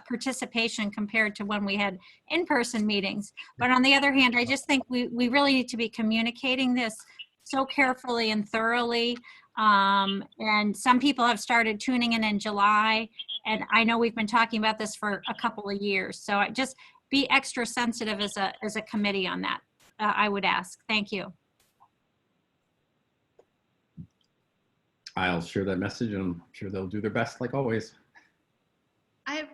participation compared to when we had in-person meetings. But on the other hand, I just think we really need to be communicating this so carefully and thoroughly. And some people have started tuning in July, and I know we've been talking about this for a couple of years. So just be extra sensitive as a committee on that. I would ask. Thank you. I'll share that message, and I'm sure they'll do their best, like always. I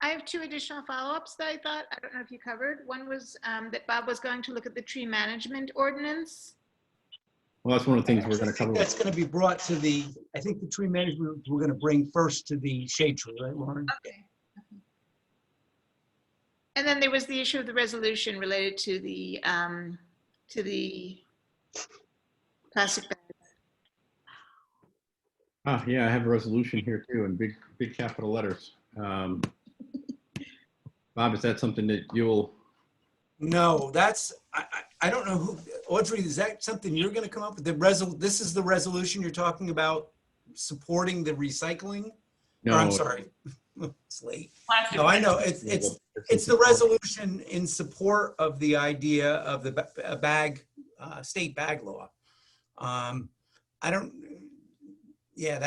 have two additional follow-ups that I don't know if you covered. One was that Bob was going to look at the tree management ordinance. Well, that's one of the things we're going to cover. That's going to be brought to I think the tree management we're going to bring first to the shade tree, right, Lauren? Okay. And then there was the issue of the resolution related to the plastic bags. Yeah, I have a resolution here too, in big capital letters. Bob, is that something that you'll? No, I don't know who, Audrey, is that something you're going to come up with? This is the resolution you're talking about, supporting the recycling? No, or, I'm sorry, it's late. Plastic No, I know it's the resolution in support of the idea of the state bag law. Yeah,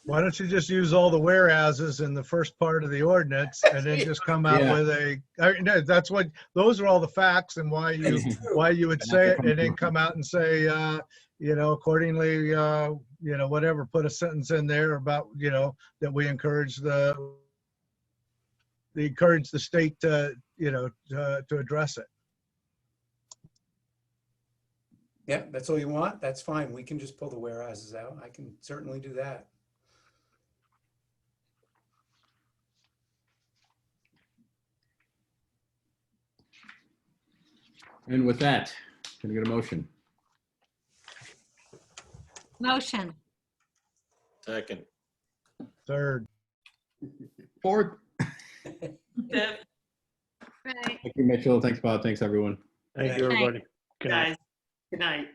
Why don't you just use all the whereases in the first part of the ordinance and then just come out Yeah. with no, that's what, those are all the facts and why you would say it, and then come out and say, accordingly, whatever, put a sentence in there about, that we encourage the state to, to address it. Yeah, that's all you want? That's fine. We can just pull the whereases out. I can certainly do that. And with that, can I get a motion? Motion. Second. Third. Fourth. Fifth. Right. Thank you, Mitchell. Thanks, Bob. Thanks, everyone. Thank you, everybody. Good night. Guys, good night.